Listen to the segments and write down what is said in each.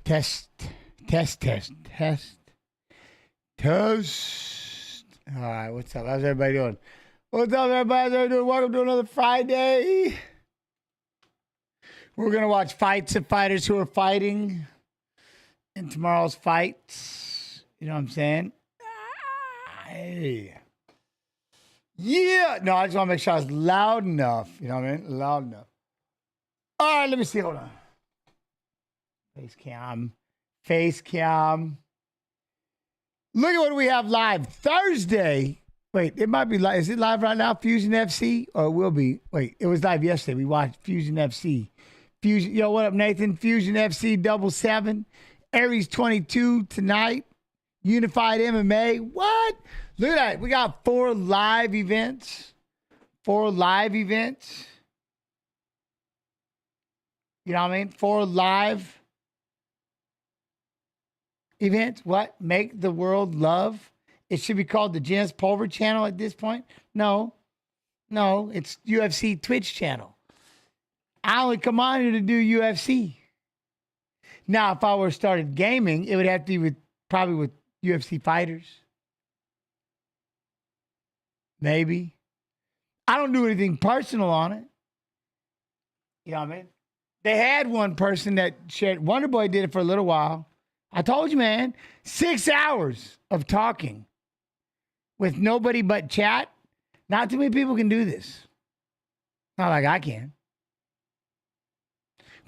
Test. All right, what's up? How's everybody doing? What's up, everybody? How's everybody doing? Welcome to another Friday. We're going to watch fights of fighters who are fighting in tomorrow's fights. You know what I'm saying? Hey. Yeah. No, I just want to make sure I was loud enough. You know what I mean? Loud enough. All right, let me see. Hold on. Face cam. Look at what we have live Thursday. Wait, it might be live. Is it live right now? Fusion FC? Or it will be. Wait, it was live yesterday. We watched Fusion FC. Yo, what up, Nathan? Fusion FC 77. Aries 22 tonight. Unified MMA. What? Look at that. We got 4 live events. 4 live events. You know what I mean? 4 live events. What? Make the world love. It should be called the Jens Pulver channel at this point. No, it's UFC Twitch channel. I only come on here to do UFC. Now, if I were started gaming, it would have to be probably with UFC fighters. Maybe. I don't do anything personal on it. You know what I mean? They had one person that shared. Wonder Boy did it for a little while. I told you, man, 6 hours of talking with nobody but chat. Not too many people can do this. Not like I can.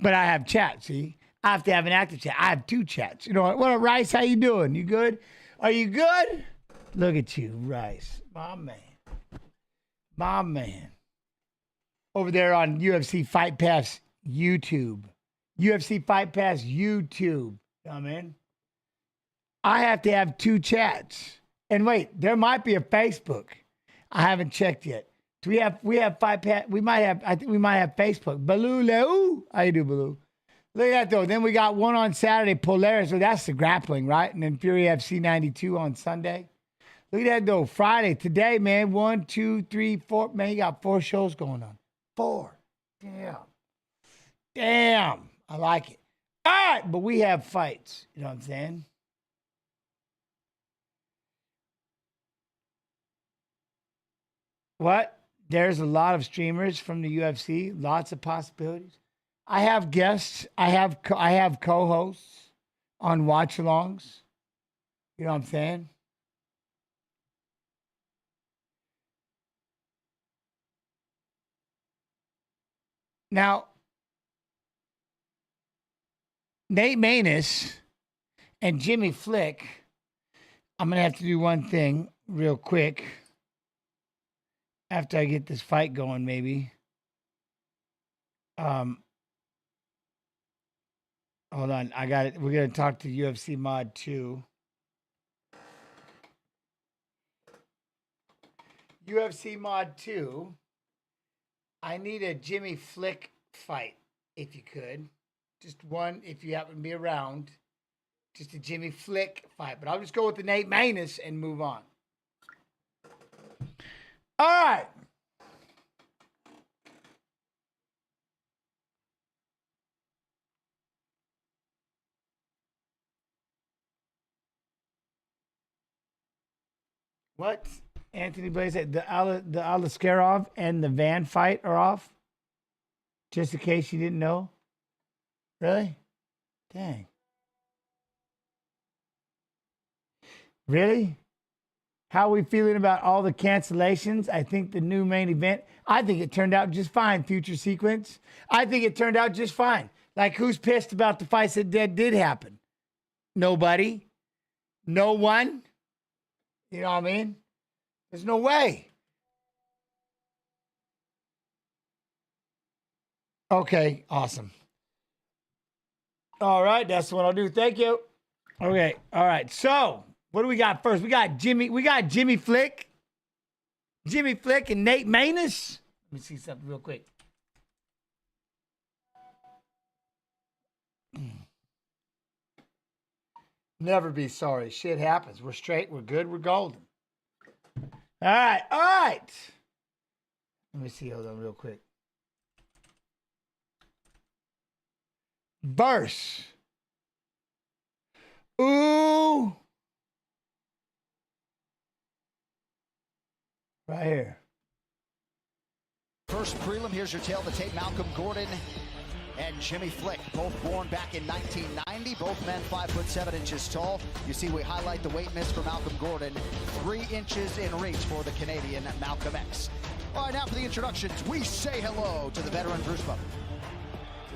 But I have chat, see? I have to have an active chat. I have 2 chats. You know what up, Rice? How you doing? You good? Are you good? Look at you, Rice. My man. My man. Over there on UFC Fight Pass YouTube. UFC Fight Pass YouTube. Come in. I have to have 2 chats. And wait, there might be a Facebook. I haven't checked yet. Do we have Fight Pass? I think we might have Facebook. Baloo Leo. How you do, Baloo? Look at that though. Then we got one on Saturday, Polaris. So that's the grappling, right? And then Fury FC 92 on Sunday. Look at that though. Friday. Today, man. 1, 2, 3, 4. Man, you got 4 shows going on. 4. Damn. I like it. All right, but we have fights. You know what I'm saying? What? There's a lot of streamers from the UFC. Lots of possibilities. I have guests. I have co-hosts on watch-alongs. You know what I'm saying? Now, Nate Mayus and Jimmy Flick, I'm going to have to do one thing real quick after I get this fight going, maybe. Hold on. I got it. We're going to talk to UFC Mod 2. UFC Mod 2. I need a Jimmy Flick fight, if you could. Just one, if you happen to be around. Just a Jimmy Flick fight. But I'll just go with the Nate Mayus and move on. All right. What? Anthony Blaze said the Alaskarov and the Van fight are off? Just in case you didn't know? Really? Dang. Really? How are we feeling about all the cancellations? I think the new main event, I think it turned out just fine, Future Sequence. I think it turned out just fine. Like, who's pissed about the fights that did happen? Nobody. No one. You know what I mean? There's no way. Okay, awesome. All right, that's what I'll do. Thank you. Okay, all right. So, what do we got first? We got Jimmy Flick. Jimmy Flick and Nate Mayus. Let me see something real quick. Never be sorry. Shit happens. We're straight. We're good. We're golden. All right. All right. Let me see. Hold on real quick. Verse Ooh. Right here. First prelim, here's your tail to tape. Malcolm Gordon and Jimmy Flick, both born back in 1990, both men 5'7" tall. You see we highlight the weight miss for Malcolm Gordon, 3 inches in reach for the Canadian Malcolm X. All right, now for the introductions, we say hello to the veteran Bruce Buffer.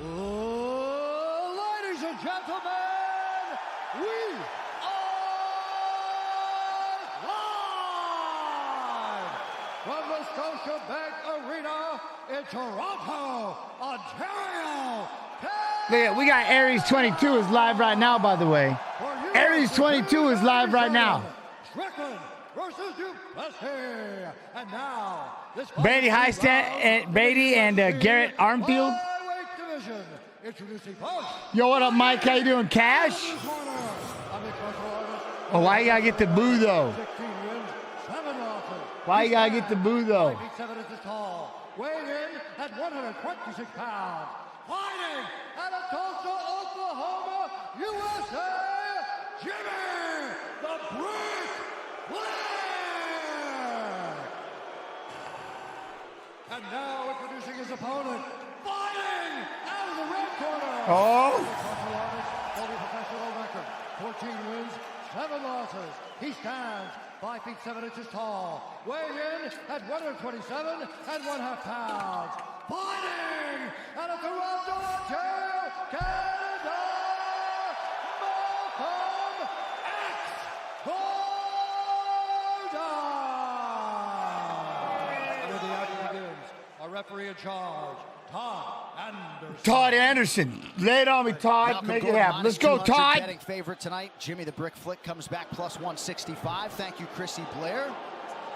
Ladies and gentlemen, we are live from the Scotiabank Arena in Toronto, Ontario. Look at, we got Aries 22 is live right now, by the way. Aries 22 is live right now. Strickland versus Duplessis. And now, this Brady Hiestand, Brady and Garrett Armfield. flyweight division. Introducing first. Yo, what up, Mike? How you doing, Cash? Oh, why you gotta get the boo though? 16 wins, 7 losses. Why you gotta get the boo though? 5'7" inches tall, weighing in at 126 pounds, fighting out of Tulsa, Oklahoma, USA, Jimmy the Brick Flick! And now introducing his opponent, fighting out of the red corner. Oh. Holding professional record, 14 wins, 7 losses. He stands 5'7" tall, weighing in at 127.5 pounds. Fighting out of Toronto, Ontario, Canada, Malcolm X Gordon. Under the action begins, our referee in charge, Todd Anderson. Todd Anderson. Lay it on me, Todd. Malcolm Make it Gordon, happen. Let's go, -200 Todd. betting favorite tonight. Jimmy the Brick Flick comes back +165. Thank you, Chrissy Blair.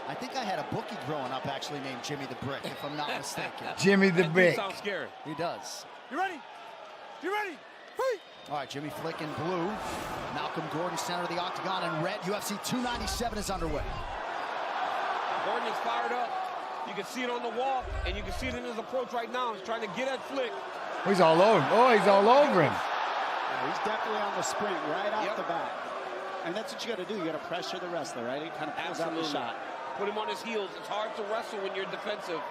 I think I had a bookie growing up actually named Jimmy the Brick, if I'm not mistaken. Jimmy the Brick. Sounds scary. He does. You ready? You ready? Fight! All right, Jimmy Flick in blue. Malcolm Gordon, center of the octagon in red. UFC 297 is underway. Gordon is fired up. You can see it on the wall, and you can see it in his approach right now. He's trying to get at Flick. He's all over him. Oh, he's all over him. Yeah, he's definitely on the sprint right off the bat. And that's what you got to do. You got to pressure the wrestler, right? It kind of pulls out the shot. Put him on his heels. It's hard to wrestle when you're defensive.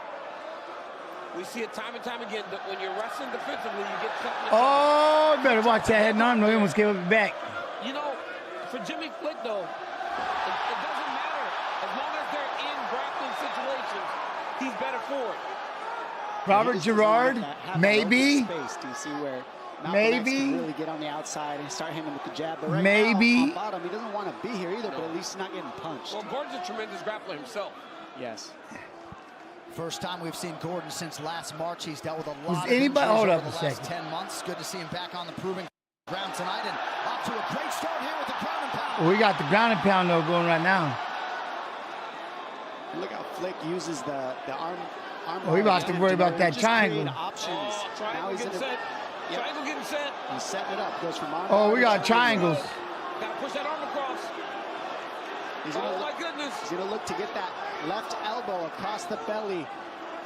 We see it time and time again that when you're wrestling defensively, you get something. Oh, better watch that head and arm. No, he almost gave it back. You know, for Jimmy Flick, though, it doesn't matter. As long as they're in grappling situations, he's better for it. Robert Gerard, maybe. Space. Do you see where Maybe. X can really get on the outside and start him with the jab? But right Maybe. now, on bottom, he doesn't want to be here either, but at least he's not getting punched. Well, Gordon's a tremendous grappler himself. Yes. First time we've seen Gordon since last March. He's dealt with a lot of anybody- injuries hold over up the a last second. 10 months. Good to see him back on the proving ground tonight, and off to a great start here with the ground and pound. Well, we got the ground and pound though going right now. Look how Flick uses the arm. We about to worry about that triangle. Options. Oh, Now triangle he's in getting set. Yep. Triangle getting set. He's setting it up. Goes from arm. Oh, we bar got to triangles. Got to push that arm across. He's gonna Oh, look, my goodness. He's going to look to get that left elbow across the belly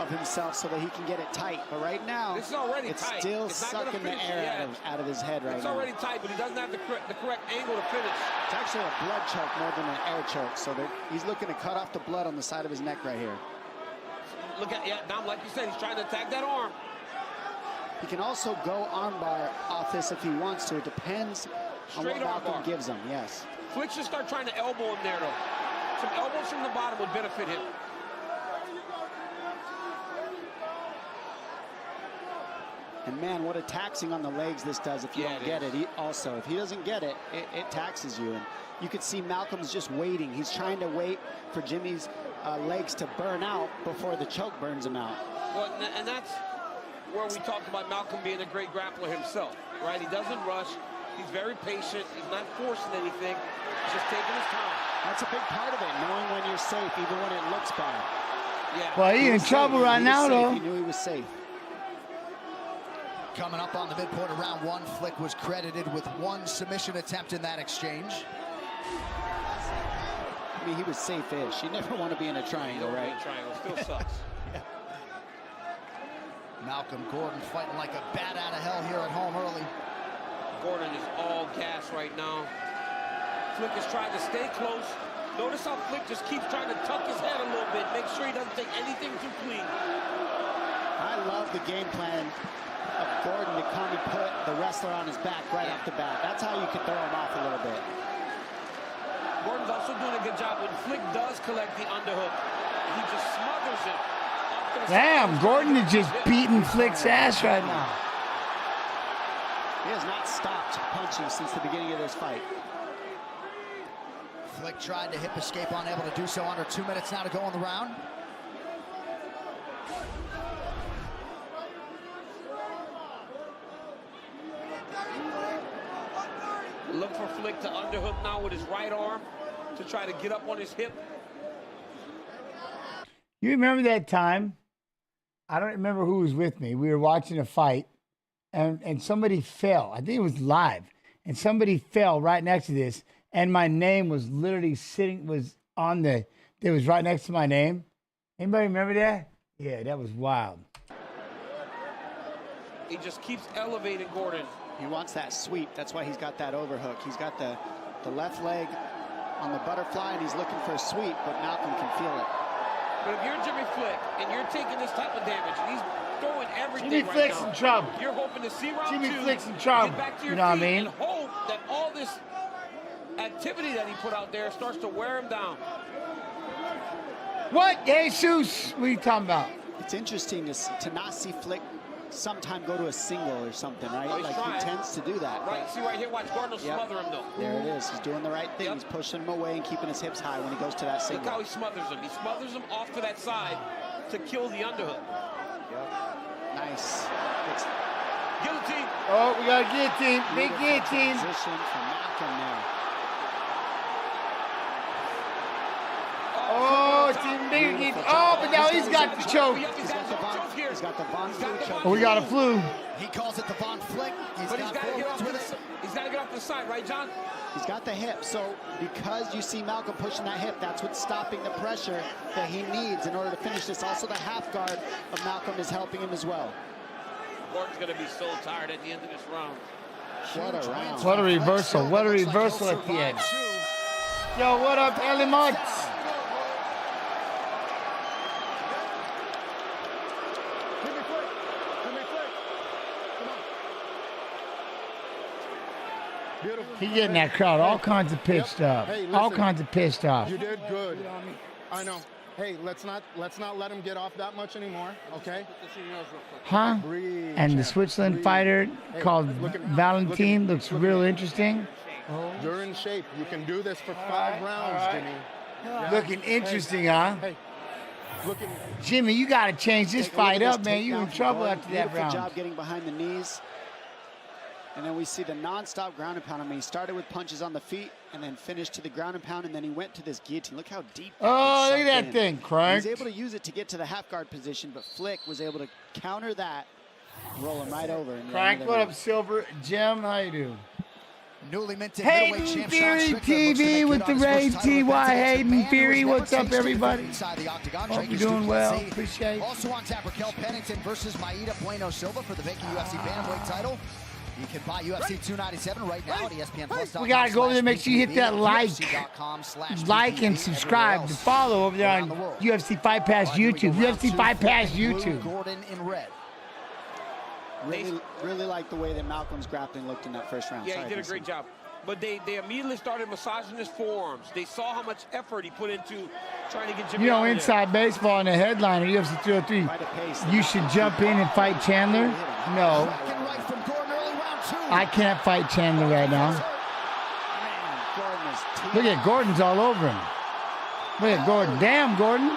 of himself so that he can get it tight. But right now, This is already it's tight. still It's not gonna sucking the finish air yet. out of his head right It's now. already tight, but he doesn't have the correct angle to finish. It's actually a blood choke more than an air choke. So he's looking to cut off the blood on the side of his neck right here. Look at, now, like you said, he's trying to attack that arm. He can also go armbar off this if he wants to. It depends on what Straight Malcolm armbar. gives him. Yes. Flick should start trying to elbow him there, though. Some elbows from the bottom would benefit him. And man, what a taxing on the legs this does if you Yeah, don't it get is. it. Also, if he doesn't get it, it taxes you. And you can see Malcolm's just waiting. He's trying to wait for Jimmy's legs to burn out before the choke burns him out. Well, and that's where we talked about Malcolm being a great grappler himself, right? He doesn't rush. He's very patient. He's not forcing anything. He's just taking his time. That's a big part of it, knowing when you're safe, even when it looks bad. Yeah. Well, he's in was trouble safe. right He was now, safe. though. He knew he was safe. Coming up on the midpoint of round one, Flick was credited with 1 submission attempt in that exchange. I mean, he was safe-ish. You never want to be in a triangle, right? Triangle still sucks. Malcolm Gordon fighting like a bat out of hell here at home early. Gordon is all gas right now. Flick is trying to stay close. Notice how Flick just keeps trying to tuck his head a little bit, make sure he doesn't take anything too clean. I love the game plan of Gordon to come and put the wrestler on his back right off the bat. That's how you can throw him off a little bit. Gordon's also doing a good job when Flick does collect the underhook. He just smothers it. Damn, Gordon is just beating Flick's ass right now. He has not stopped punching since the beginning of this fight. Flick tried to hip escape, unable to do so. Under 2 minutes now to go in the round. Look for Flick to underhook now with his right arm to try to get up on his hip. You remember that time? I don't remember who was with me. We were watching a fight, and somebody fell. I think it was live. And somebody fell right next to this, and my name was literally it was right next to my name. Anybody remember that? Yeah, that was wild. He just keeps elevating Gordon. He wants that sweep. That's why he's got that overhook. He's got the left leg on the butterfly, and he's looking for a sweep, but Malcolm can feel it. But if you're Jimmy Flick and you're taking this type of damage, and he's throwing everything Jimmy right Flick's now, in trouble. You're hoping to see round Jimmy two, Flick's in trouble. get back to your You know what I feet mean? and hope that all this activity that he put out there starts to wear him down. What, Jesus? What are you talking about? It's interesting to not see Flick sometime go to a single or something, right? He's Like trying. he tends to do that. Right, see right here, watch Gordon will Yep. smother him though. There it is. He's doing the right thing. Yep. He's pushing him away and keeping his hips high when he goes to that single. Look how he smothers him. He smothers him off to that side to kill the underhook. Nice. It's Guillotine. Oh, we got a guillotine. Big beautiful guillotine. transition from Malcolm there. Oh, it's even bigger guillotine. Oh, but now he's got the choke. He's got the Von Flew choke. Oh, we got a flu. He calls it the Von Flick. But he's got to get off with to it. he's got to get off the side, right, John? He's got the hip, so because you see Malcolm pushing that hip, that's what's stopping the pressure that he needs in order to finish this. Also, the half guard of Malcolm is helping him as well. Gordon's going to be so tired at the end of this round. What a round. What a reversal. What a reversal at the end. Yo, what up, Element? He getting that crowd all kinds of pissed off. Hey, All listen. kinds of pissed off. You did good. I know. Hey, let's not let him get off that much anymore, okay? Huh? Breathe. And the champ, Switzerland breathe. fighter Hey, called look at- Valentine look at- looks look real at- interesting. You're in shape. You can do this for 5 rounds, Jimmy. Yeah. Looking interesting, huh? Hey, looking. Jimmy, you got to change this Take a look fight at up, man. You takedown in from trouble Gordon. after that Beautiful round. job getting behind the knees. And then we see the non-stop ground and pound. I mean, he started with punches on the feet and then finished to the ground and pound, and then he went to this guillotine. Look how deep that Oh, gets look at sunk that in. thing, He cranked. was able to use it to get to the half guard position, but Flick was able to counter that, roll him right over. And Crank, what up, Silver? Jim, how you do? Newly minted Hayden middleweight champ Sean Fury Strickland looks to TV make with good the on his Ray first title TY. defense against the Hayden man who Fury, has never what's up, tasted defeat everybody? inside the octagon. Hope Drake you're is doing well. Duplessis. Appreciate it. Also on tap, Raquel Pennington versus Maida Bueno Silva for the vacant UFC bantamweight title. You can buy UFC 297 right now at ESPN+. We gotta go over there. Make sure you hit that like and UFC subscribe to follow over there on UFC Fight Pass YouTube. UFC Fight Pass YouTube. Gordon in red. Really like the way that Malcolm's grappling looked in that first round. Yeah, Sorry, he did a Vincent. great job. But they immediately started massaging his forearms. They saw how much effort he put into trying to get Jimmy You know, out of there. Inside Baseball and the headliner, UFC 303, Quite a pace. you should jump in and fight Chandler. No, Back and right from Gordon early round 2. I can't fight Chandler right now. Man, Gordon is teed Look at Gordon's all over him. Look at Gordon. Damn, Gordon.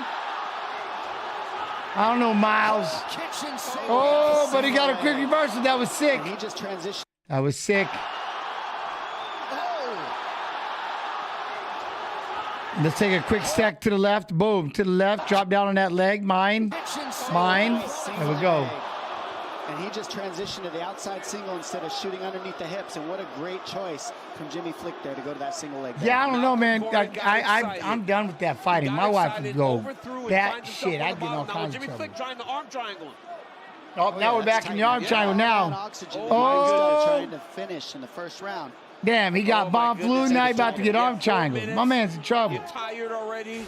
I don't know, Miles. Kitchen save. Oh, but he got a quick reversal. That was sick. And he just transitioned. That was sick. Let's take a quick stack to the left. Boom, to the left. Drop down on that leg. Mine. Mine. There we go. And he just transitioned to the outside single instead of shooting underneath the hips. And what a great choice from Jimmy Flick there to go to that single leg. Yeah, I don't know, man. Gordon got excited. I'm done with that fighting. Got My wife excited, would go, overthrew and that finds himself shit, on I'd the get in all bottom. Now kinds of Jimmy trouble. Flick trying the arm triangle. Oh, now we're back in the arm triangle now. Oxygen. Oh. Trying to finish in the first round. Damn, he got Oh, my bomb flu. goodness. Now he about to get Yeah, arm 4 triangle. minutes. My man's in trouble. You're tired already.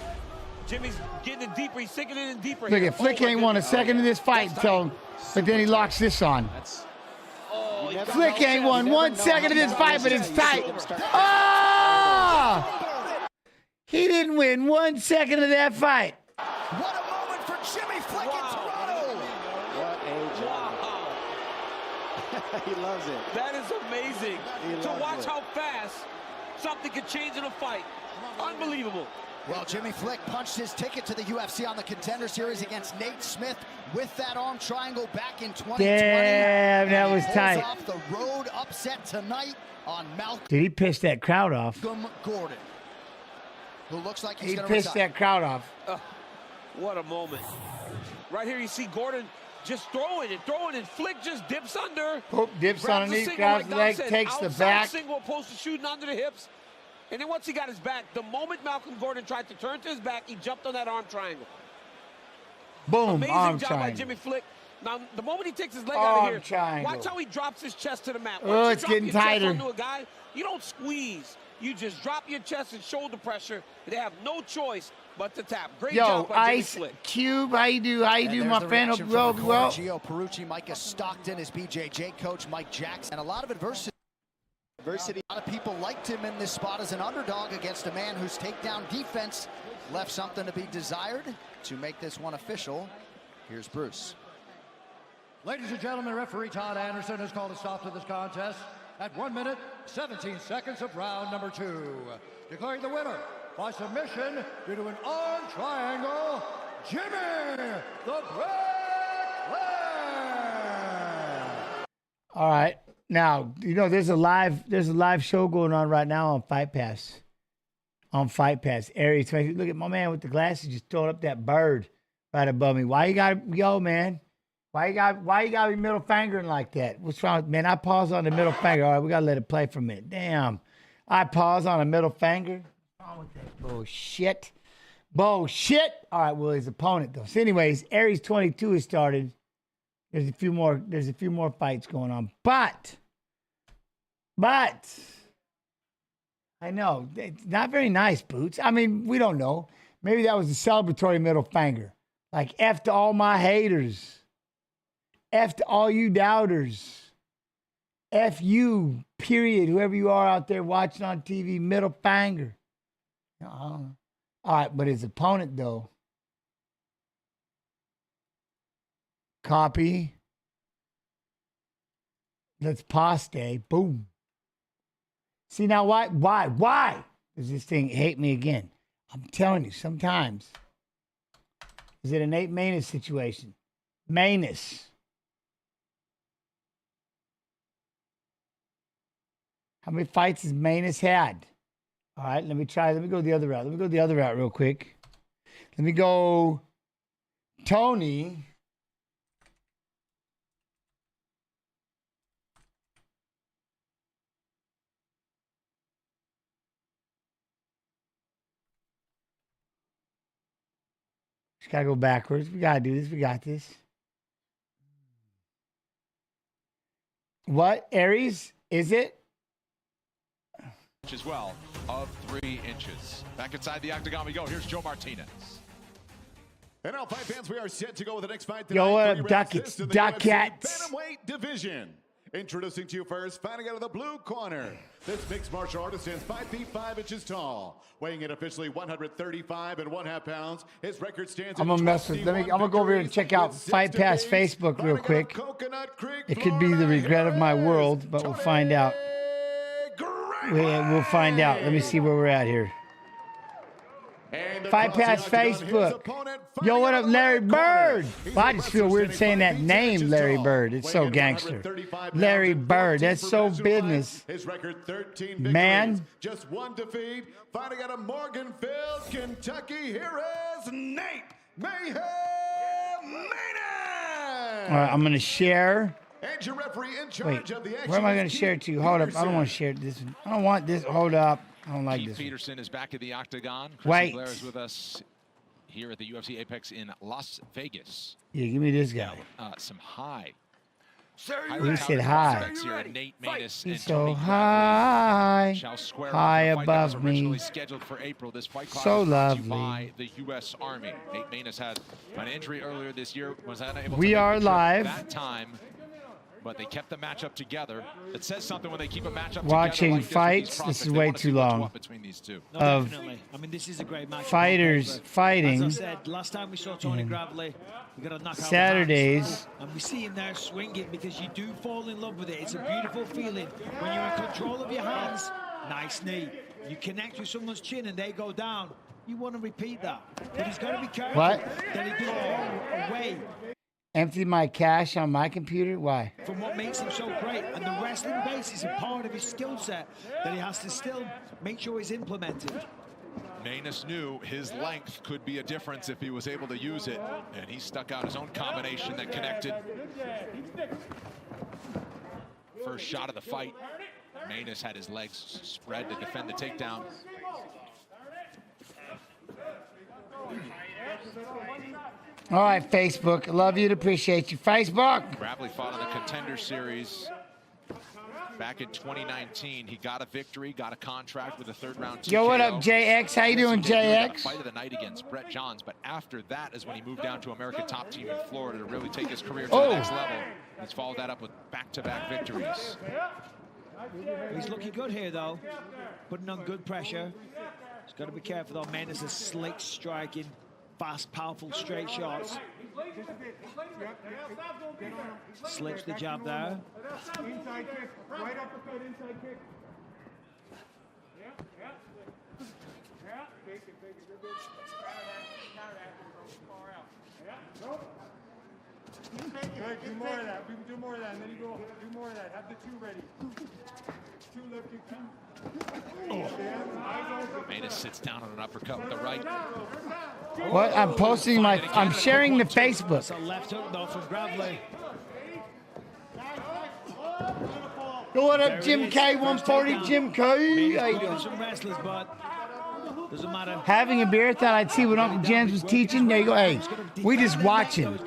Jimmy's getting in deeper. He's sinking in deeper. Look here. at Flick Oh, my ain't won a goodness. second of this fight until, but then he locks this on. Oh, he Flick ain't won 1 second of this fight, but it's tight. Oh! He didn't win 1 second of that fight. What a moment for Jimmy Flick in Toronto. What a job. Wow. He loves it. That is amazing. He To loves watch it. how fast something could change in a fight. Unbelievable. Well, Jimmy Flick punched his ticket to the UFC on the Contender Series against Nate Smith with that arm triangle back in 2020. Damn, that was Pulls tight. off the road upset tonight on Malcolm Did he piss that crowd off? Gordon, who looks like he's He going to pissed retire. that crowd off. What a moment. Right here you see Gordon just throwing it. Flick just dips under. Oop, dips grabs the underneath, single, grabs like the Dom leg, said, takes the outside back. single opposed to shooting under the hips. And then once he got his back, the moment Malcolm Gordon tried to turn to his back, he jumped on that arm triangle. Boom, Amazing arm job by triangle. Jimmy Flick. Now, the moment he takes his leg Arm out of here, triangle. watch how he drops his chest to the mat. Oh, Once you it's drop getting your chest tighter. onto a guy, you don't squeeze. You just drop your chest and shoulder pressure. They have no choice but to tap. Great Yo, job by Jimmy Ice Flick. Cube, how you do? How you And do, there's my the friend? Hope reaction you well, from be well. Gio Perucci, Micah Stockton, his BJJ coach, Mike Jackson, and a lot of adversity. A lot of people liked him in this spot as an underdog against a man whose takedown defense left something to be desired. To make this one official, here's Bruce. Ladies and gentlemen, referee Todd Anderson has called a stop to this contest at 1 minute, 17 seconds of round number 2. Declaring the winner by submission due to an arm triangle, Jimmy the Brick. All right. Now, you know, there's a live show going on right now on Fight Pass. On Fight Pass. Aries, look at my man with the glasses just throwing up that bird right above me. Why you gotta, man? Why you gotta be middle fingering like that? What's wrong with, man? I pause on the middle finger. All right, we gotta let it play for a minute. Damn. I pause on a middle finger. What's wrong with that bullshit? Bullshit. All right, well, his opponent though. So anyways, Aries 22 has started. There's a few more fights going on. But I know it's not very nice, Boots. I mean, we don't know. Maybe that was a celebratory middle finger. Like F to all my haters. F to all you doubters. F you, period. Whoever you are out there watching on TV, middle finger. All right, but his opponent though. Copy. Let's paste. Boom. See now why does this thing hate me again? I'm telling you, sometimes. Is it a Nate Mayus situation? Mayus. How many fights has Mayus had? All right, let me go the other route. Let me go the other route real quick. Let me go Tony. Just gotta go backwards. We gotta do this. We got this. What, Aries? Is it? As well of 3 inches. Back inside the octagon we go. Here's Joe Martinez. And now, fight fans, we are set to go with the next fight. Yo, what up, 3 rounds Duckets? in the Duckets. UFC Bantamweight division. Introducing to you first, fighting out of the blue corner. This mixed martial artist is 5 feet 5 inches tall, weighing in officially 135 and 1/2 pounds. His record stands. I'm gonna mess with. I'm gonna go over here and check out Fight Pass Facebook real quick. It could be the regret of my world, but we'll find out. We'll find out. Let me see where we're at here. Fight Pass Facebook. Yo, what up, Larry Bird? Well, I just feel weird saying that name, Larry Bird. It's so gangster. Larry Bird. That's so business. His record 13 Man. Just 1 defeat. Fighting out of Morganfield, Kentucky. Here is Nate Mayhem Manning. All right, I'm gonna share. And your referee in Wait, charge of the action. where am I gonna share it to? Hold up. I don't want to share this one. I don't want this. Hold up. I don't like Keith this one. Peterson is back at the octagon. Wait. Blair is with us here at the UFC Apex in Las Vegas. Yeah, give me this guy. Some high He said hi. He's so high, high above me. So lovely. By the U.S. Army. Nate Mayus had an injury earlier this year. Was unable We to are make the trip live. that time, but they kept the matchup together. It says something when they keep a matchup Watching together like fights, this, this is they way wanna see too what's long. what between these two. No, Of definitely. I mean, this is a great match. fighters fighting. As I said, last time we saw Tony Gravley, we got a knockout. Saturdays. And we see him there swinging because you do fall in love with it. It's a beautiful feeling when you're in control of your hands. Nice knee. You connect with someone's chin and they go down. You want to repeat that. But he's got to be careful What? that he doesn't go away Empty my cache on my computer? Why? from what makes him so great. And the wrestling base is a part of his skill set that he has to still make sure he's implemented. Mayus knew his length could be a difference if he was able to use it, and he stuck out his own combination that connected. First shot of the fight, Mayus had his legs spread to defend the takedown. All right, Facebook. Love you and appreciate you. Facebook. Gravley fought in the Contender Series back in 2019. He got a victory, got a contract with a third-round TKO. Yo, what up, JX? How you doing, He got a JX? fight of the night against Brett Johns, but after that is when he moved down to American Top Team in Florida to really take his career to the next level. He's followed that up with back-to-back victories. He's looking good here, though. Putting on good pressure. He's got to be careful, though. Mayus is slick striking, fast, powerful, straight shots. Slips the jab there. Inside kick, right uppercut, inside kick. Yeah. Fake it. You're good. Counter that. Far out. Yeah. Nope. Good. Do more of that. We can do more of that. And then you go. Do more of that. Have the two ready. Two left kick, two. Mayus sits down on an uppercut with the right. What? I'm posting my. I'm sharing the Facebook. It's a left hook, though, from Gravley. Yo, what up, Jim K? 140, Jim K. How you doing? Some wrestlers, but doesn't matter. Having a beer, thought I'd see what Uncle James was teaching. There you go. Hey, we just watching.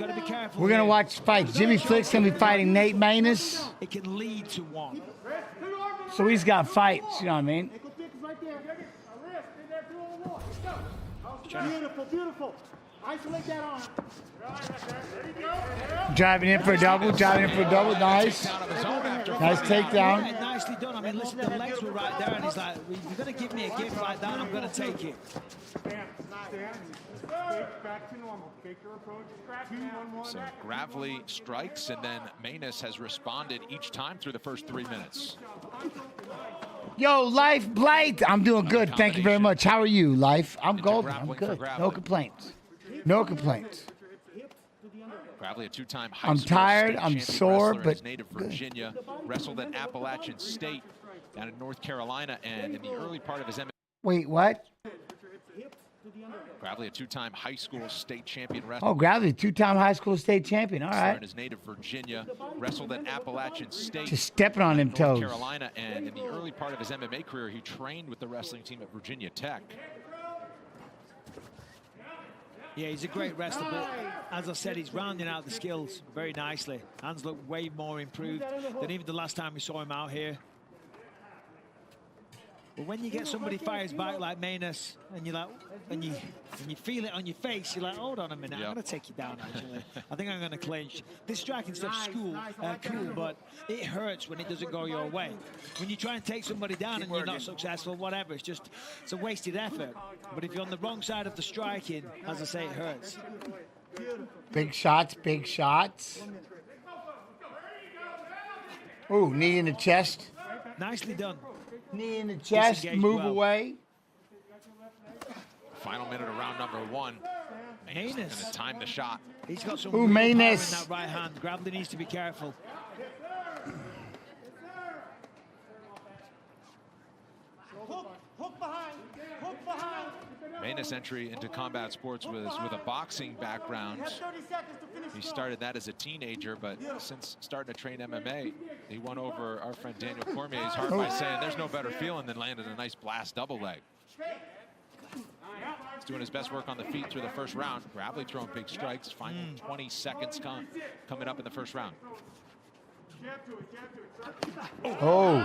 We're gonna watch fights. Jimmy Flick's gonna be fighting Nate Mayus. It can lead to one. So he's got fights. You know what I mean? Beautiful. Isolate that arm. Driving in for a double. Nice. Nice takedown. Yeah, nicely done. I mean, listen, the legs were right there, and he's like, you're going to give me a gift like that, I'm going to take it. Back to normal. Take your approach. 2-1-1. So Gravley strikes, and then Mayus has responded each time through the first 3 minutes. Yo, Life Blight. I'm doing good. Thank you very much. How are you, Life? I'm golden. I'm good. No complaints. No complaints. Gravley, a two-time high I'm school tired. state I'm champion sore, wrestler in but his native Virginia, wrestled at Appalachian State down in North Carolina, and in the early part of his MMA. Wait, what? Gravley, a two-time high school state champion wrestler. Oh, Gravley, two-time high school state champion. All In right. his native Virginia, wrestled at Appalachian State. Just stepping on them North toes. Carolina, and in the early part of his MMA career, he trained with the wrestling team at Virginia Tech. Yeah, he's a great wrestler, but as I said, he's rounding out the skills very nicely. Hands look way more improved than even the last time we saw him out here. But when you get somebody fires back like Mayus, and you're like, and you feel it on your face, you're like, hold on a minute, I'm going to take you down, actually. I think I'm going to clinch. This striking stuff's cool, but it hurts when it doesn't go your way. When you try and take somebody down and you're not successful, whatever, it's a wasted effort. But if you're on the wrong side of the striking, as I say, it hurts. Big shots, big shots. Ooh, knee in the chest. Nicely done. Knee in the chest, move away. Final minute of round number one. Mayus going to time the shot. He's got some Ooh, real power in Mayus. that right hand. Gravley needs to be careful. Hook behind. Mayus' entry into combat sports was with a boxing background. He started that as a teenager, but since starting to train MMA, he won over our friend Daniel Cormier's heart by saying there's no better feeling than landing a nice blast double leg. He's doing his best work on the feet through the first round. Gravley throwing big strikes. Final 20 seconds coming up in the first round. Oh.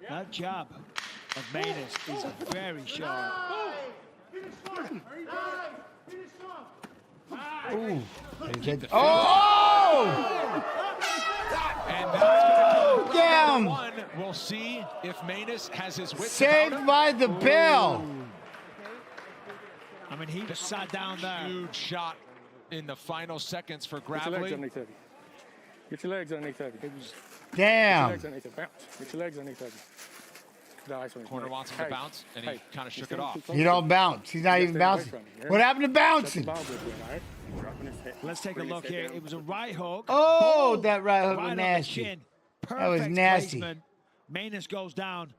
That jab of Mayus is very sharp. Ooh. Oh! And that's Damn! one. We'll see if Mayus has his wits Saved about him. by the bell. I mean, he just sat down there. Huge shot in the final seconds for Get your legs Gravley. underneath of you. Get your legs underneath of you. Get your Damn. legs underneath of you. Bounce. Get your legs underneath of you. Nice one. Corner wants him to bounce, and he kind of shook it off. He don't bounce. He's not even bouncing. What happened to bouncing? Let's take a look here. It was a right hook. Oh, Boom. that right hook Right was on the nasty. chin. That was Perfect nasty. placement. Mayus goes down.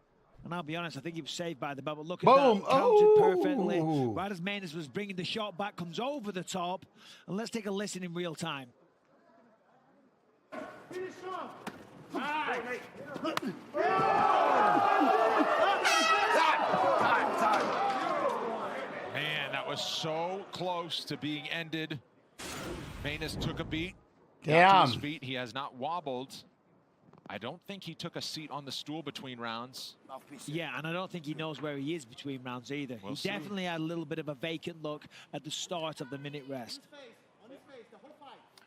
And I'll be honest, I think he was saved by the bell. But look at Boom. that. Countered Oh. perfectly. Right as Mayus was bringing the shot back, comes over the top. And let's take a listen in real time. Man, that was so close to being ended. Mayus took a beat. Got to Damn. his feet. He has not wobbled. I don't think he took a seat on the stool between rounds. Yeah, and I don't think he knows where he is between rounds either. We'll he see. definitely had a little bit of a vacant look at the start of the minute rest.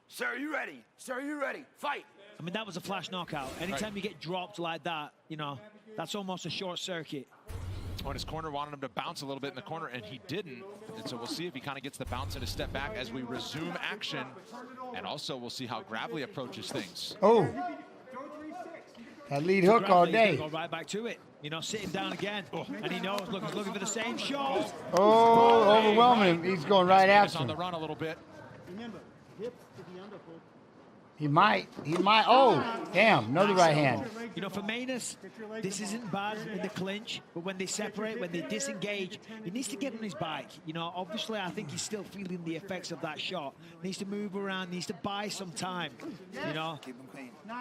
Sir, you ready? Sir, you ready? Fight! I mean, that was a flash knockout. Anytime you get dropped like that, you know, that's almost a short circuit. Oh, and his corner wanted him to bounce a little bit in the corner, and he didn't. And so we'll see if he kind of gets the bounce and a step back as we resume action. And also, we'll see how Gravley approaches things. Oh. That lead hook all Gravley's day. gonna go right back to it. You know, sitting down again. And he knows, look, he's looking for the same shot. Oh, overwhelming him. He's going right Mayus after on the him. run a little bit. He might. He might. Oh, damn. Another right hand. You know, for Mayus, this isn't bad in the clinch, but when they separate, when they disengage, he needs to get on his bike. You know, obviously, I think he's still feeling the effects of that shot. Needs to move around, needs to buy some time. You know,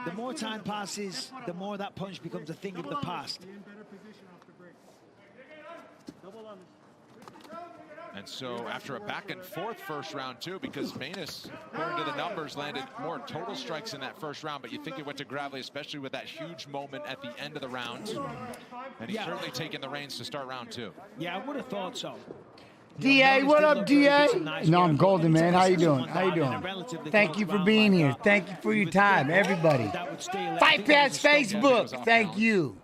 the more time passes, the more that punch becomes a thing of the past. And so after a back and forth first round too, because Mayus, according to the numbers, landed more total strikes in that first round, but you think it went to Gravley, especially with that huge moment at the end of the round. And he's certainly taken the reins to start round two. Yeah, I would have thought so. DA, what up, DA? No, I'm golden, man. How you doing? How you doing? Thank you for being here. Thank you for your time, everybody. Fight Pass Facebook. Thank you.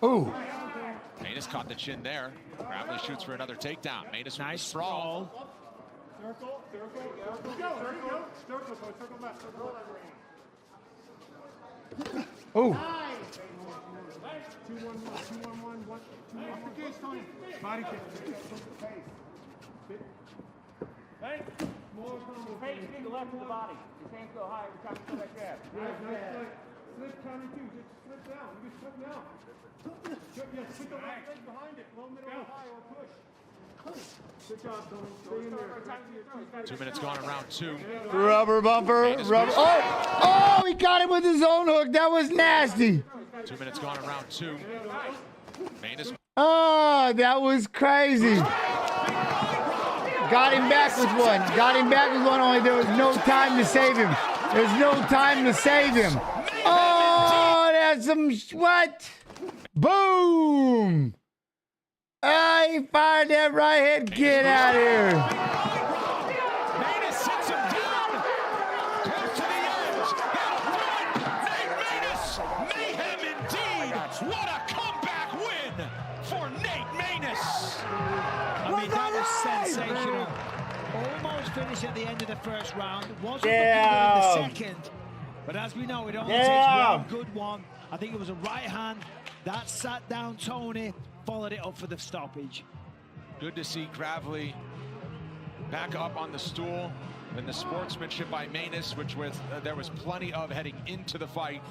Ooh. Mayus caught the chin there. Gravley shoots for another takedown. Mayus with the sprawl. Ooh. Left of the body. His hands go high every time you throw that jab. Slip counter two. Just slip down. You can slip now. Yes, put the right leg behind it. Low, middle, high, or push. Good job, Tony. Stay in there. 2 minutes gone in round two. Rubber bumper. Rubber. Oh! Oh, he got him with his own hook. That was nasty. 2 minutes gone in round two. Mayus. Oh, that was crazy. Got him back with one. Got him back with one, only there was no time to save him. There's no time to save him. Oh, that's some, what? Boom. Ah, he fired that right hand. Get out of here. Mayus sits him down. Close to the edge. Nate Mayus. Mayhem indeed. What a comeback win for Nate Mayus. I mean, that was sensational. Almost finished at the end of the first round. Wasn't looking Yeah. good in the second. But as we know, it only Yeah. takes one good one. I think it was a right hand that sat down Tony, followed it up for the stoppage. Good to see Gravley back up on the stool, and the sportsmanship by Mayus, which was there was plenty of heading into the fight.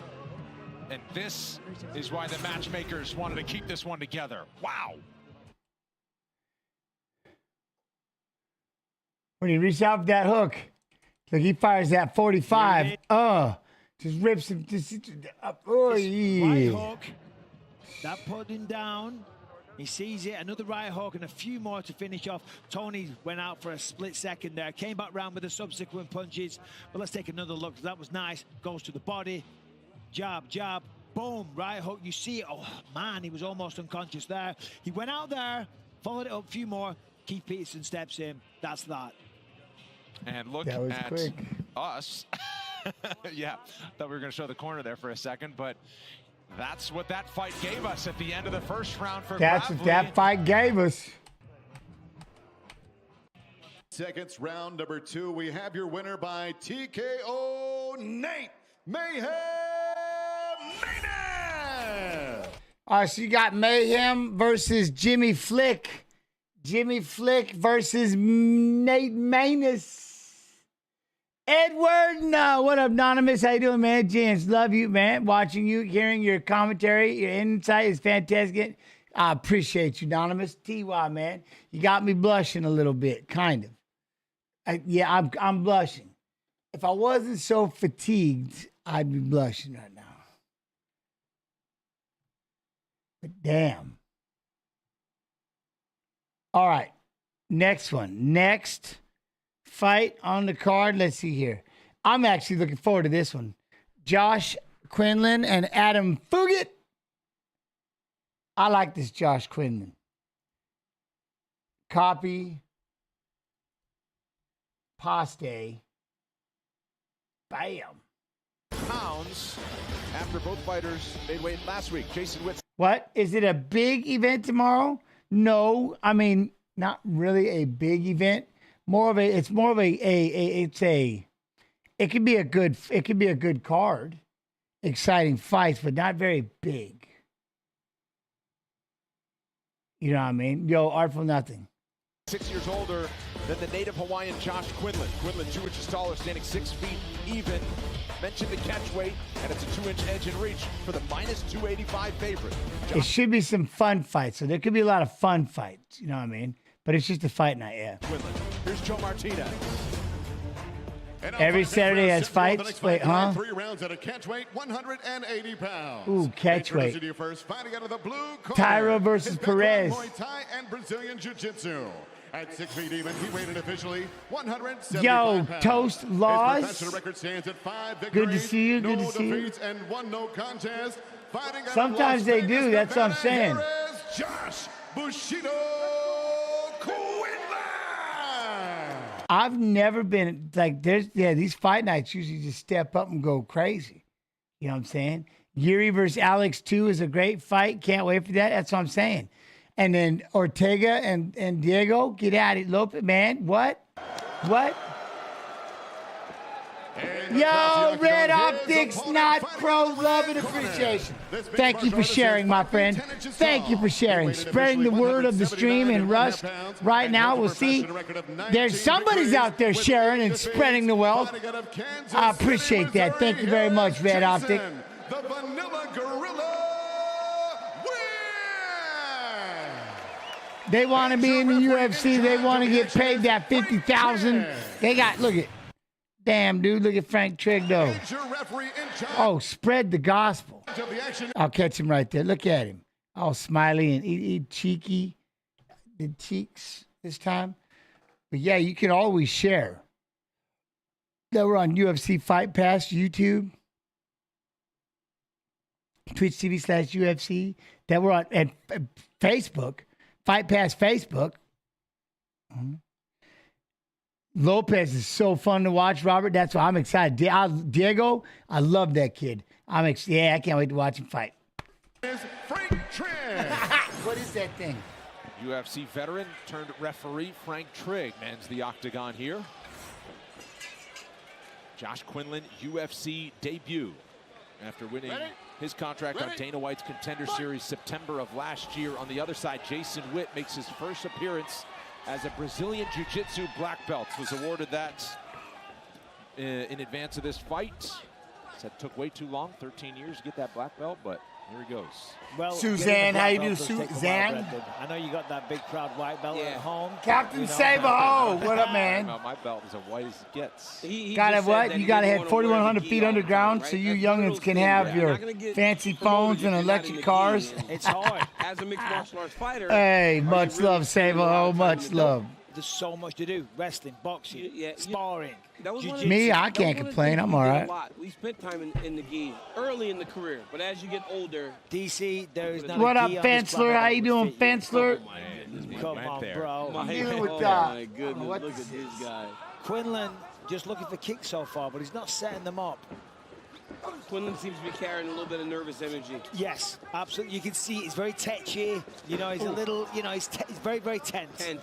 And this is why the matchmakers wanted to keep this one together. Wow. When he reached out for that hook, look, he fires that 45. Just rips him. Just up. Oh, Right yeah. hook. That put him down. He sees it, another right hook and a few more to finish off. Tony went out for a split second there, came back round with the subsequent punches. But let's take another look. That was nice. Goes to the body. Jab, jab, boom, right hook. You see it. Oh, man, he was almost unconscious there. He went out there, followed it up a few more. Keith Peterson steps in. That's that. And look at quick. us. Yeah, thought we were going to show the corner there for a second, but that's what that fight gave us at the end of the first round for That's Gravley. what that fight gave us. Seconds, round number 2. We have your winner by TKO, Nate Mayhem Mayhem. All right, so you got Mayhem versus Jimmy Flick. Jimmy Flick versus Nate Mayus. Edward, no, what up, Anonymous? How you doing, man? James, love you, man. Watching you, hearing your commentary, your insight is fantastic. I appreciate you, Anonymous. TY, man, you got me blushing a little bit, kind of. Yeah, I'm blushing. If I wasn't so fatigued, I'd be blushing right now. But damn. All right, next one. Next fight on the card. Let's see here. I'm actually looking forward to this one. Josh Quinlan and Adam Fugitt. I like this Josh Quinlan. Copy. Paste. Bam. Pounds after both fighters made weight last week. Jason Witt. What? Is it a big event tomorrow? No, I mean, not really a big event. It could be a good card. Exciting fights, but not very big. You know what I mean? Yo, Artful Nothing. 6 years older than the native Hawaiian Josh Quinlan. Quinlan 2 inches taller, standing 6 feet even. Mentioned the catch weight, and it's a 2-inch edge in reach for the minus 285 favorite. It should be some fun fights, so there could be a lot of fun fights. You know what I mean? But it's just a fight night, yeah. Quinlan. Here's Joe Martinez. Every Saturday has fights. Wait, huh? 3 rounds at a catch weight, 180 pounds. Ooh, catch weight. Introducing you first, fighting out of the blue corner. Taira versus Perez. Muay Thai and Brazilian Jiu-Jitsu. At 6 feet even, he weighed in officially 175 Yo, pounds. Toast Laws. His professional record stands at 5 victories, Good to see you. Good to see you. no defeats, and 1 no contest. Fighting out Sometimes of they Las do. Vegas, That's what I'm Nevada, saying. here is Josh Bushido Quinlan. I've never been like these fight nights usually just step up and go crazy. You know what I'm saying? Yuri versus Alex 2 is a great fight. Can't wait for that. That's what I'm saying. And then Ortega and Diego, get at it. Lopez, man. What? Yo, Red Optics, not pro, love and appreciation. Thank you for sharing, my friend. Thank you for sharing. Spreading the word of the stream and Rust. Right now, we'll see. There's somebody's out there sharing and spreading the wealth. I appreciate that. Thank you very much, Red Optic. The Vanilla Gorilla wins. They want to be in the UFC. They want to get paid that $50,000. They got, look at, damn, dude, look at Frank Trigg, though. Oh, spread the gospel. I'll catch him right there. Look at him. All smiley and eat cheeky. The cheeks this time. But yeah, you can always share. That we're on UFC Fight Pass, YouTube. Twitch TV/UFC. That we're on at Facebook. Fight Pass Facebook. Lopez is so fun to watch, Robert. That's why I'm excited. Diego, I love that kid. Yeah, I can't wait to watch him fight. Frank Trigg. What is that thing? UFC veteran turned referee Frank Trigg mans the octagon here. Josh Quinlan UFC debut after winning his contract on Dana White's Contender Series September of last year. On the other side, Jason Witt makes his first appearance as a Brazilian Jiu-Jitsu black belt. Was awarded that in advance of this fight. Said it took way too long, 13 years to get that black belt, but Here he goes. Well, Suzanne, how you do, Suzanne? I know you got that big proud white belt at home. Captain Saber, what up, man? Well, my belt is as white as it gets. Gotta what? You gotta have 4,100 feet underground so you youngins can have your fancy phones and electric cars. It's hard. As a mixed martial arts fighter. Hey, much love, Saber, much love. There's so much to do. Wrestling, boxing, sparring. Me, I can't complain. I'm all right. We spent time in the gi early in the career, but as you get older, DC, there is not. What up, Fensler? How you doing, Fensler? Come on, bro. I'm dealing with that. My goodness, look at this guy. Quinlan just looking for kicks so far, but he's not setting them up. Quinlan seems to be carrying a little bit of nervous energy. Yes, absolutely. You can see he's very tetchy. You know, he's a little, you know, he's very, very tense. And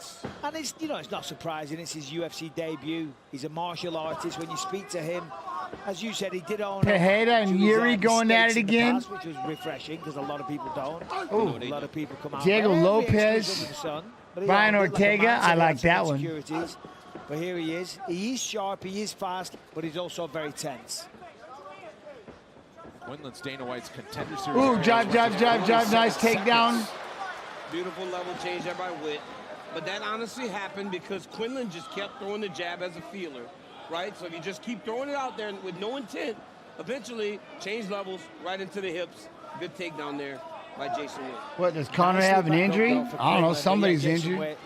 it's, you know, it's not surprising. It's his UFC debut. He's a martial artist. When you speak to him, as you said, he did own Tejeda and Yuri going at it again. Past, which was refreshing because a lot of people don't. Ooh. A lot of people come out. Diego Lopez, Brian Ortega. I like that one. But here he is. He is sharp. He is fast, but he's also very tense. Quinland's Dana White's contender series. Ooh, drive, nice takedown. Beautiful level change there by Witt. But that honestly happened because Quinlan just kept throwing the jab as a feeler, right? So if you just keep throwing it out there with no intent, eventually change levels right into the hips. Good takedown there by Jason Witt. What, does Connor have an injury? I don't know, somebody's injured. I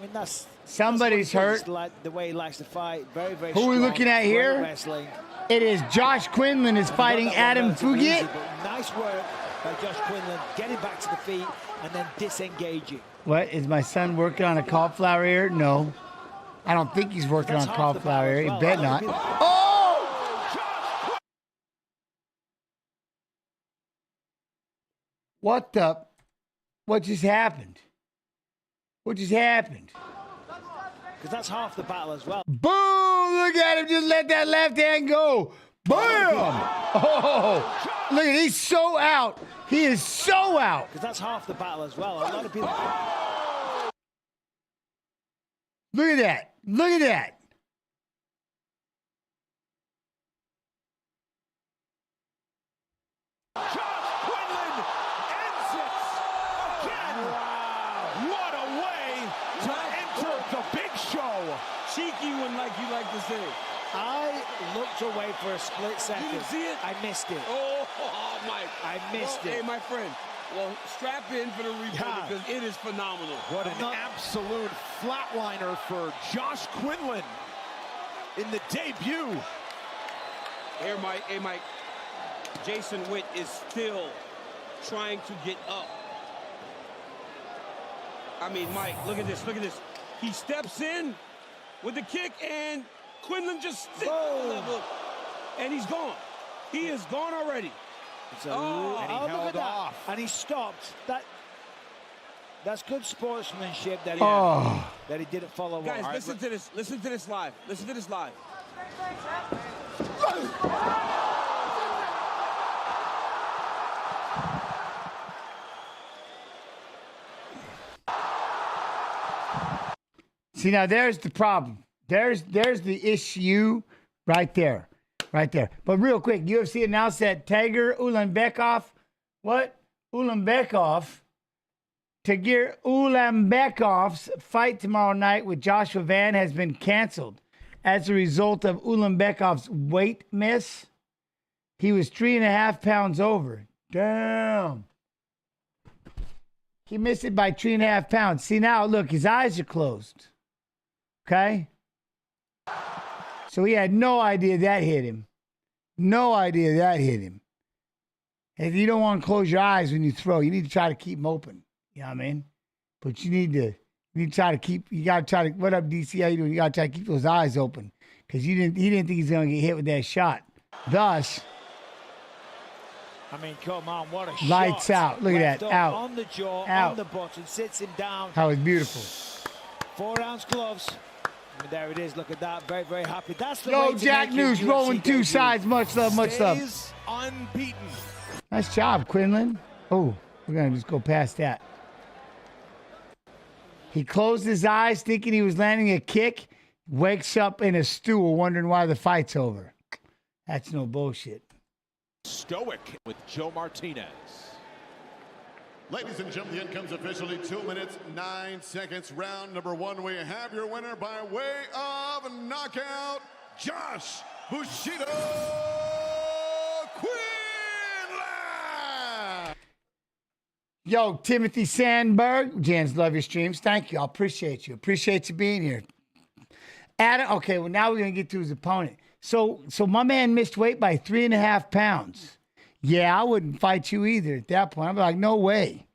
mean, Somebody's hurt. Like the way he likes to fight. Very, very Who are we looking at here? Wrestling. It is Josh Quinlan is fighting Adam Fugitt. Nice work by Josh Quinlan, getting back to the feet and then disengaging. What, is my son working on a cauliflower ear? No. I don't think he's working on cauliflower ear. He bet not. Oh! What the? What just happened? What just happened? Because that's half the battle as well. Boom! Look at him just let that left hand go. Bam! Oh! Look at he's so out. He is so out. Because that's half the battle as well. A lot of people. Look at that. Look at that. Cheeky one, like you like to say. I looked away for a split second. You didn't see it? I missed it. Oh, Mike. I missed it. Hey, my friend. Well, strap in for the replay because it is phenomenal. What an absolute flatliner for Josh Quinlan in the debut. Here, Mike. Hey, Mike. Jason Witt is still trying to get up. I mean, Mike, look at this. Look at this. He steps in with the kick, and Quinlan just sits on the level, and he's gone. He is gone already. And he held off. And he stopped. That's good sportsmanship that he didn't follow up. Guys, listen to this. Listen to this live. Listen to this live. See, now there's the problem. There's the issue right there. Right there. But real quick, UFC announced that Tagir Ulanbekov, Tagir Ulanbekov's fight tomorrow night with Joshua Van has been canceled as a result of Ulanbekov's weight miss. He was 3.5 pounds over. Damn. He missed it by 3.5 pounds. See now, look, his eyes are closed. Okay? So he had no idea that hit him. No idea that hit him. If you don't want to close your eyes when you throw, you need to try to keep them open. You know what I mean? But you got to try to, what up, DC? How you doing? You got to try to keep those eyes open. Because he didn't think he's going to get hit with that shot. Thus, I mean, come on, what a shot. Lights out. Look at that. Out. On the jaw, out. On the button, sits him down. That was beautiful. 4-ounce gloves. And there it is. Look at that. Very, very happy. That's the Yo, Jack News rolling two sides. Much love, much love. Unbeaten. Nice job, Quinlan. Oh, we're going to just go past that. He closed his eyes thinking he was landing a kick. Wakes up in a stool wondering why the fight's over. That's no bullshit. Stoic with Joe Martinez. Ladies and gentlemen, the end comes officially 2 minutes, 9 seconds. Round number 1, we have your winner by way of knockout, Josh Bushido Quinland. Yo, Timothy Sandberg. Jans, love your streams. Thank you. I appreciate you. Appreciate you being here. Adam, okay, well, now we're going to get to his opponent. So my man missed weight by 3.5 pounds. Yeah, I wouldn't fight you either at that point. I'm like, no way.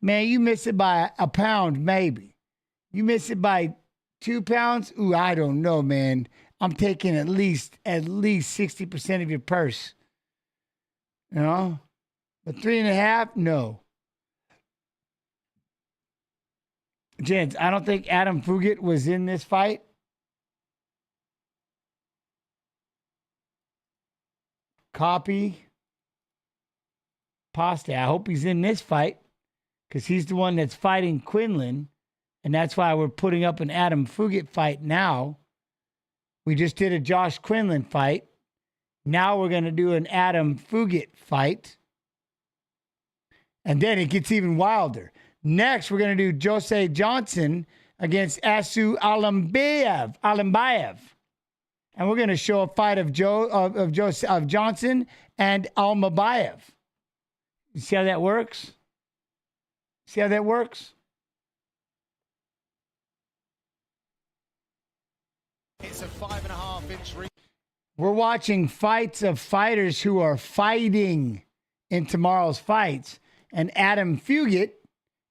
Man, you miss it by a pound, maybe. You miss it by 2 pounds? Ooh, I don't know, man. I'm taking at least 60% of your purse. You know? But 3.5? No. Gents, I don't think Adam Fugitt was in this fight. Copy. Pasta. I hope he's in this fight because he's the one that's fighting Quinlan, and that's why we're putting up an Adam Fugitt fight now. We just did a Josh Quinlan fight. Now we're going to do an Adam Fugitt fight. And then it gets even wilder. Next, we're going to do Jose Johnson against Asu Almabayev. And we're going to show a fight of Johnson and Almabayev. You see how that works? See how that works? It's a 5.5-inch reach. We're watching fights of fighters who are fighting in tomorrow's fights. And Adam Fugitt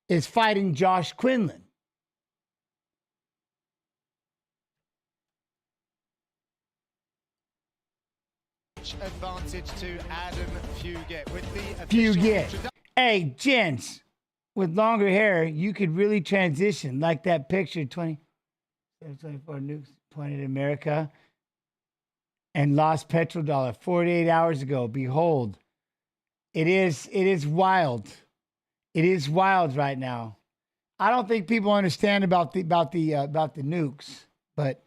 is fighting Josh Quinlan. Advantage to Adam Fugitt with the Fugitt. Hey, gents, with longer hair, you could really transition like that picture 24 nukes pointed at America and lost petrodollar 48 hours ago. Behold, it is wild. It is wild right now. I don't think people understand about the nukes, but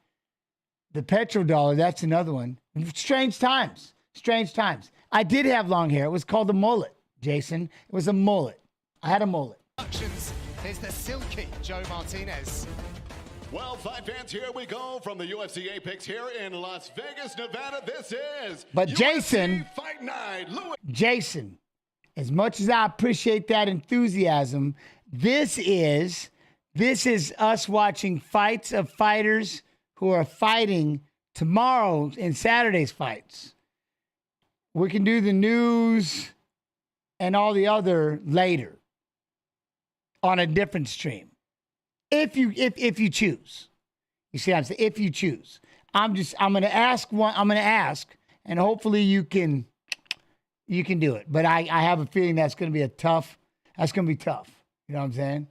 the petrodollar, that's another one. Strange times. Strange times. I did have long hair. It was called a mullet, Jason. It was a mullet. I had a mullet. Here's the silky Joe Martinez. Well, fight fans, here we go from the UFC Apex here in Las Vegas, Nevada. This is But UFC Jason, Fight Night. Jason, as much as I appreciate that enthusiasm, this is us watching fights of fighters who are fighting tomorrow in Saturday's fights. We can do the news and all the other later on a different stream. If you choose. You see what I'm saying? If you choose. I'm going to ask, and hopefully you can do it. But I have a feeling that's going to be tough. You know what I'm saying?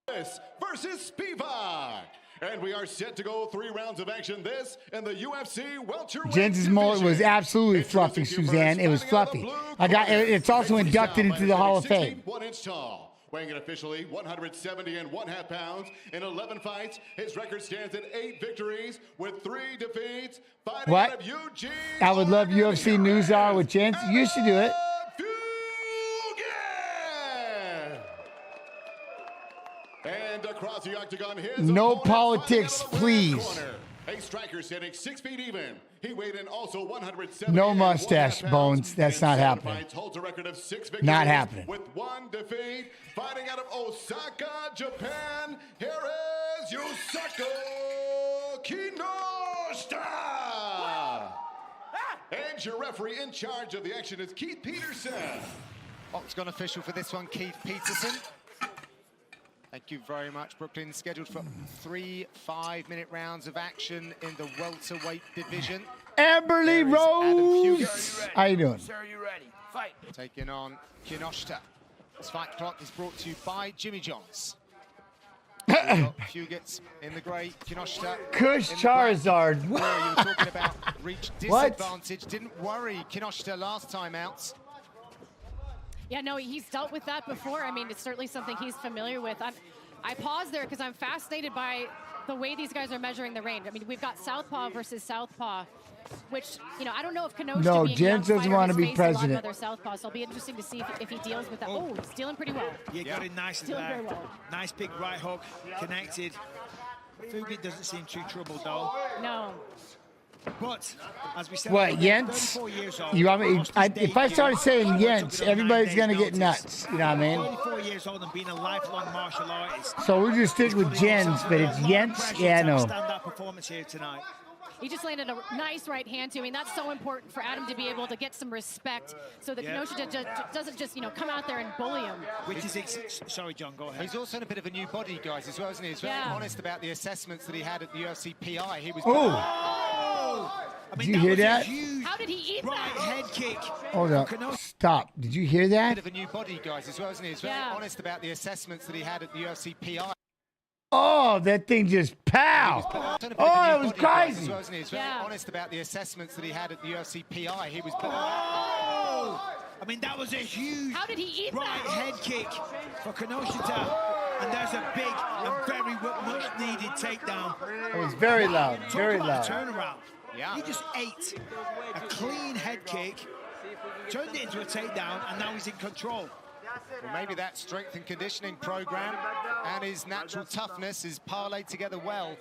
Versus Spivak. And we are set to go 3 rounds of action. This in the UFC welterweight Jens's mullet was absolutely fluffy, Suzanne. It was fluffy. It's also inducted into the Hall of Fame. 1-inch tall. Weighing in officially 170.5 pounds in 11 fights. His record stands at 8 victories with 3 defeats. Fighting out of Eugene, I would love UFC News Hour with Jens. You used to do it. And across the octagon, his no politics, please. A striker sitting 6 feet even. He weighed in also 170. No mustache, Bones. That's not happening. Holds a record of 6 victories not happening. With 1 defeat. Fighting out of Osaka, Japan. Here is Yusako Kinoshita. And your referee in charge of the action is Keith Peterson. Octagon official for this one, Keith Peterson. Thank you very much, Brooklyn. Scheduled for 3 5-minute rounds of action in the welterweight division. Amberly Rose. How you doing? Sir, you ready? Fight. Taking on Kinoshita. This fight clock is brought to you by Jimmy John's. Fugitt in the grey, Kinoshita. Kush Charizard. You were talking about reach disadvantage. Didn't worry Kinoshita last time out. Yeah, no, he's dealt with that before. I mean, it's certainly something he's familiar with. I paused there because I'm fascinated by the way these guys are measuring the range. I mean, we've got southpaw versus southpaw, which, you know, I don't know if Kenosha No, being Jens young doesn't fighter want to has be faced a lot of president. other southpaws, so it'll be interesting to see if he deals with that. Oh, he's dealing pretty well. Yeah, got it nicely Dealing there. very well. Nice big right hook, connected. Fugitt doesn't seem too troubled though. No. But as we said, What, Jens? 34 years old, You want me? lost his If I debut. started saying Jens, Took it on 9 everybody's days' gonna get notice. nuts. You know what I mean? 34 years old and being a lifelong martial artist. So we'll just stick with Jens, but it's Jens. Yeah, I know. Stand-up performance here tonight. He just landed a nice right hand to him. That's so important for Adam to be able to get some respect so that Kenosha doesn't just, you know, come out there and bully him. Which is, sorry, John, go ahead. He's also in a bit of a new body, guys, as well, isn't he? He's very honest about the assessments that he had at the UFC PI. He was. I mean, Did you hear that? How did he eat right that? head kick. Hold up. Stop. Did you hear that? Bit of a new body, guys, as well, isn't he? He's very honest about the assessments that he had at the UFC PI. Oh, that thing just pow! Oh, it was crazy. As well, isn't he? He's very honest about the assessments that he had at the UFC PI. He was. I mean, that was a huge How did he eat right that? head kick for Kenosha. And there's a big and very much needed takedown. It was very loud. Talk Very about loud. a turnaround. Yeah. He just ate a clean head kick, turned it into a takedown, and now he's in control. Well, maybe that strength and conditioning program and his natural toughness is parlayed together well.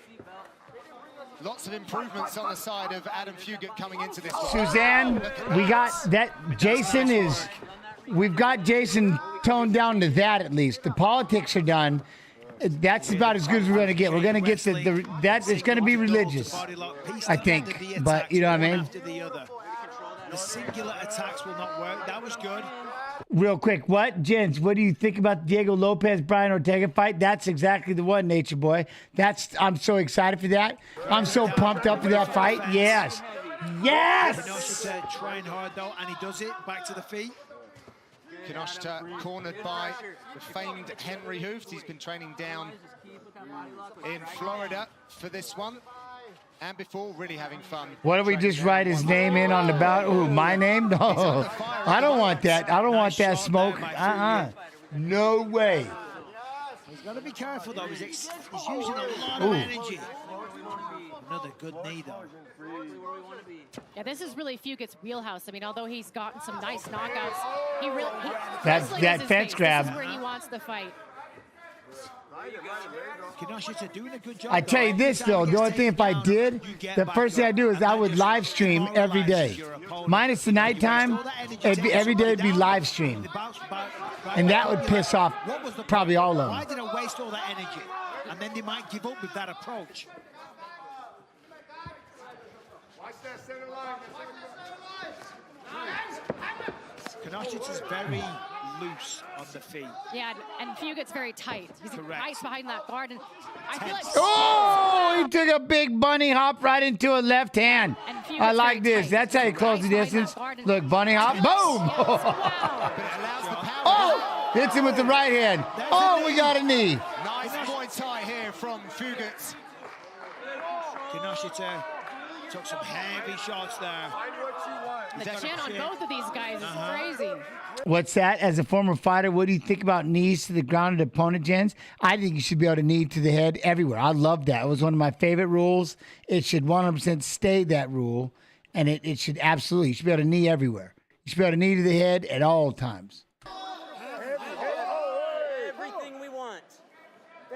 Lots of improvements on the side of Adam Fugitt coming into this one. Suzanne, we got that. Jason is. We've got Jason toned down to that at least. The politics are done. That's about as good as we're going to get. We're going to get that. It's going to be religious, I think. But you know what I mean? The singular attacks will not work. That was good. Real quick, what, Jens? What do you think about the Diego Lopez Brian Ortega fight? That's exactly the one, Nature Boy. I'm so excited for that. I'm so pumped up for that fight. Yes, yes. Kenosha trying hard though, and he does it. Back to the feet. Kenosha cornered by the famed Henry Hooft. He's been training down in Florida for this one. And before, really having fun. What do we just write his name in on the ballot? Ooh, my name? No, I don't want that. I don't want that smoke. No way. He's got to be careful though. He's using a lot of energy. Another good knee though. Yeah, this is really Fugitt's wheelhouse. I mean, although he's gotten some nice knockouts, that fence grab. This is where he wants the fight. Doing a good job. I tell you this though, the only thing if I did, the first thing I do is I would live stream every day. Minus the nighttime, every day would be live stream. And that would piss off probably all of them. Why did I waste all that energy? And then they might give up with that approach. Kenosha is very loose on the feet. Yeah, and Fugitt's very tight. He's nice behind that guard. And I feel like he took a big bunny hop right into a left hand. I like this. That's how you close the distance. Look, bunny hop, boom! Oh, hits him with the right hand. Oh, we got a knee. Nice Muay Thai here from Fugitt. Kenosha took some heavy shots there. the chin on both of these guys is crazy. What's that? As a former fighter, what do you think about knees to the grounded opponent, Jens? I think you should be able to knee to the head everywhere. I love that. It was one of my favorite rules. It should 100% stay that rule, and it should absolutely. You should be able to knee everywhere. You should be able to knee to the head at all times. Everything we want.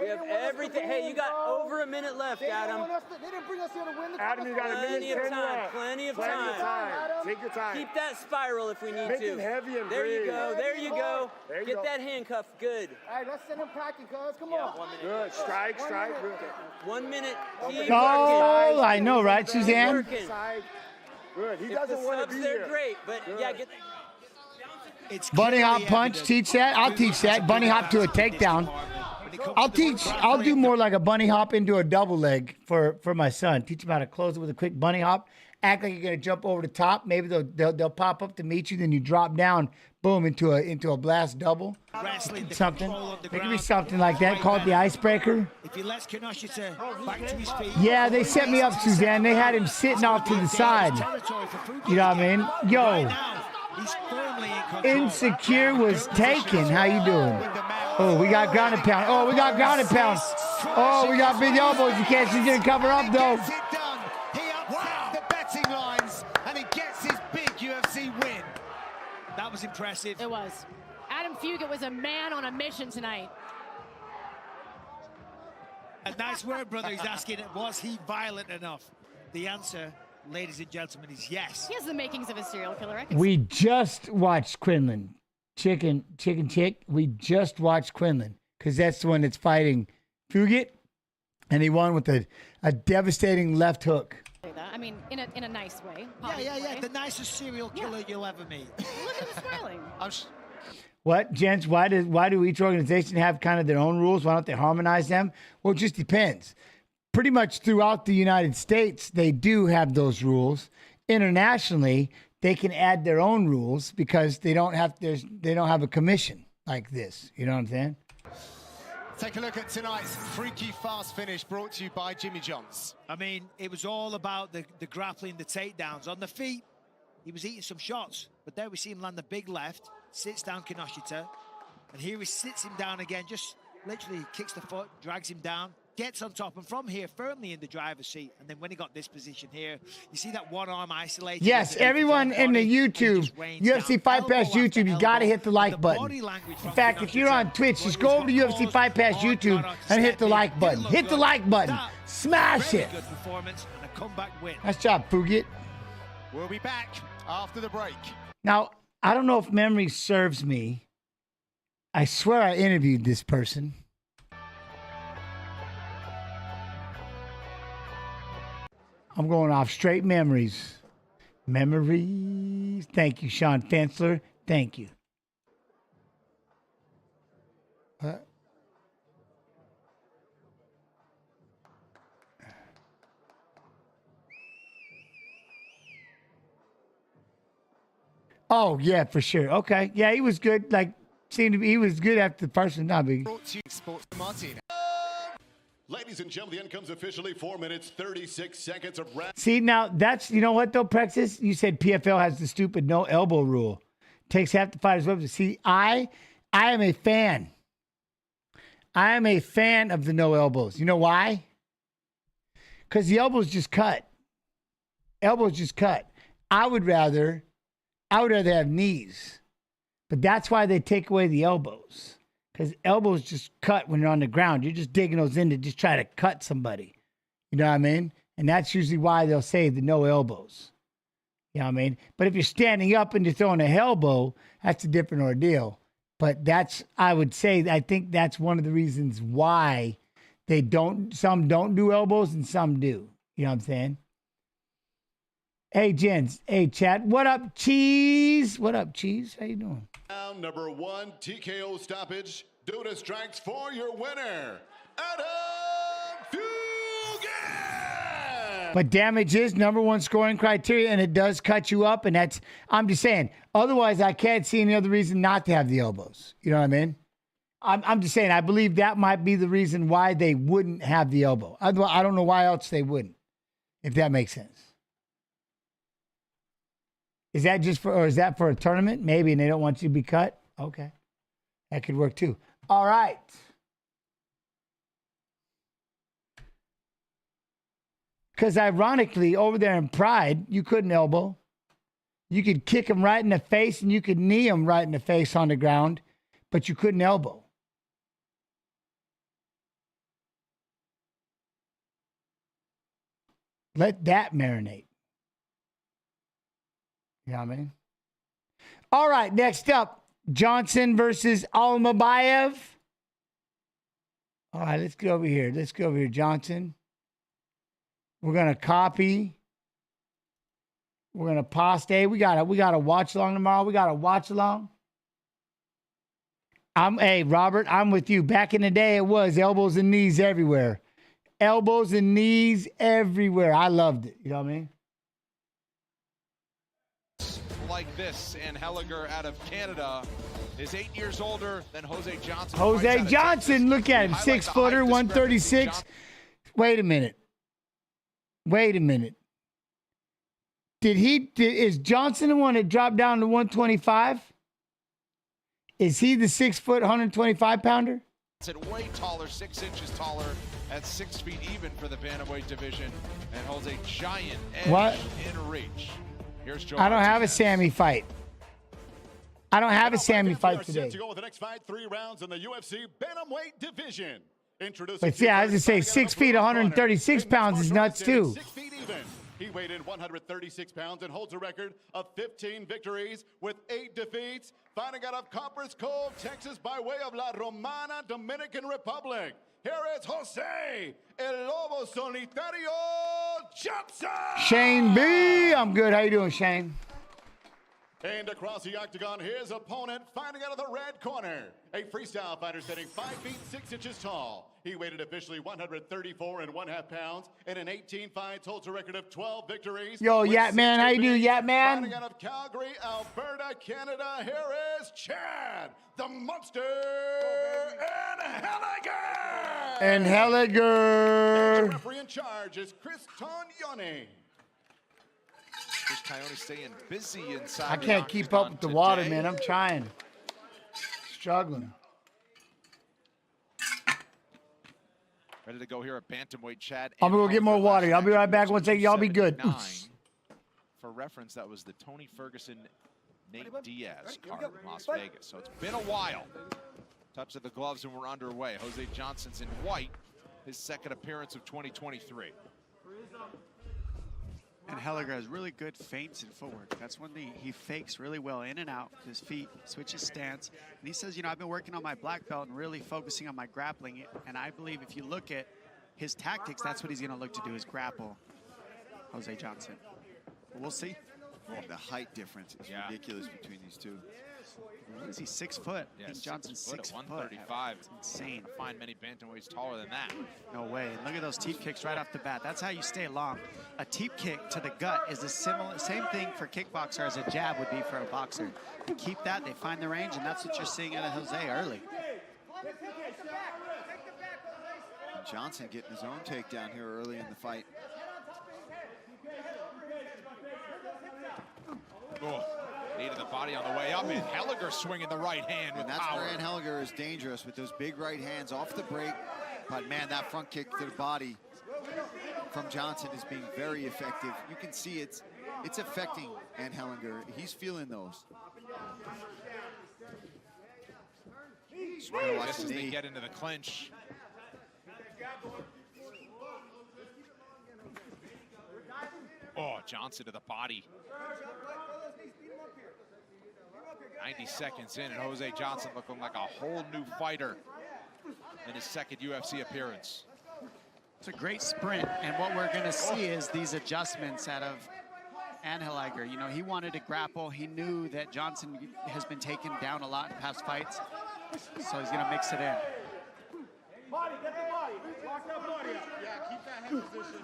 We have everything. Hey, you got over a minute left, Adam. They didn't bring us here to win. Adam, you got a minute 10 left. Plenty of time. Take your time. Keep that spiral if we need Make to. it heavy and there you breathe. go. There you go. There you Get go. that handcuff. Good. All right, let's send him packing, cuz. Come on. 1 minute. Good. Strike. 1 minute. Keep Oh, I know, right, working. Suzanne? Good. He If doesn't the want to subs be there, here. great. But yeah, get. Bunny hop punch, teach that? I'll teach that. Bunny hop to a takedown. I'll do more like a bunny hop into a double leg for my son. Teach him how to close it with a quick bunny hop. Act like you're gonna jump over the top. Maybe they'll pop up to meet you, then you drop down, boom, into a blast double. Something. It could be something like that. Call it the icebreaker. If he lets Kenosha back to his feet. Yeah, they set me up, Suzanne. They had him sitting off to the side. You know what I mean? Yo, Insecure was taken. How you doing? Oh, we got ground and pound. Oh, we got ground and pound. Oh, we got big elbows. You can't see him cover up, though. Gets it done. He upsets the betting lines, and he gets his big UFC win. That was impressive. It was. Adam Fugitt was a man on a mission tonight. A nice word, brother. He's asking, was he violent enough? The answer, ladies and gentlemen, is yes. He has the makings of a serial killer. I can We just watched Quinlan. Chick. We just watched Quinlan because that's the one that's fighting Fugitt, and he won with a devastating left hook. say that. I mean, in a nice way. Yeah. The nicest serial killer you'll ever meet. Look at him smiling. What, gents? Why do each organization have kind of their own rules? Why don't they harmonize them? Well, it just depends. Pretty much throughout the United States, they do have those rules. Internationally, they can add their own rules because they don't have a commission like this. You know what I'm saying? Take a look at tonight's freaky fast finish brought to you by Jimmy John's. I mean, it was all about the grappling, the takedowns. On the feet, he was eating some shots, but there we see him land the big left, sits down Kinoshita, and here he sits him down again, just literally kicks the foot, drags him down, gets on top, and from here, firmly in the driver's seat. And then when he got this position here, you see that one arm isolated. Yes, everyone in the YouTube, UFC Fight Pass YouTube, you got to hit the like button. In fact, if you're on Twitch, just go over to UFC Fight Pass YouTube and hit the like button. Hit the like button. Smash it. Good performance and a comeback win. Nice job, Fugitt. We'll be back after the break. Now, I don't know if memory serves me. I swear I interviewed this person. I'm going off straight memories. Memories. Thank you, Sean Fensler. Thank you. What? Oh, yeah, for sure. Okay. Yeah, he was good. Like, seemed to be, he was good after the first one. Not big. Sports Martin. Ladies and gentlemen, the end comes officially 4 minutes, 36 seconds of round. See, now that's, you know what though, Prexis? You said PFL has the stupid no elbow rule. Takes half the fighter's weapons. See, I am a fan. I am a fan of the no elbows. You know why? Because the elbows just cut. Elbows just cut. I would rather have knees. But that's why they take away the elbows. Because elbows just cut when you're on the ground. You're just digging those in to just try to cut somebody. You know what I mean? And that's usually why they'll say the no elbows. You know what I mean? But if you're standing up and you're throwing a elbow, that's a different ordeal. But that's, I would say, I think that's one of the reasons why some don't do elbows and some do. You know what I'm saying? Hey, gents. Hey, chat. What up, Cheese? What up, Cheese? How you doing? Round number 1, TKO stoppage. Due to strikes for your winner, Adam Fugitt! But damage is number one scoring criteria, and it does cut you up, and that's, I'm just saying. Otherwise, I can't see any other reason not to have the elbows. You know what I mean? I'm just saying, I believe that might be the reason why they wouldn't have the elbow. I don't know why else they wouldn't, if that makes sense. Is that just for, or is that for a tournament? Maybe, and they don't want you to be cut? Okay. That could work too. All right. Because ironically, over there in Pride, you couldn't elbow. You could kick him right in the face and you could knee him right in the face on the ground, but you couldn't elbow. Let that marinate. You know what I mean? All right, next up, Johnson versus Almabayev. All right, let's go over here. Let's go over here, Johnson. We're going to copy. We're going to post. Hey, we got a watch along tomorrow. We got a watch along. Hey, Robert, I'm with you. Back in the day, it was elbows and knees everywhere. Elbows and knees everywhere. I loved it. You know what I mean? Like this, and Helliger out of Canada is 8 years older than Jose Johnson. Jose Johnson, look at him, 6-footer, 136. Wait a minute. Is Johnson the one that dropped down to 125? Is he the 6 foot, 125 pounder? At way taller, 6 inches taller, at 6 feet even for the bantamweight division, and holds a giant edge in reach. Here's Joe. I don't have a Sammy fight. I don't have a Sammy fight today. To go with the next fight, 3 rounds in the UFC bantamweight division. But yeah, I was just say 6 feet, 136 pounds is nuts too. 6 feet even. He weighed in 136 pounds and holds a record of 15 victories with 8 defeats. Fighting out of Copper's Cove, Texas, by way of La Romana, Dominican Republic. Here is Jose El Lobo Solitario Johnson. Shane B. I'm good. How you doing, Shane? And across the octagon, his opponent fighting out of the red corner. A freestyle fighter standing 5 feet 6 inches tall. He weighed officially 134.5 pounds and in 18 fights holds a record of 12 victories. Yo, Yat Man, how you do, Yat Man? Fighting out of Calgary, Alberta, Canada, here is Chad, the Monster, Henniger. And The Henniger. referee in charge is Chris Tognoni. Chris Tognoni staying busy inside. I can't keep up with the water, man. I'm trying. Struggling. Ready to go here at bantamweight, Chad. I'm gonna go get more water. I'll be right back. One second. Y'all be good. For reference, that was the Tony Ferguson, Nate Diaz card in Las Vegas. So it's been a while. Touch of the gloves and we're underway. Jose Johnson's in white, his second appearance of 2023. And Henniger has really good feints and footwork. That's when he fakes really well in and out with his feet, switches stance. And he says, you know, I've been working on my black belt and really focusing on my grappling. And I believe if you look at his tactics, that's what he's going to look to do, is grapple Jose Johnson. But we'll see. Well, the height difference is ridiculous between these two. What is he, 6 foot? Yeah, I think Johnson's 6 foot. 135. It's insane. I find many bantamweights taller than that. No way. And look at those teep kicks right off the bat. That's how you stay long. A teep kick to the gut is the same thing for kickboxer as a jab would be for a boxer. They keep that, they find the range, and that's what you're seeing out of Jose early. And Johnson getting his own takedown here early in the fight. Oh, knee to the body on the way up, and Henniger swinging the right hand with that's power. where Henniger is dangerous with those big right hands off the break. But man, that front kick to the body from Johnson is being very effective. You can see it's affecting Henniger. He's feeling those. Swinging just as they get into the clinch. Oh, Johnson to the body. 90 seconds in, and Jose Johnson looking like a whole new fighter in his second UFC appearance. It's a great sprint, and what we're going to see is these adjustments out of Henniger. You know, he wanted to grapple. He knew that Johnson has been taken down a lot in past fights, so he's going to mix it in. Body, get the body. Lock that body up. Yeah, keep that head position.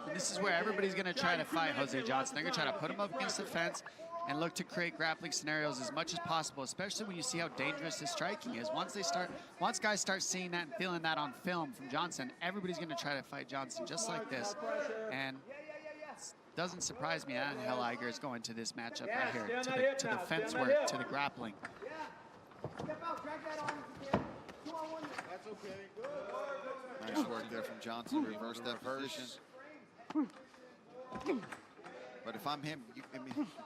And this is where everybody's going to try to fight Jose Johnson. They're going to try to put him up against the fence and look to create grappling scenarios as much as possible, especially when you see how dangerous his striking is. Once guys start seeing that and feeling that on film from Johnson, everybody's going to try to fight Johnson just like this. And it doesn't surprise me that Henniger is going to this matchup right here, to the fence work, to the grappling. That's okay. Nice work there from Johnson. Reverse that position. But if I'm him, you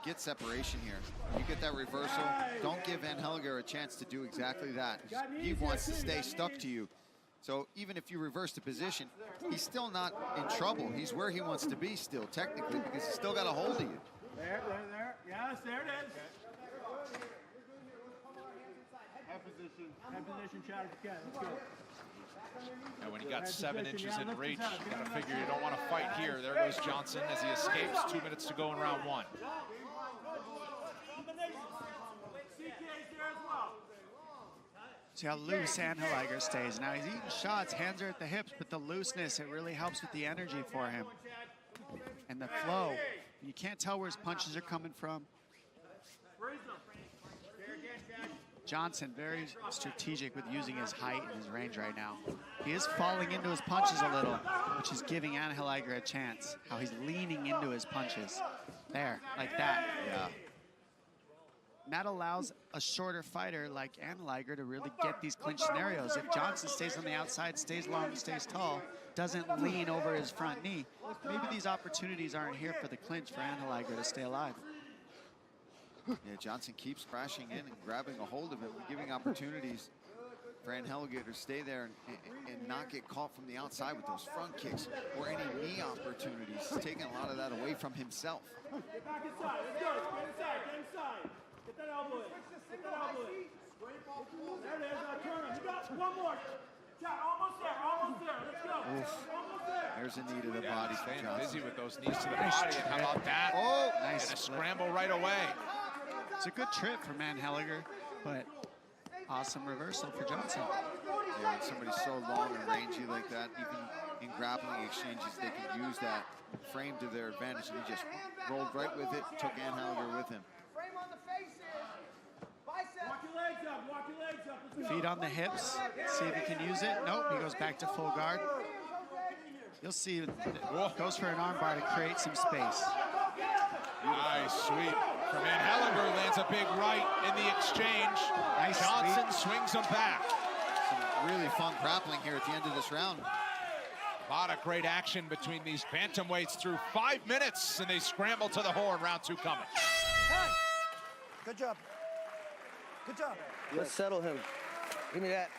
get separation here. You get that reversal. Don't give Henniger a chance to do exactly that. He wants to stay stuck to you. So even if you reverse the position, he's still not in trouble. He's where he wants to be still, technically, because he's still got a hold of you. There. Yes, there it is. Head position, Chad, if you can. Let's go. And when you got 7 inches in reach, you gotta figure you don't want to fight here. There goes Johnson as he escapes. 2 minutes to go in round 1. See how loose Henniger stays. Now he's eating shots, hands are at the hips, but the looseness, it really helps with the energy for him. And the flow. You can't tell where his punches are coming from. Johnson, very strategic with using his height and his range right now. He is falling into his punches a little, which is giving Henniger a chance. How he's leaning into his punches. There, like that. Yeah. that allows a shorter fighter like Andrade to really get these clinch scenarios. If Johnson stays on the outside, stays long, stays tall, doesn't lean over his front knee, maybe these opportunities aren't here for the clinch for Andrade to stay alive. Yeah, Johnson keeps crashing in and grabbing a hold of him, giving opportunities for Andrade to stay there and not get caught from the outside with those front kicks or any knee opportunities. He's taking a lot of that away from himself. Get back inside. Let's go. Get inside. Get inside. Get that elbow in. Get that elbow in. There it is. Turn him. You got one more. Almost there. Almost there. Let's go. Almost there. There's a knee to the body. Staying busy with those knees to the body. And how about that? Oh, nice. And a scramble right away. It's a good trip for Andrade, but awesome reversal for Johnson. Yeah, when somebody's so long and rangy like that, even in grappling exchanges, they can use that frame to their advantage. And he just rolled right with it, took Andrade with him. Feet on the hips, see if he can use it. Nope, he goes back to full guard. You'll see it goes for an armbar to create some space. Nice sweep from Andrade, lands a big right in the exchange. Nice Johnson swings him back. Some really fun grappling here at the end of this round. A lot of great action between these bantamweights through 5 minutes, and they scramble to the horn. Round 2 coming. Hey. Good job. Good job. Let's settle him. Give me that.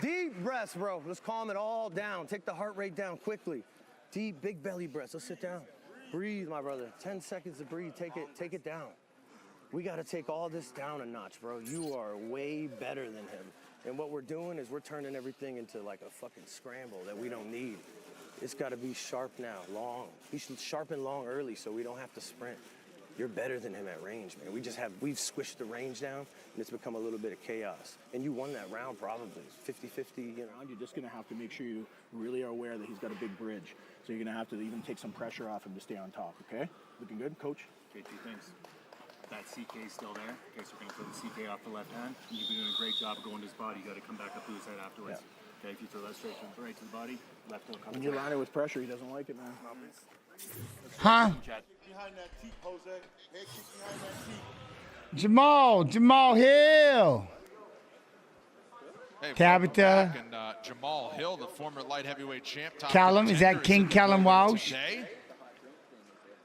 Deep breaths, bro. Let's calm it all down. Take the heart rate down quickly. Deep, big belly breaths. Let's sit down. Breathe, my brother. 10 seconds to breathe. Take it down. We got to take all this down a notch, bro. You are way better than him. And what we're doing is we're turning everything into like a fucking scramble that we don't need. It's got to be sharp now, long. He should sharpen long early so we don't have to sprint. You're better than him at range, man. We've squished the range down, and it's become a little bit of chaos. And you won that round probably, 50-50, you know. You're just gonna have to make sure you really are aware that he's got a big bridge. So you're gonna have to even take some pressure off him to stay on top, okay? Looking good, coach? Okay, 2 things. That CK is still there. Okay, so we're gonna throw the CK off the left hand. You've been doing a great job of going to his body. You gotta come back up to his head afterwards. Yeah. Okay, if you throw that straight to the body, left hook. When you line it with pressure, he doesn't like it, man. Huh? Behind that teeth, Jose. Head kick behind that teeth. Jamal Hill. Hey, Tabitha. And, Jamal Hill, the former light heavyweight champ. Callum, is that King Callum Walsh? Today.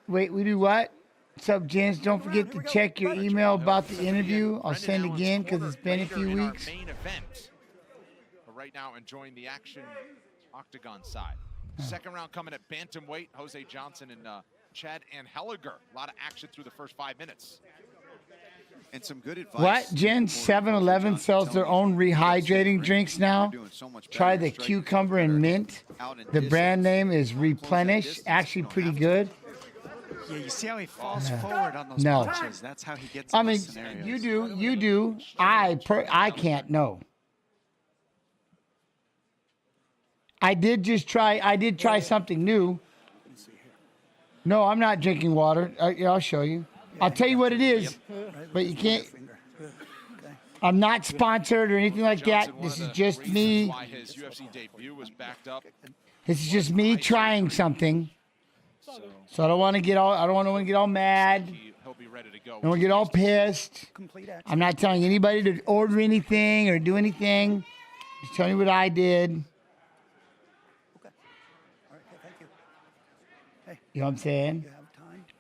Wait, we do what? What's up, gents? Don't forget to check your email about the interview. I'll send again because it's been a few weeks. Main event. But right now, enjoying the action, octagon side. Second round coming at bantamweight. Jose Johnson and Chad Andrade. A lot of action through the first 5 minutes. And some good advice. What? Jen, 7-Eleven sells their own rehydrating drinks now. Try the cucumber and mint. The brand name is Replenish. Actually pretty good. Yeah, you see how he falls forward on those punches. That's how he gets in those scenarios. You do. I can't, no. I did try something new. No, I'm not drinking water. I'll show you. I'll tell you what it is, but you can't. I'm not sponsored or anything like that. This is just me. Why his UFC debut was backed up. This is just me trying something. So I don't want to get all. I don't want to get all mad. He'll be ready to go. I don't want to get all pissed. I'm not telling anybody to order anything or do anything. Just telling you what I did. You know what I'm saying?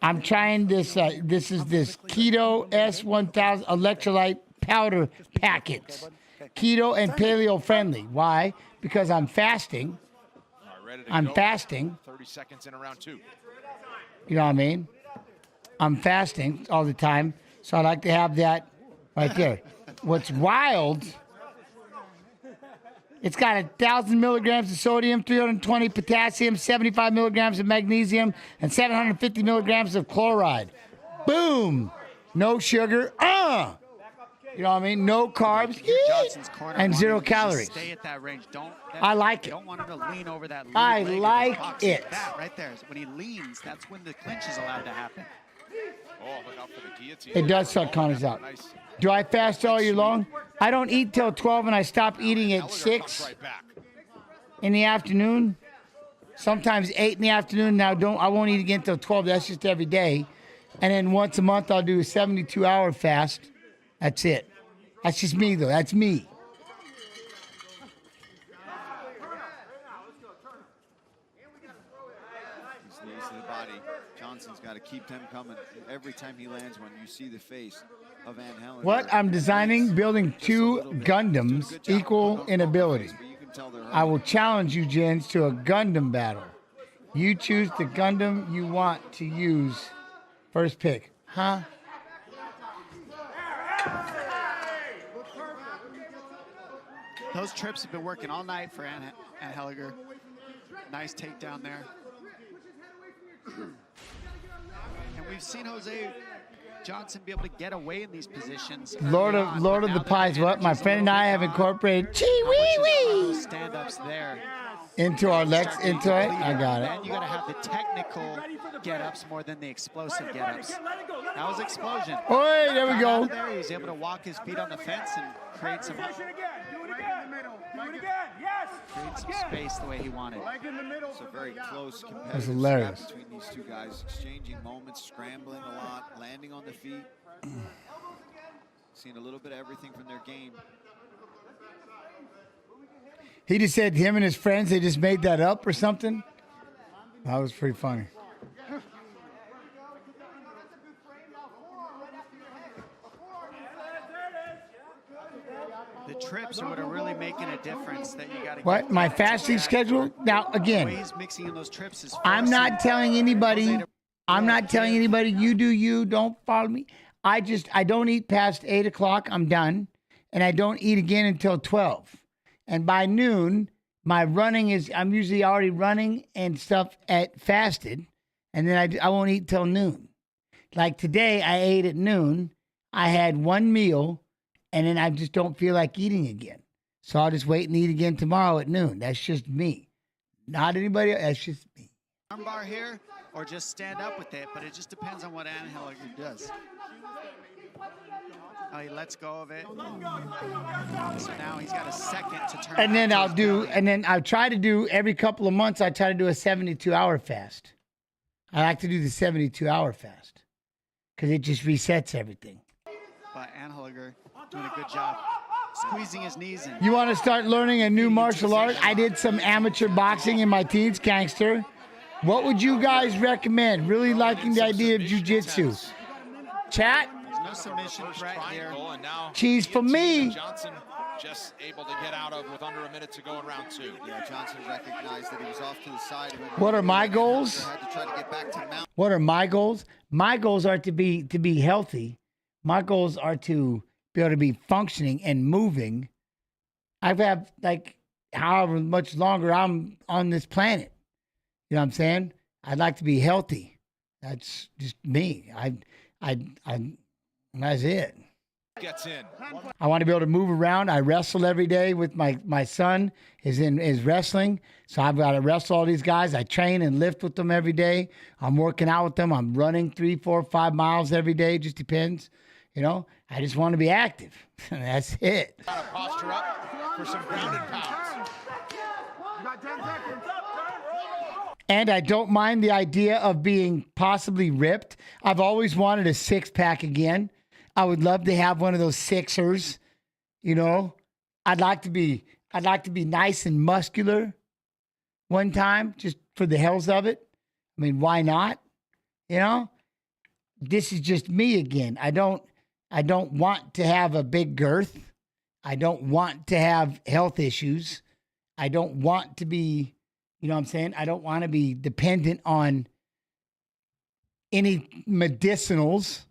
I'm trying this. This is this Keto S1000 electrolyte powder packets. Keto and paleo friendly. Why? Because I'm fasting. I'm fasting. 30 seconds in round 2. You know what I mean? I'm fasting all the time, so I like to have that right there. What's wild? It's got 1,000 milligrams of sodium, 320 potassium, 75 milligrams of magnesium, and 750 milligrams of chloride. Boom! No sugar. You know what I mean? No carbs. And 0 calories. Stay at that range. I like it. Don't want him to lean over that. I like it. That right there. When he leans, that's when the clinch is allowed to happen. Oh, look out for the guillotine. It does suck Connors out. Do I fast all year long? I don't eat till 12 and I stop eating at 6 in the afternoon. Sometimes 8 in the afternoon. Now I won't eat again till 12. That's just every day. And then once a month, I'll do a 72-hour fast. That's it. That's just me, though. That's me. These knees to the body. Johnson's got to keep them coming. Every time he lands one, you see the face of Van Helen. What I'm designing, building 2 Gundams equal in ability. I will challenge you, Jens, to a Gundam battle. You choose the Gundam you want to use. First pick. Huh? Those trips have been working all night for Anheliger. Nice takedown there. And we've seen Jose Johnson be able to get away in these positions. Lord of the Pies. What my friend and I have incorporated stand-ups there into our legs. Into it. I got it. And you got to have the technical get-ups more than the explosive get-ups. That was explosion. Oh, hey, there we go. He was able to walk his feet on the fence and create some space the way he wanted. It's a very close That's competitive hilarious. scrap between these two guys, exchanging moments, scrambling a lot, landing on the feet. Seeing a little bit of everything from their game. He just said him and his friends, they just made that up or something. That was pretty funny. The trips are what are really making a difference that you got to What? My fasting schedule? Now, again, he's mixing in those trips is I'm not telling anybody, you do you, don't follow me. I don't eat past 8 o'clock, I'm done. And I don't eat again until 12. And by noon, my running is, I'm usually already running and stuff at fasted. And then I won't eat till noon. Like today, I ate at noon. I had one meal, and then I just don't feel like eating again. So I'll just wait and eat again tomorrow at noon. That's just me. Not anybody else. That's just me. Armbar here, or just stand up with it, but it just depends on what Anheliger does. Oh, he lets go of it. So now he's got a second to turn. And then I try to do every couple of months, I try to do a 72-hour fast. I like to do the 72-hour fast because it just resets everything. But Anheliger doing a good job squeezing his knees in. You want to start learning a new martial art? I did some amateur boxing in my teens, gangster. What would you guys recommend? Really liking the idea of jiu-jitsu. Chat? There's no submission threat here. And now Cheese for me. Johnson just able to get out of with under a minute to go in round 2. Yeah, Johnson recognized that he was off to the side. What are my goals? Had to try to get back to mount. What are my goals? My goals are to be healthy. My goals are to be able to be functioning and moving. I've had like however much longer I'm on this planet. You know what I'm saying? I'd like to be healthy. That's just me. That's it. Gets in. I want to be able to move around. I wrestle every day with my son is wrestling. So I've got to wrestle all these guys. I train and lift with them every day. I'm working out with them. I'm running 3, 4, 5 miles every day. Just depends. You know, I just want to be active. That's it. Posture up for some grounded pounds. And I don't mind the idea of being possibly ripped. I've always wanted a 6-pack again. I would love to have one of those sixers. You know, I'd like to be nice and muscular one time, just for the hells of it. I mean, why not? You know, this is just me again. I don't want to have a big girth. I don't want to have health issues. I don't want to be, you know what I'm saying? I don't want to be dependent on any medicinals,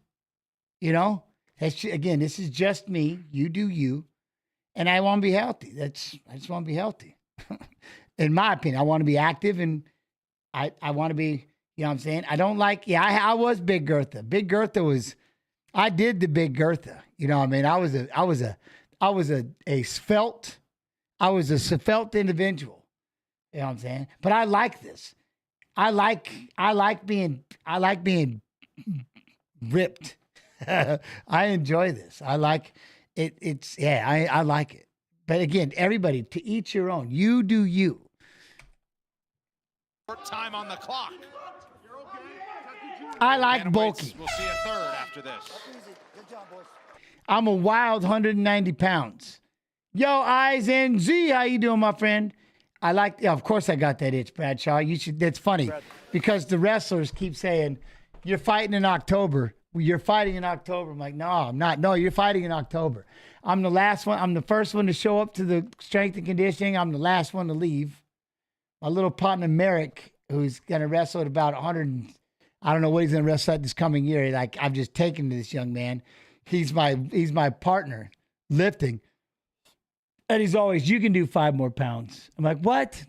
you know? Again, this is just me. You do you. And I want to be healthy. I just want to be healthy. In my opinion, I want to be active, and I want to be, you know what I'm saying? I don't like, I was Big Gertha. Big Gertha I did the Big Gertha. You know what I mean? I was a svelte individual. You know what I'm saying? But I like this. I like being ripped. I enjoy this. I like it. I like it. But again, everybody, to each your own. You do you. Short time on the clock. I like bulky. We'll see a third after this. I'm a wild 190 pounds. Yo, Eyes and Z, how you doing, my friend? I like, yeah, of course I got that itch, Bradshaw. You should. That's funny because the wrestlers keep saying, you're fighting in October. You're fighting in October. I'm like, no, I'm not. No, you're fighting in October. I'm the last one. I'm the first one to show up to the strength and conditioning. I'm the last one to leave. My little partner, Merrick, who's going to wrestle at about 100, I don't know what he's going to wrestle at this coming year. Like, I've just taken to this young man. He's my partner lifting. And he's always, you can do 5 more pounds. I'm like, what?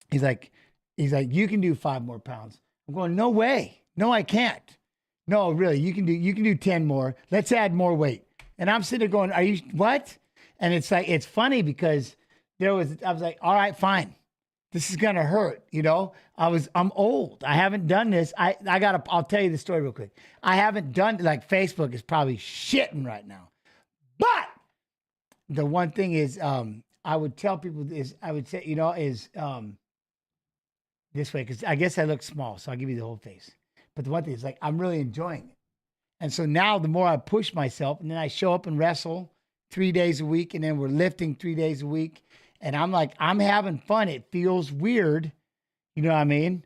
He's like, you can do 5 more pounds. I'm going, no way. No, I can't. No, really, you can do 10 more. Let's add more weight. And I'm sitting there going, are you, what? And it's like, it's funny because I was like, all right, fine. This is going to hurt. You know, I'm old. I haven't done this. I'll tell you the story real quick. I haven't done, like, Facebook is probably shitting right now. But the one thing is, I would tell people is, I would say, you know, is this way, because I guess I look small, so I'll give you the whole face. But the one thing is, like, I'm really enjoying it. And so now the more I push myself, and then I show up and wrestle 3 days a week, and then we're lifting 3 days a week, and I'm like, I'm having fun. It feels weird. You know what I mean?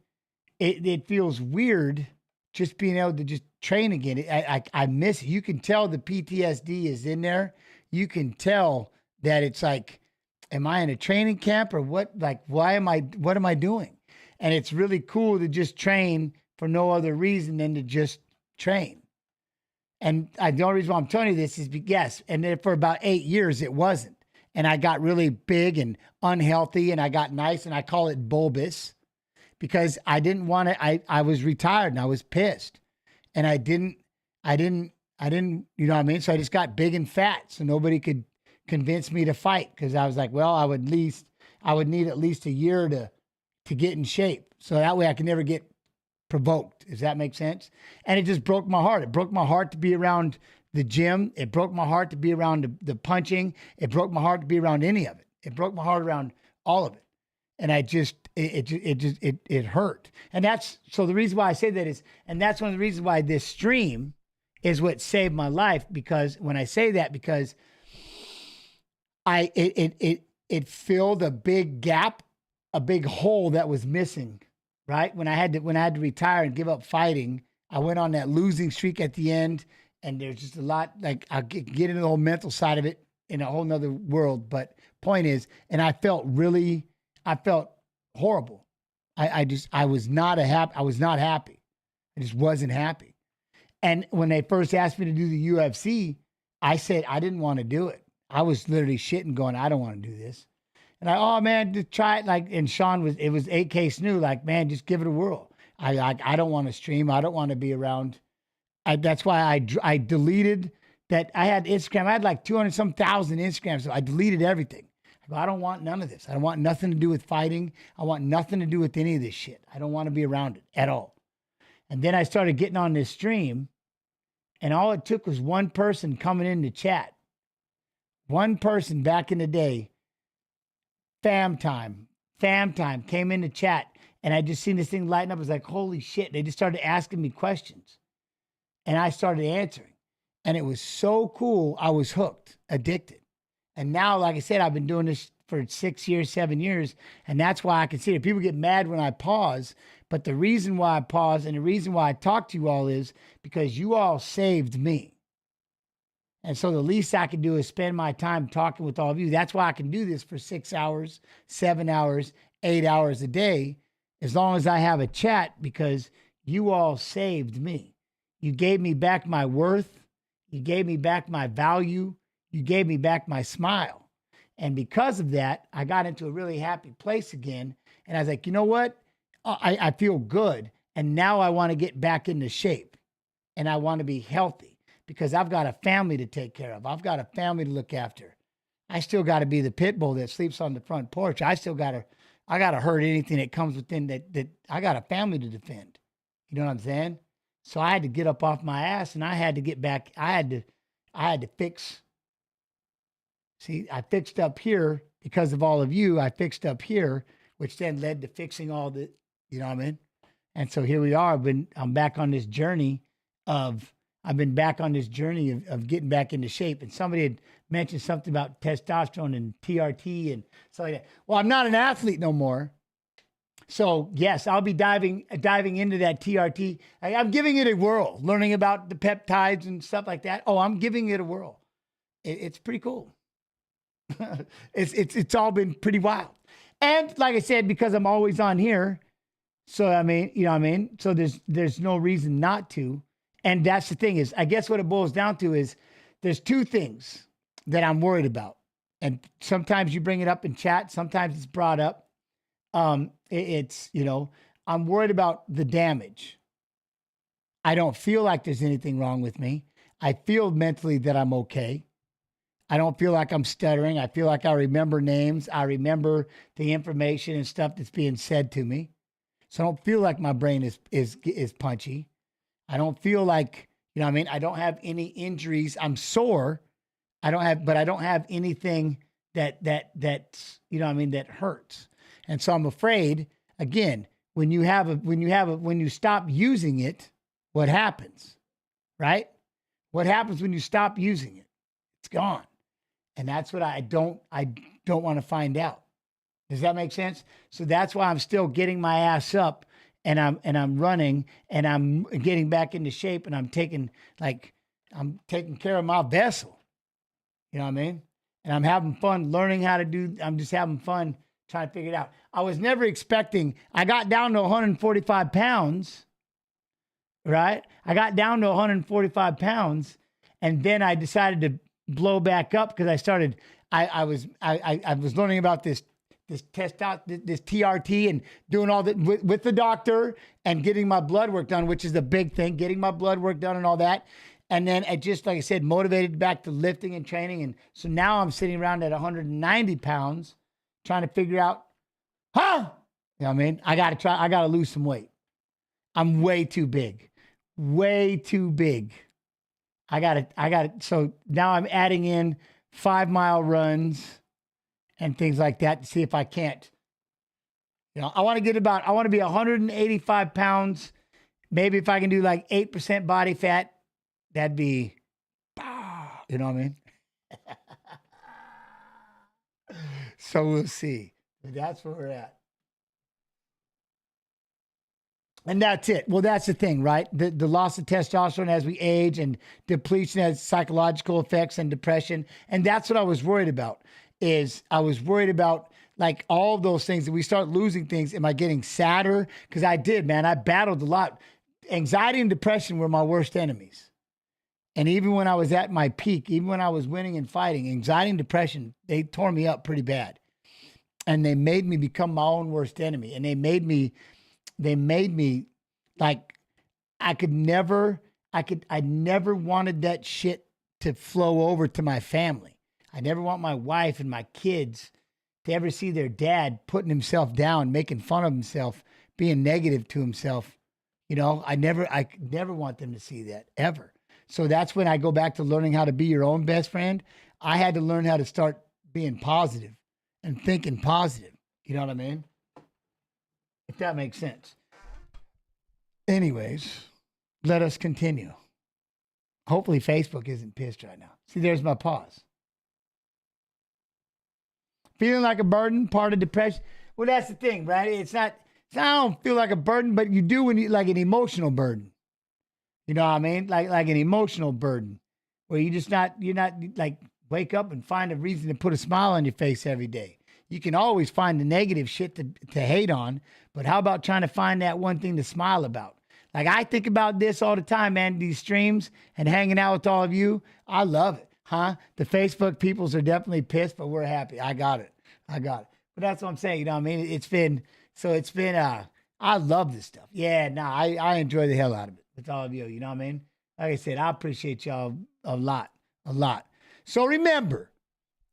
It feels weird just being able to just train again. I miss it. You can tell the PTSD is in there. You can tell that it's like, am I in a training camp or what? Like, what am I doing? And it's really cool to just train for no other reason than to just train. And the only reason why I'm telling you this is because, yes, and then for about 8 years, it wasn't. And I got really big and unhealthy and I got nice, and I call it bulbous because I didn't want to, I was retired and I was pissed. And I didn't, you know what I mean? So I just got big and fat so nobody could convince me to fight, because I was like, well, I would need at least a year to get in shape. So that way I could never get provoked. Does that make sense? And it just broke my heart. It broke my heart to be around the gym. It broke my heart to be around the punching. It broke my heart to be around any of it. It broke my heart around all of it. And it hurt. And so the reason why I say that is, and that's one of the reasons why this stream is what saved my life, because when I say that, because it filled a big gap, a big hole that was missing, right? When I had to retire and give up fighting, I went on that losing streak at the end, and there's just a lot, like, I'll get into the whole mental side of it in a whole nother world. But point is, and I felt horrible. I was not happy. I just wasn't happy. And when they first asked me to do the UFC, I said I didn't want to do it. I was literally shitting going, I don't want to do this. And oh man, just try it. Like, and Sean was 8K Snoo, like, man, just give it a whirl. I don't want to stream. I don't want to be around. That's why I deleted that. I had Instagram. I had like 200-some thousand Instagrams. So I deleted everything. I don't want none of this. I don't want nothing to do with fighting. I want nothing to do with any of this shit. I don't want to be around it at all. And then I started getting on this stream, and all it took was one person coming in to chat. One person back in the day, Fam time came in to chat, and I just seen this thing lighten up. I was like, holy shit. They just started asking me questions, and I started answering, and it was so cool. I was hooked, addicted. And now, like I said, I've been doing this for 6 years, 7 years, and that's why I consider it. People get mad when I pause, but the reason why I pause and the reason why I talk to you all is because you all saved me. And so the least I can do is spend my time talking with all of you. That's why I can do this for 6 hours, 7 hours, 8 hours a day, as long as I have a chat, because you all saved me. You gave me back my worth. You gave me back my value. You gave me back my smile. And because of that, I got into a really happy place again. And I was like, you know what? I feel good. And now I want to get back into shape. And I want to be healthy because I've got a family to take care of. I've got a family to look after. I still got to be the pit bull that sleeps on the front porch. I got to hurt anything that comes within that I got a family to defend. You know what I'm saying? So I had to get up off my ass, and I had to get back. I had to fix. See, I fixed up here because of all of you. I fixed up here, which then led to fixing all the, you know what I mean? And so here we are. I'm back on this journey of getting back into shape. And somebody had mentioned something about testosterone and TRT and stuff like that. Well, I'm not an athlete no more. So yes, I'll be diving into that TRT. I'm giving it a whirl, learning about the peptides and stuff like that. Oh, I'm giving it a whirl. It's pretty cool. It's all been pretty wild. And like I said, because I'm always on here, so I mean, you know what I mean? So there's no reason not to. And that's the thing is, I guess what it boils down to is there's two things that I'm worried about. And sometimes you bring it up in chat, sometimes it's brought up. It's, you know, I'm worried about the damage. I don't feel like there's anything wrong with me. I feel mentally that I'm okay. I don't feel like I'm stuttering. I feel like I remember names. I remember the information and stuff that's being said to me. So I don't feel like my brain is punchy. I don't feel like, you know what I mean? I don't have any injuries. I'm sore. But I don't have anything that's, you know what I mean, that hurts. And so I'm afraid, again, when you stop using it, what happens, right? What happens when you stop using it? It's gone. And that's what I don't want to find out. Does that make sense? So that's why I'm still getting my ass up and I'm running and I'm getting back into shape and I'm taking care of my vessel. You know what I mean? And I'm having fun learning how to do, I'm just having fun trying to figure it out. I was never expecting, I got down to 145 pounds, right? I got down to 145 pounds and then I decided to blow back up because I was learning about this TRT and doing all that with the doctor and getting my blood work done, which is the big thing, getting my blood work done and all that. And then it just, like I said, motivated back to lifting and training. And so now I'm sitting around at 190 pounds trying to figure out, you know what I mean? I got to lose some weight. I'm way too big. So now I'm adding in 5-mile runs and things like that to see if I can't. You know, I want to be 185 pounds. Maybe if I can do like 8% body fat, that'd be, you know what I mean? So we'll see. But that's where we're at. And that's it. Well, that's the thing, right? The loss of testosterone as we age and depletion has psychological effects and depression. And that's what I was worried about. I was worried about like all of those things. If we start losing things, am I getting sadder? Because I did, man. I battled a lot. Anxiety and depression were my worst enemies. And even when I was at my peak, even when I was winning and fighting, anxiety and depression, they tore me up pretty bad. And they made me become my own worst enemy. And they made me like I never wanted that shit to flow over to my family. I never want my wife and my kids to ever see their dad putting himself down, making fun of himself, being negative to himself. You know, I never want them to see that ever. So that's when I go back to learning how to be your own best friend. I had to learn how to start being positive and thinking positive. You know what I mean? If that makes sense. Anyways, let us continue. Hopefully Facebook isn't pissed right now. See, there's my pause. Feeling like a burden, part of depression. Well, that's the thing, right? I don't feel like a burden, but you do when you like an emotional burden. You know what I mean? Like an emotional burden where you're not like wake up and find a reason to put a smile on your face every day. You can always find the negative shit to hate on, but how about trying to find that one thing to smile about? Like I think about this all the time, man, these streams and hanging out with all of you. I love it, huh? The Facebook peoples are definitely pissed, but we're happy. I got it. But that's what I'm saying. You know what I mean? It's been, I love this stuff. Yeah, I enjoy the hell out of it with all of you. You know what I mean? Like I said, I appreciate y'all a lot. So remember,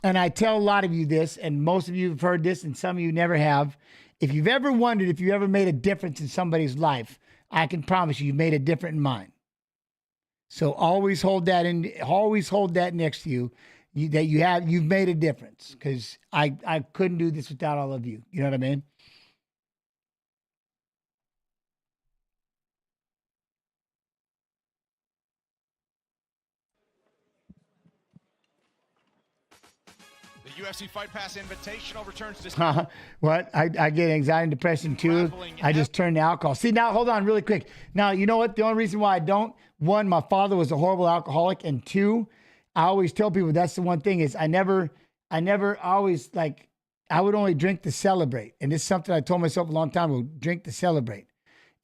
and I tell a lot of you this, and most of you have heard this, and some of you never have. If you've ever wondered if you ever made a difference in somebody's life, I can promise you've made a difference in mine. So always hold that next to you, you've made a difference, because I couldn't do this without all of you. You know what I mean? UFC Fight Pass Invitational returns to... What? I get anxiety and depression too. I just turn to alcohol. See, now, hold on really quick. Now, you know what? The only reason why I don't, one, my father was a horrible alcoholic, and two, I always tell people that's the one thing is I never always, like, I would only drink to celebrate. And this is something I told myself a long time ago, drink to celebrate.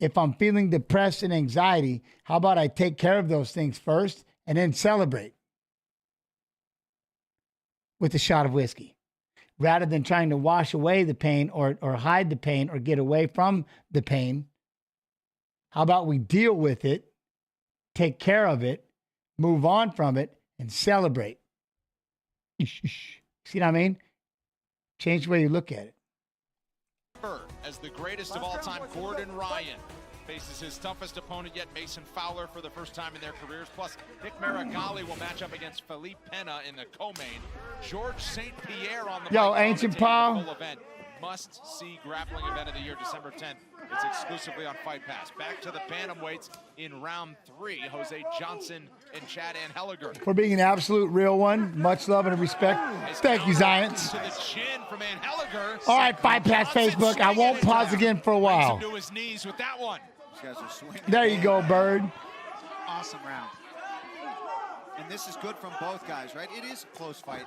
If I'm feeling depressed and anxiety, how about I take care of those things first and then celebrate with a shot of whiskey, rather than trying to wash away the pain or hide the pain or get away from the pain. How about we deal with it, take care of it, move on from it, and celebrate? See what I mean? Change the way you look at it. As the greatest of all time, Gordon Ryan faces his toughest opponent yet, Mason Fowler, for the first time in their careers. Plus, Nick Marigali will match up against Felipe Pena in the co-main. George St. Pierre on the Ancient Paul. full event. Must-see grappling event of the year, December 10th. It's exclusively on Fight Pass. Back to the bantamweights in round 3. Jose Johnson and Chad Anheliger. For being an absolute real one, much love and respect. Thank you, Zions. To the chin from Anheliger. All right, Fight Pass Facebook. I won't pause again for a while. To his knees with that one. There you go, Bird. Awesome round. And this is good from both guys, right? It is a close fight.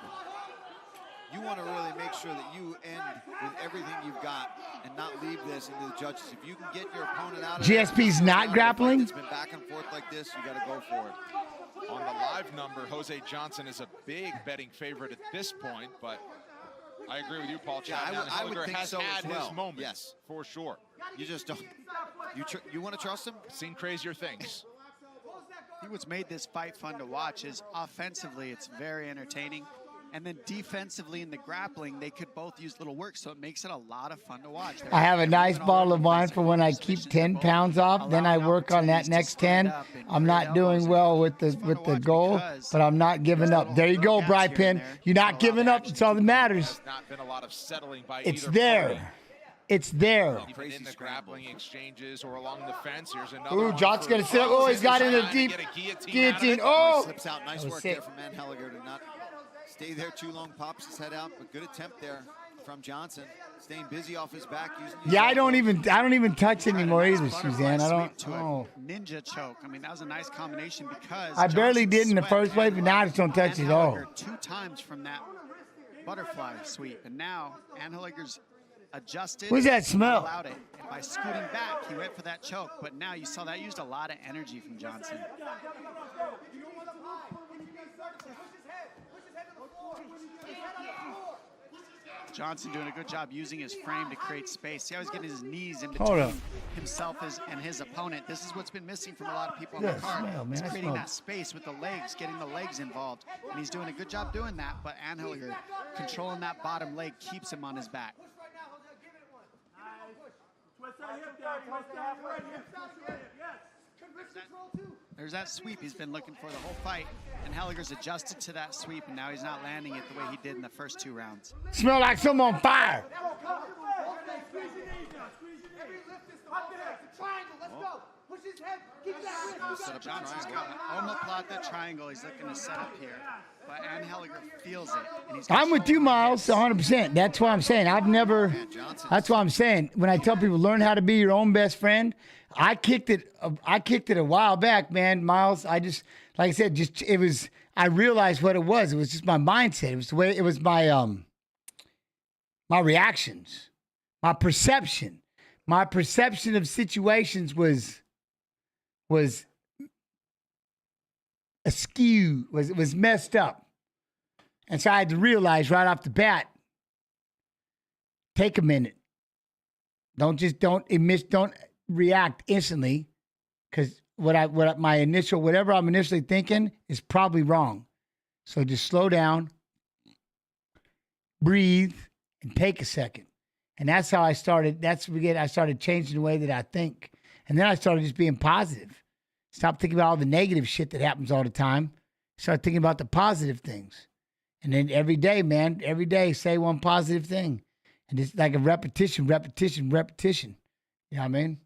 You want to really make sure that you end with everything you've got and not leave this into the judges. If you can get your opponent out of GSP's not grappling? It's been back and forth like this, you got to go for it. On the live number, Jose Johnson is a big betting favorite at this point, but I agree with you, Paul. Yeah, I would think has so had as well. his moments, yes, for sure. You just don't. You want to trust him? Seen crazier things. I think what's made this fight fun to watch is offensively, it's very entertaining. And then defensively in the grappling, they could both use little work, so it makes it a lot of fun to watch. I have a nice bottle of wine for when I keep 10 pounds off. Then I work on that next 10. I'm not doing well with the goal, but I'm not giving up. There you go, Bri Pin. You're not giving up. It's all that matters. Not been a lot of settling by It's either there. party. It's there. Even in the grappling exchanges or along the fence. Here's another. Ooh, John's going to sit up. Oh, he's got in a deep guillotine. Oh! Slips out. Nice work there from Anheliger to not stay there too long, pops his head out, but good attempt there from Johnson. Staying busy off his back. Yeah, I don't even touch anymore either, Suzanne. I don't. Oh. Ninja choke. I mean, that was a nice combination because I barely did in the first place, but now I just don't touch it at all. 2 times from that butterfly sweep, and now Anheliger's adjusted. What's that smell? Allowed it. And by scooting back, he went for that choke, but now you saw that used a lot of energy from Johnson. Johnson doing a good job using his frame to create space. See how he's getting his knees in between himself and his opponent. This is what's been missing from a lot of people on the card. He's creating that space with the legs, getting the legs involved. And he's doing a good job doing that, but Anheliger controlling that bottom leg keeps him on his back. There's that sweep he's been looking for the whole fight, and Anheliger's adjusted to that sweep, and now he's not landing it the way he did in the first 2 rounds. Smell like someone on fire. Johnson's got an omoplata triangle he's looking to set up here, but Anheliger feels it. And he's I'm with you, Miles, 100%. That's what I'm saying. That's what I'm saying. When I tell people, learn how to be your own best friend, I kicked it a while back, man, Miles. I just, like I said, I realized what it was. It was just my mindset. It was the way, it was my reactions, my perception. My perception of situations was askew, was messed up. And so I had to realize right off the bat, take a minute. Don't react instantly, because whatever I'm initially thinking is probably wrong. So just slow down, breathe, and take a second. And that's how I started. I started changing the way that I think. And then I started just being positive. Stop thinking about all the negative shit that happens all the time. Start thinking about the positive things. And then every day, say one positive thing. And it's like a repetition. You know what I mean?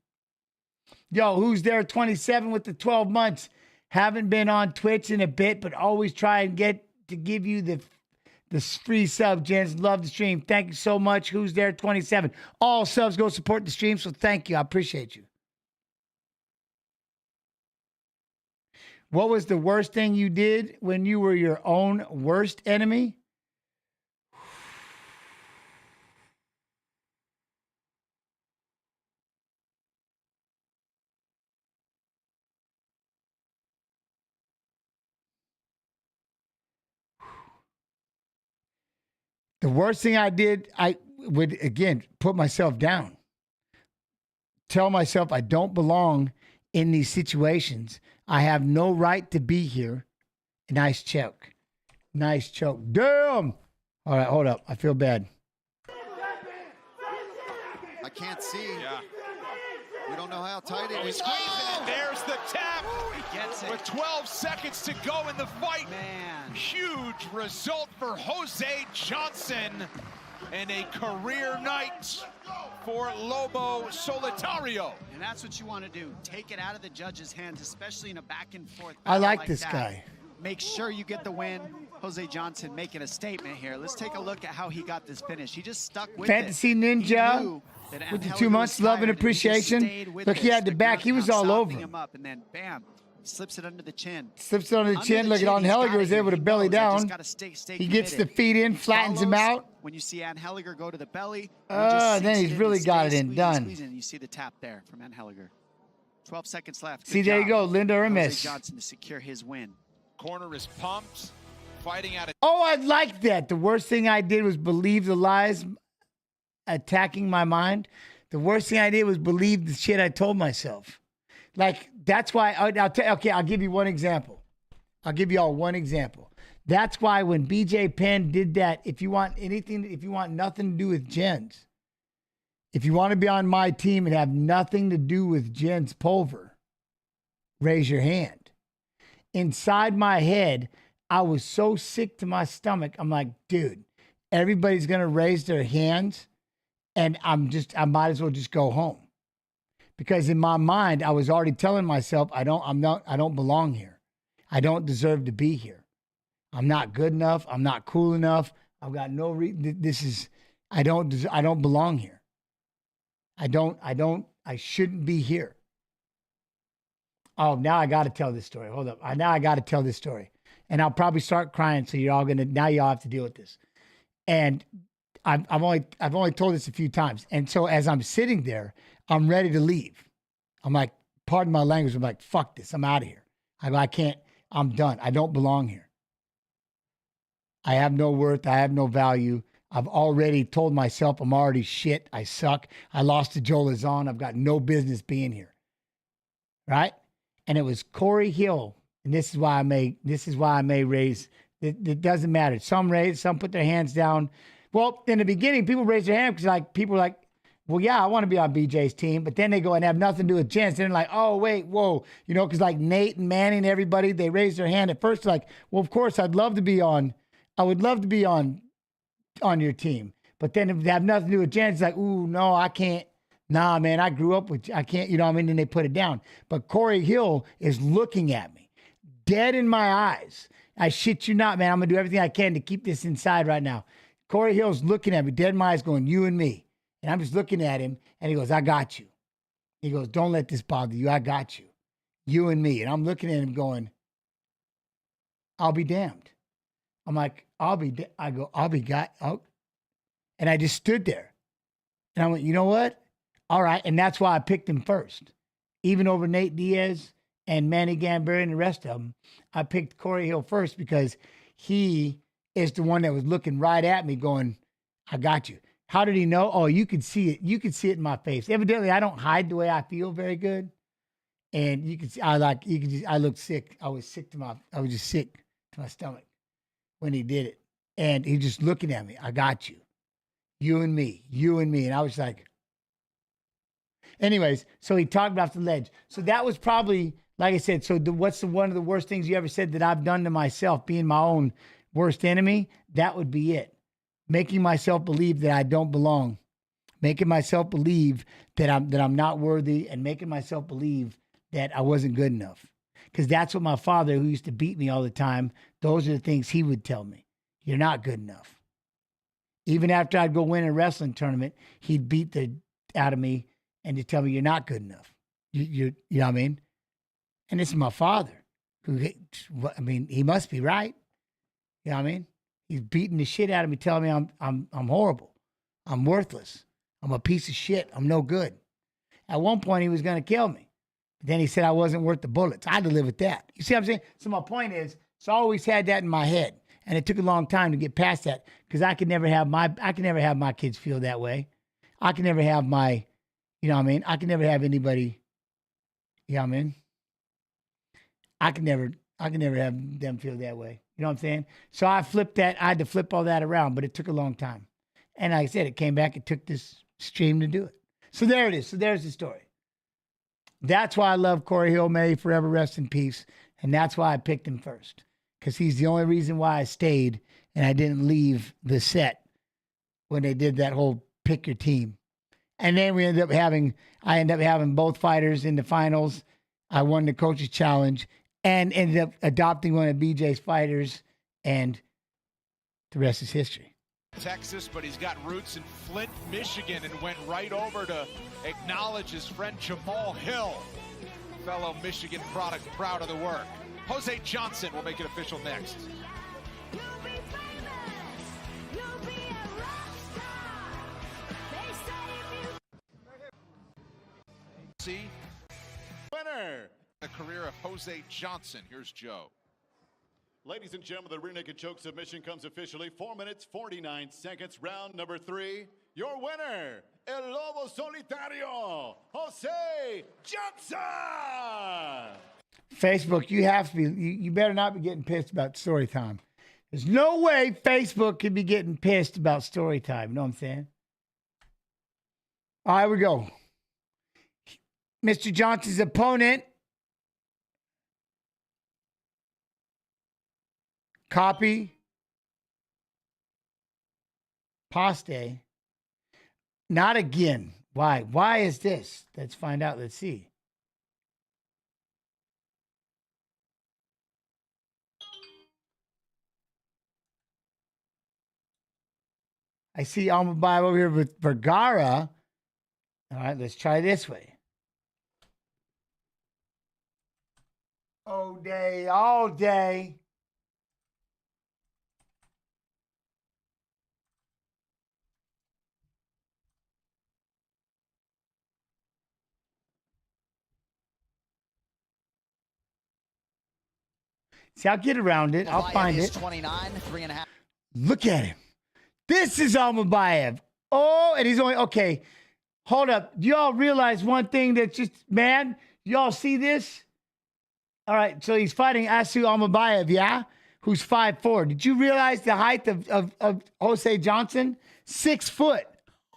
Yo, who's there? 27 with the 12 months. Haven't been on Twitch in a bit, but always try and get to give you the free sub, gents. Love the stream. Thank you so much. Who's there? 27. All subs go support the stream, so thank you. I appreciate you. What was the worst thing you did when you were your own worst enemy? The worst thing I did, I would, again, put myself down. Tell myself I don't belong in these situations. I have no right to be here. Nice choke. Nice choke. Damn! All right, hold up. I feel bad. I can't see. Yeah. We don't know how tight it He's is. squeezing it. There's the tap. He gets it. With 12 seconds to go in the fight. Man. Huge result for Jose Johnson. And a career night for Lobo Solitario. And that's what you want to do. Take it out of the judge's hands, especially in a back and forth. I like like this that. guy. Make sure you get the win. Jose Johnson making a statement here. Let's take a look at how he got this finish. He just stuck with Fantasy it. Ninja with the 2 months, love and appreciation. Look, he had the back. He was all over him. Him up, and then bam, slips it under the chin. Slips it under the chin. Look at Angeliger was able to belly down. He gets the feet in, flattens him out. When you see Angeliger go to the belly, Then he's really got it in done. And you see the tap there from Angeliger. 12 seconds left. See, there you go, Linda or Jose miss. Johnson to secure his win. Corner is pumped, fighting out. Oh, I like that. The worst thing I did was believe the lies attacking my mind. The worst thing I did was believe the shit I told myself. Like, that's why, I'll give you one example. I'll give you all one example. That's why when BJ Penn did that, if you want nothing to do with Jens, if you want to be on my team and have nothing to do with Jens Pulver, raise your hand. Inside my head, I was so sick to my stomach. I'm like, dude, everybody's going to raise their hands and I might as well just go home. Because in my mind, I was already telling myself, I don't belong here. I don't deserve to be here. I'm not good enough. I'm not cool enough. I've got no reason. I don't belong here. I shouldn't be here. Oh, now I got to tell this story. Hold up. Now I got to tell this story. And I'll probably start crying. So y'all have to deal with this. And I've only told this a few times. And so as I'm sitting there, I'm ready to leave. I'm like, pardon my language. I'm like, fuck this. I'm out of here. I can't, I'm done. I don't belong here. I have no worth. I have no value. I've already told myself I'm already shit. I suck. I lost to Joe Lazon. I've got no business being here. Right? And it was Corey Hill. And this is why I may raise. It doesn't matter. Some raise, some put their hands down. Well, in the beginning, people raised their hand because people were like, well, yeah, I want to be on BJ's team. But then they go and have nothing to do with Jens. They're like, oh, wait, whoa. Because like Nate and Manny and everybody, they raised their hand at first. Like, well, of course, I would love to be on your team. But then if they have nothing to do with Jens, it's like, ooh, no, I can't. Nah, man, I grew up with, I can't, and they put it down. But Corey Hill is looking at me, dead in my eyes. I shit you not, man. I'm going to do everything I can to keep this inside right now. Corey Hill's looking at me, dead in my eyes, going, you and me. And I'm just looking at him, and he goes, I got you. He goes, don't let this bother you. I got you. You and me. And I'm looking at him going, I'll be damned. I'm like, I'll be got. Oh. And I just stood there. And I went, you know what? All right. And that's why I picked him first. Even over Nate Diaz and Manny Gambari and the rest of them, I picked Corey Hill first because he is the one that was looking right at me going, I got you. How did he know? Oh, you could see it. You could see it in my face. Evidently, I don't hide the way I feel very good. And you could see, I looked sick. I was just sick to my stomach when he did it. And he just looking at me. I got you. You and me. And I was like, anyways, so he talked about the ledge. So that was probably, like I said, so what's one of the worst things you ever said that I've done to myself, being my own worst enemy? That would be it. Making myself believe that I don't belong. Making myself believe that I'm not worthy, and making myself believe that I wasn't good enough. Because that's what my father, who used to beat me all the time, those are the things he would tell me. You're not good enough. Even after I'd go win a wrestling tournament, he'd beat the out of me and to tell me you're not good enough. You know what I mean? And this is my father, who, I mean, he must be right. You know what I mean? He's beating the shit out of me, telling me I'm horrible, I'm worthless, I'm a piece of shit, I'm no good. At one point, he was going to kill me. But then he said I wasn't worth the bullets. I had to live with that. You see what I'm saying? So my point is, so I always had that in my head. And it took a long time to get past that because I could never have my kids feel that way. I can never have my, you know what I mean? I can never have anybody, you know what I mean? I can never have them feel that way. You know what I'm saying? So I flipped that. I had to flip all that around, but it took a long time. And like I said, it came back. It took this stream to do it. So there it is. So there's the story. That's why I love Corey Hill. May he forever rest in peace. And that's why I picked him first. Because he's the only reason why I stayed and I didn't leave the set when they did that whole pick your team. And then I ended up having both fighters in the finals. I won the coach's challenge and ended up adopting one of BJ's fighters, and the rest is history. Texas, but he's got roots in Flint, Michigan, and went right over to acknowledge his friend Jamal Hill, fellow Michigan product, proud of the work. Jose Johnson will make it official next. See? Winner! The career of Jose Johnson. Here's Joe. Ladies and gentlemen, the rear naked choke submission comes officially 4 minutes, 49 seconds. Round number 3. Your winner, El Lobo Solitario, Jose Johnson! Facebook, you have to be, you better not be getting pissed about story time. There's no way Facebook could be getting pissed about story time. You know what I'm saying? All right, here we go. Mr. Johnson's opponent. Copy. Paste. Not again. Why? Why is this? Let's find out. Let's see. I see Almabayev over here with Vergara. All right, let's try this way. All day, all day. See, I'll get around it. I'll find it. 29, 3.5. Look at him. This is Almabayev. Oh, and he's only, okay. Hold up. Do y'all realize one thing that's just, man, y'all see this? All right, so he's fighting Asu Almabayev, yeah? Who's 5'4". Did you realize the height of Jose Johnson? 6 foot.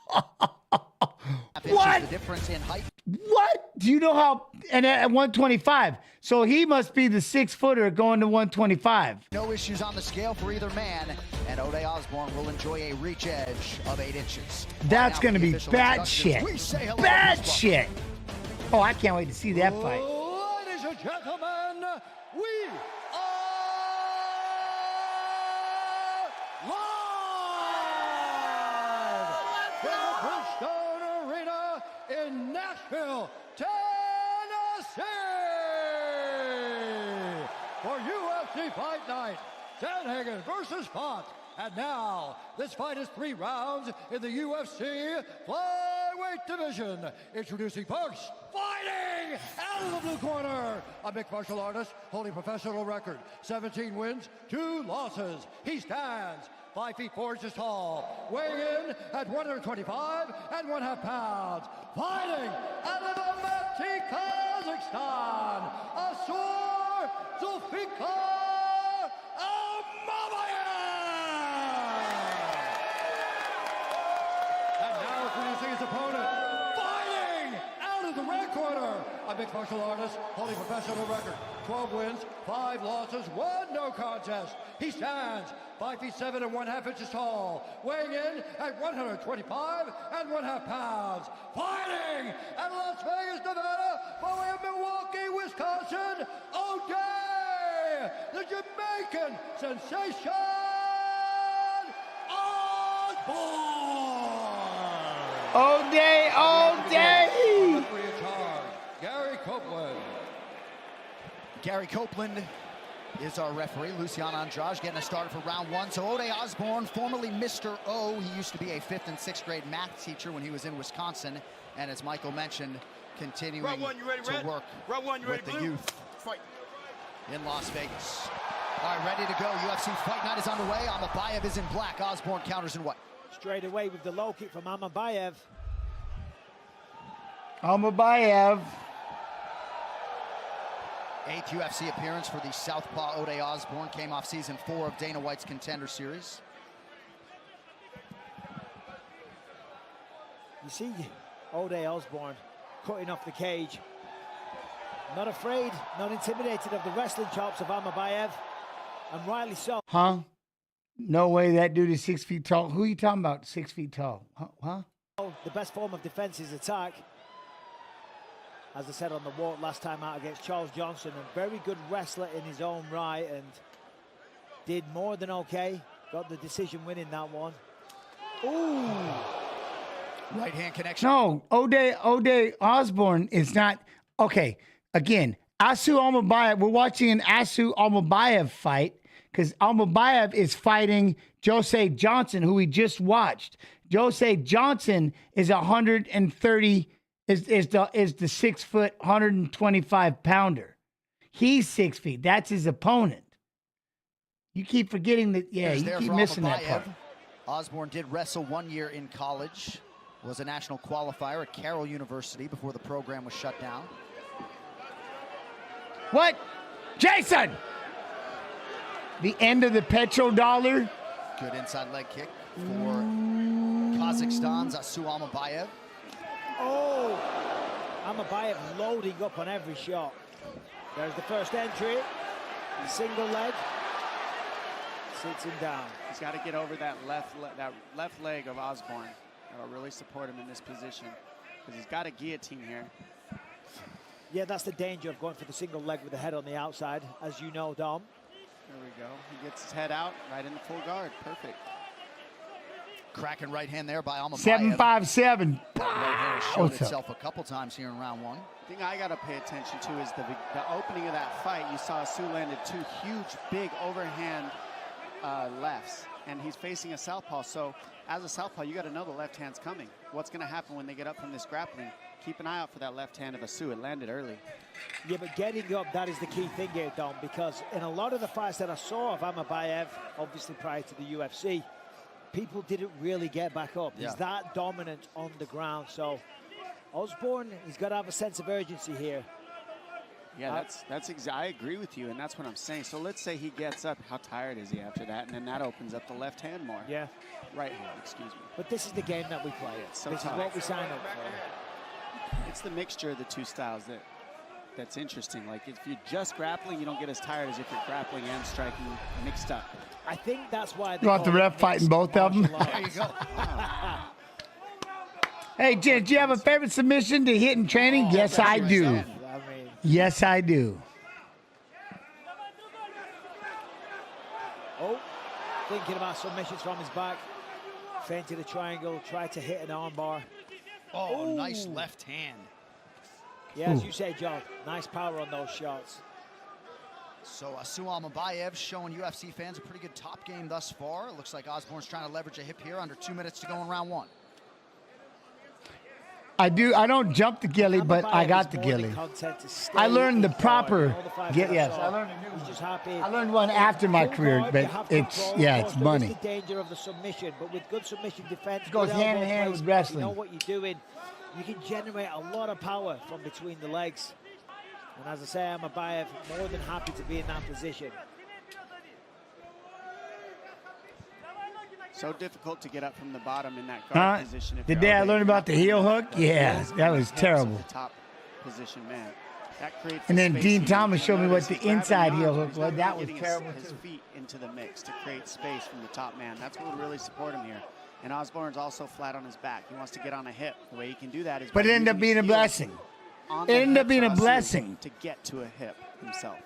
What? The difference in height. What? Do you know how? And at 125. So he must be the 6-footer going to 125. No issues on the scale for either man. And Ode Osborne will enjoy a reach edge of 8 inches. That's going to be bad shit. Bad shit. Oh, I can't wait to see that fight. Ladies and gentlemen, we are live from the Bridgestone Arena in Nashville, Tennessee, for UFC Fight Night, Sandhagen versus Font. And now, this fight is 3 rounds in the UFC flyweight division. Introducing first, fighting out of the blue corner, a mixed martial artist holding professional record, 17 wins, 2 losses. He stands 5 feet 4 inches tall, weighing in at 125.5 pounds. Fighting out of Almaty, Kazakhstan, Asu Almabayev. And now introducing his opponent, fighting out of the red corner, a mixed martial artist holding professional record, 12 wins, 5 losses, 1 no contest. He stands 5 feet 7.5 inches tall, weighing in at 125.5 pounds. Fighting out of Las Vegas, Nevada, by way of Milwaukee, Wisconsin, O'Day, the Jamaican sensation, All day, all day. Gary Copeland. Gary Copeland is our referee. Luciano Andrade getting us started for round one. So Ode Osborne, formerly Mr. O. He used to be a 5th and 6th grade math teacher when he was in Wisconsin. And as Michael mentioned, continuing to work with the youth in Las Vegas. All right, ready to go. UFC Fight Night is underway. Almabayev is in black. Osborne counters in white. Straight away with the low kick from Almabayev. Almabayev. 8th UFC appearance for the Southpaw Ode Osborne. Came off season 4 of Dana White's Contender Series. You see Ode Osborne cutting off the cage. Not afraid, not intimidated of the wrestling chops of Almabayev, and rightly so. Huh? No way that dude is 6 feet tall. Who are you talking about, 6 feet tall? Huh? The best form of defense is attack. As I said on the walk last time out against Charles Johnson, a very good wrestler in his own right, and did more than okay. Got the decision win in that one. Ooh. Right hand connection. No, Ode Osborne is not. Okay, again, Asu Almabayev. We're watching an Asu Almabayev fight because Almabayev is fighting Jose Johnson, who we just watched. Jose Johnson is 130. Is the 6 foot 125 pounder. He's 6 feet. That's his opponent. You keep forgetting that. Yeah, you keep missing that part. Osborne did wrestle 1 year in college. Was a national qualifier at Carroll University before the program was shut down. What? Jason! The end of the petrodollar. Good inside leg kick for Kazakhstan's Asu Almabayev. Oh, Almabayev loading up on every shot. There's the first entry. Single leg. Sits him down. He's got to get over that left leg of Osborne. That'll really support him in this position because he's got a guillotine here. Yeah, that's the danger of going for the single leg with the head on the outside, as you know, Dom. There we go. He gets his head out right in the full guard. Perfect. Cracking right hand there by Almabayev. 757. That right hand has showed itself a couple times here in round one. The thing I got to pay attention to is the opening of that fight. You saw Asu landed 2 huge, big overhand lefts, and he's facing a southpaw. So as a southpaw, you got to know the left hand's coming. What's going to happen when they get up from this grappling? Keep an eye out for that left hand of Asu. It landed early. Yeah, but getting up, that is the key thing here, Dom, because in a lot of the fights that I saw of Almabayev, obviously prior to the UFC, people didn't really get back up. Yeah. He's that dominant on the ground. So Osborne, he's got to have a sense of urgency here. Yeah, I agree with you, and that's what I'm saying. So let's say he gets up. How tired is he after that? And then that opens up the left hand more. Yeah. Right hand, excuse me. But this is the game that we play. So this tough. is what we sign up for. It's the mixture of the two styles that's interesting. Like, if you're just grappling, you don't get as tired as if you're grappling and striking mixed up. I think that's why You want the ref fighting both of them? There you go. Hey, do you have a favorite submission to hit in training? Yes, I do. Yes, I do. Oh, thinking about submissions from his back. Feinted a triangle, tried to hit an armbar. Oh, nice left hand. Yeah, as you say, John, nice power on those shots. So Asu Almabayev showing UFC fans a pretty good top game thus far. It looks like Osborne's trying to leverage a hip here. Under 2 minutes to go in round one. I don't jump the ghillie, but I got the ghillie. I learned the proper. Yes, I learned one after my career, but it's money. The danger of the submission, but with good submission defense, It goes hand in hand with wrestling. You know what you're doing. You can generate a lot of power from between the legs. And as I say, Almabayev more than happy to be in that position. So difficult to get up from the bottom in that guard position. The day I learned about the heel hook, yeah, that was terrible. The top position, man. That creates. And then space Dean here. Thomas You showed me what notice the he's grabbing inside heel arms, hook he's was. not That was getting terrible his too. feet into the mix to create space from the top man. That's what would really support him here. And Osborne's also flat on his back. He wants to get on a hip. The way he can do that is. But it ended up being a blessing. It ended up being a blessing to get to a hip himself.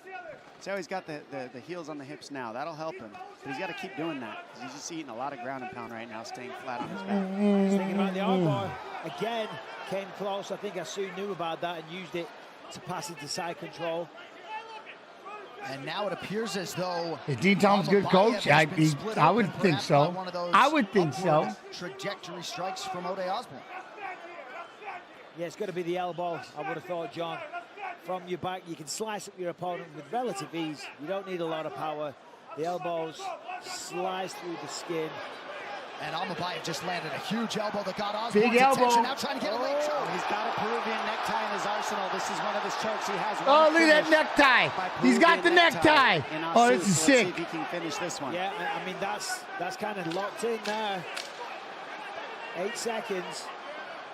See how he's got the heels on the hips now. That'll help him. But he's got to keep doing that. He's just eating a lot of ground and pound right now, staying flat on his back. He's thinking about the armbar. Again, came close. I think Asu knew about that and used it to pass into side control. And now it appears as though Is Dean Thomas a good coach? I would think so. I would think so. Trajectory strikes from Ode Osborne. Yeah, it's got to be the elbow, I would have thought, John. From your back, you can slice up your opponent with relative ease. You don't need a lot of power. The elbows slice through the skin. And Almabayev just landed a huge elbow that got Osborne's Big elbow. attention. Now trying to get a leg choke. He's got a Peruvian necktie in his arsenal. This is one of his chokes. He has one. Oh, look at that necktie. He's got the necktie. Oh, this is sick. See if he can finish this one. Yeah, I mean, that's kind of locked in there. 8 seconds.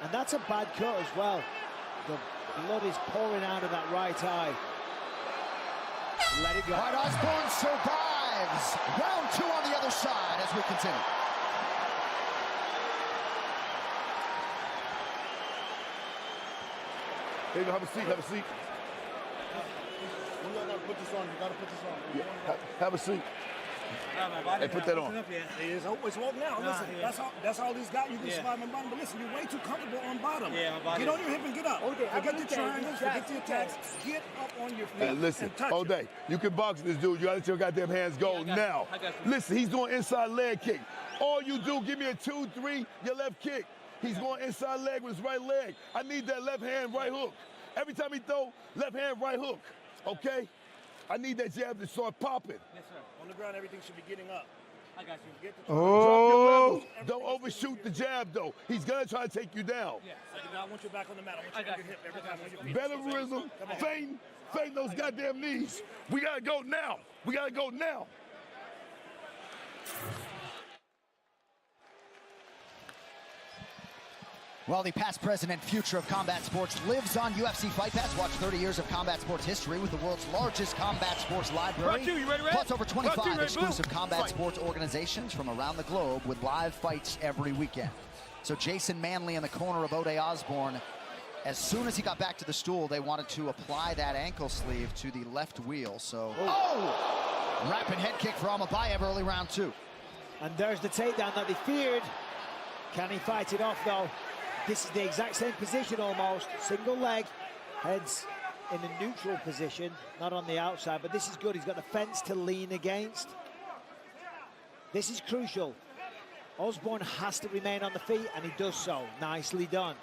And that's a bad cut as well. The blood is pouring out of that right eye. Let it go. All right, Osborne survives. Round 2 on the other side as we continue. Baby, have a seat, have a seat. You gotta put this on, Yeah, have a seat. Hey, put that on. It's walking out. Listen, that's all he's got. You can survive on bottom. But listen, you're way too comfortable on bottom. Yeah, on bottom. Get on your hip and get up. Forget the triangles, forget the attacks. Get up on your feet Hey, listen, and touch all day. You can box this dude. You gotta let your goddamn hands go now. Listen, he's doing inside leg kick. All you do, give me a 2-3, your left kick. He's going inside leg with his right leg. I need that left hand, right hook. Every time he throw, left hand, right hook, okay? I need that jab to start popping. Yes, sir. On the ground, everything should be getting up. I got you. Get the Drop your levels. Don't overshoot the jab, though. He's gonna try to take you down. Yes. I want you back on the mat. I want you on your hip every time on your feet. Betterism, feign those goddamn knees. We gotta go now. We gotta go now. Well, the past, present, and future of combat sports lives on UFC Fight Pass. Watch 30 years of combat sports history with the world's largest combat sports library. Plus over 25 exclusive combat sports organizations from around the globe with live fights every weekend. So Jason Manley in the corner of Ode Osborne. As soon as he got back to the stool, they wanted to apply that ankle sleeve to the left wheel. So, rapid head kick for Almabayev early round 2. And there's the takedown that they feared. Can he fight it off, though? This is the exact same position almost. Single leg, heads in a neutral position, not on the outside, but this is good. He's got the fence to lean against. This is crucial. Osborne has to remain on the feet, and he does so. Nicely done.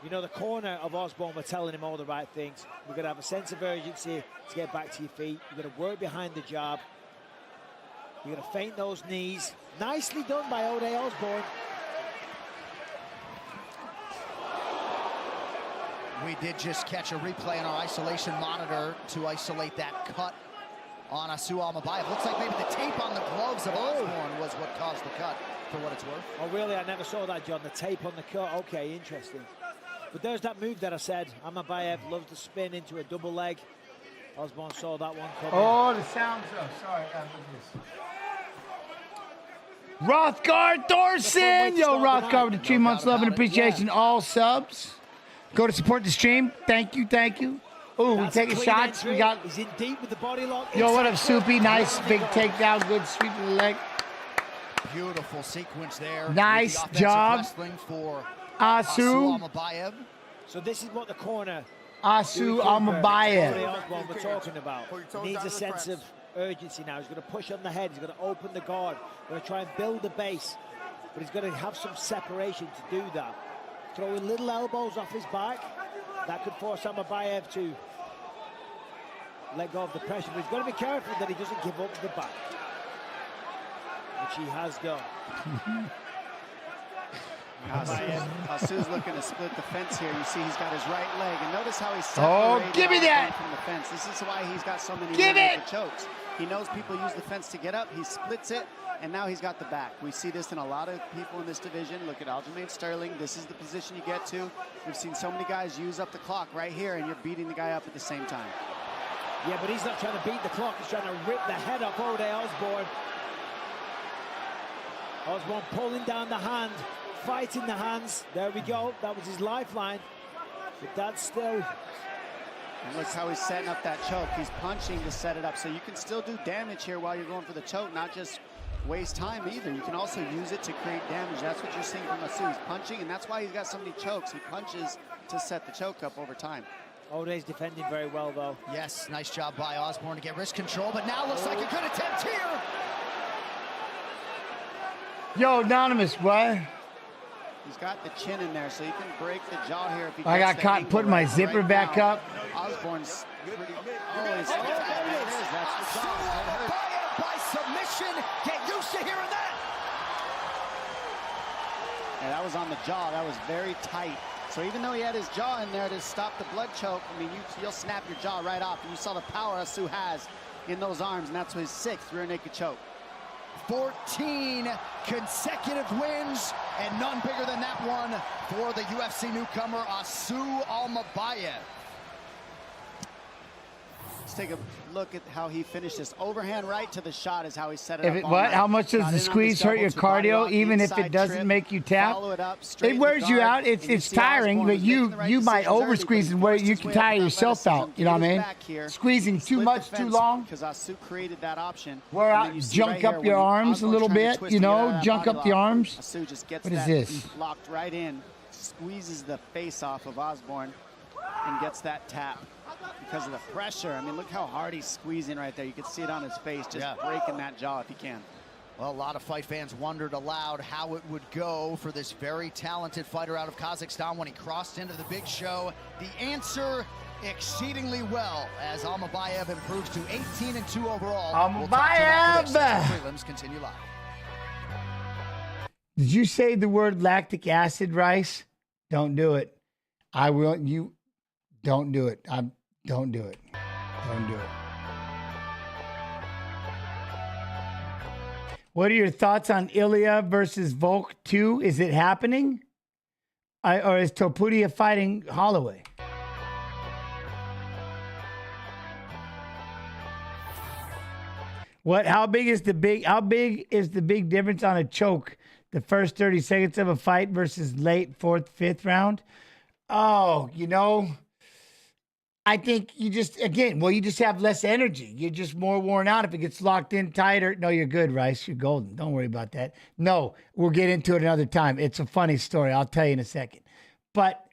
You know, the corner of Osborne were telling him all the right things. We're going to have a sense of urgency to get back to your feet. You're going to work behind the jab. You're going to feint those knees. Nicely done by Ode Osborne. We did just catch a replay on our isolation monitor to isolate that cut on Asu Almabayev. Looks like maybe the tape on the gloves of Osborne was what caused the cut, for what it's worth. Oh, really? I never saw that, John. The tape on the cut. Okay, interesting. But there's that move that I said. Almabayev loves to spin into a double leg. Osborne saw that one coming. Oh, the sound's up. Sorry. Rothgard Thorson! Yo, Rothgard with the 3 months love and appreciation. All subs. Go to support the stream. Thank you, thank you. Oh, we taking shots. We got. He's in deep with the body lock. Yo, what up, Soupy? Nice big takedown. Good sweep of the leg. Beautiful sequence there. Nice job. Wrestling for Asu Almabayev. So this is what the corner. Asu Almabayev. We're talking about. He needs a sense of urgency now. He's going to push on the head. He's going to open the guard. Going to try and build the base. But he's going to have some separation to do that. Throwing little elbows off his back. That could force Almabayev to let go of the pressure. But he's got to be careful that he doesn't give up the back, which he has done. Asu's looking to split the fence here. You see he's got his right leg. And notice how he's separated give me that from the fence. This is why he's got so many chokes. He knows people use the fence to get up. He splits it. And now he's got the back. We see this in a lot of people in this division. Look at Aljamain Sterling. This is the position you get to. We've seen so many guys use up the clock right here, and you're beating the guy up at the same time. Yeah, but he's not trying to beat the clock. He's trying to rip the head off Ode Osborne. Osborne pulling down the hand, fighting the hands. There we go. That was his lifeline. But that's still And look how he's setting up that choke. He's punching to set it up. So you can still do damage here while you're going for the choke, not just waste time either. You can also use it to create damage. That's what you're seeing from Asu. He's punching, and that's why he's got so many chokes. He punches to set the choke up over time. Ode's defending very well, though. Yes, nice job by Osborne to get wrist control, but now looks like a good attempt here. Yo, Anonymous, what? He's got the chin in there, so he can break the jaw here if he I got caught putting my zipper back up. Osborne's pretty... Oh, he's... That's the jaw. By submission. Get used to hearing that. Yeah, that was on the jaw. That was very tight. So even though he had his jaw in there to stop the blood choke, I mean, you'll snap your jaw right off. And you saw the power Asu has in those arms, and that's his 6th rear naked choke. 14 consecutive wins, and none bigger than that one for the UFC newcomer, Asu Almabayev. Let's take a look at how he finished this. Overhand right to the shot is how he set it up. What? How much does the squeeze hurt your cardio, even if it doesn't make you tap? It wears you out. It's tiring, but you might over squeeze and where you can tire yourself out. You know what I mean? Squeezing too much, too long. Because Asu created that option. Wear out, junk up your arms a little bit. You know, junk up the arms. Asu just gets what is this? Locked right in, squeezes the face off of Osborne, and gets that tap. Because of the pressure. I mean, look how hard he's squeezing right there. You can see it on his face, just breaking that jaw if he can. Well, a lot of fight fans wondered aloud how it would go for this very talented fighter out of Kazakhstan when he crossed into the big show. The answer, exceedingly well, as Almabayev improves to 18-2 overall. Almabayev! Prelims continue live. Did you say the word lactic acid, Rice? Don't do it. I will. You don't do it. Don't do it. Don't do it. What are your thoughts on Ilya versus Volk 2? Is it happening? Or is Topuria fighting Holloway? How big is the big difference on a choke? The first 30 seconds of a fight versus late 4th, 5th round? Oh, you know, I think you just have less energy. You're just more worn out if it gets locked in tighter. No, you're good, Rice. You're golden. Don't worry about that. No, we'll get into it another time. It's a funny story. I'll tell you in a second. But,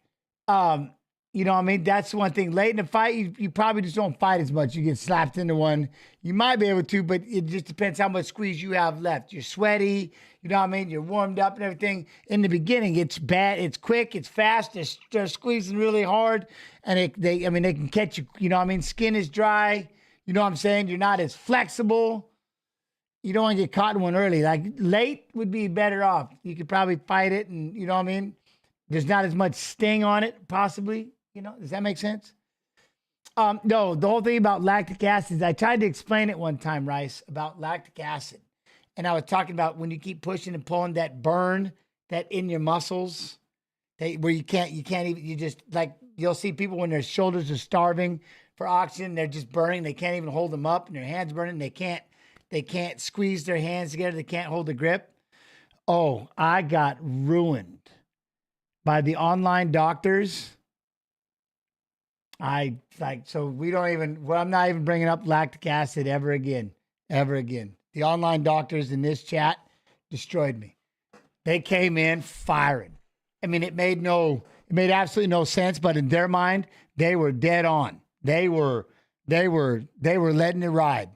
you know what I mean? That's one thing. Late in the fight, you probably just don't fight as much. You get slapped into one. You might be able to, but it just depends how much squeeze you have left. You're sweaty. You know what I mean? You're warmed up and everything. In the beginning, it's bad. It's quick. It's fast. They're squeezing really hard. And they can catch you. You know what I mean? Skin is dry. You know what I'm saying? You're not as flexible. You don't want to get caught in one early. Like late would be better off. You could probably fight it and, you know what I mean? There's not as much sting on it, possibly. You know, does that make sense? No, the whole thing about lactic acid, I tried to explain it one time, Rice, about lactic acid. And I was talking about when you keep pushing and pulling that burn that in your muscles, where you can't even, you just like, you'll see people when their shoulders are starving for oxygen, they're just burning. They can't even hold them up and their hands burning. They can't squeeze their hands together. They can't hold the grip. Oh, I got ruined by the online doctors. I'm not even bringing up lactic acid ever again. The online doctors in this chat destroyed me. They came in firing. I mean, it made absolutely no sense, but in their mind, they were dead on. They were letting it ride.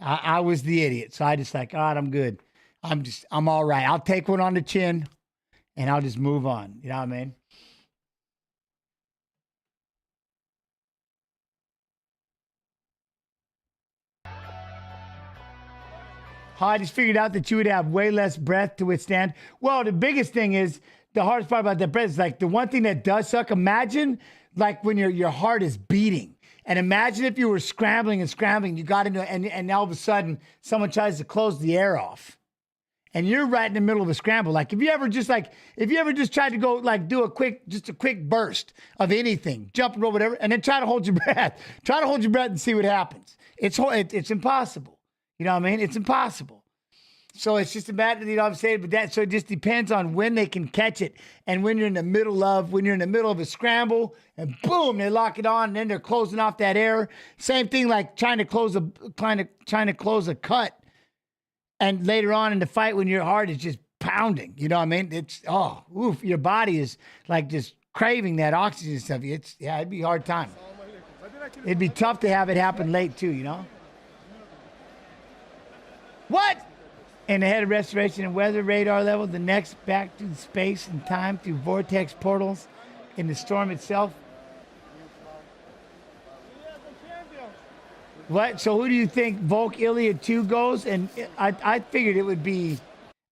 I was the idiot. So I just like, God, I'm good. I'm all right. I'll take one on the chin and I'll just move on. You know what I mean? I just figured out that you would have way less breath to withstand. Well, the biggest thing is, the hardest part about that breath is like the one thing that does suck. Imagine like when your heart is beating. And imagine if you were scrambling, you got into it, and all of a sudden someone tries to close the air off. And you're right in the middle of a scramble. Like if you ever just tried to go like do a quick burst of anything, jump, roll, whatever, and then try to hold your breath. Try to hold your breath and see what happens. It's impossible. You know what I mean? It's impossible. So it's just a matter, you know what I'm saying? But that, so it just depends on when they can catch it. And when you're in the middle of a scramble and boom, they lock it on and then they're closing off that air. Same thing like trying to close a cut. And later on in the fight when your heart is just pounding, you know what I mean? It's, your body is like just craving that oxygen stuff. It'd be a hard time. It'd be tough to have it happen late too, you know? What? And ahead of restoration and weather radar level, the next back to space and time through vortex portals in the storm itself. What? So who do you think Volk Ilya 2 goes? And I figured it would be,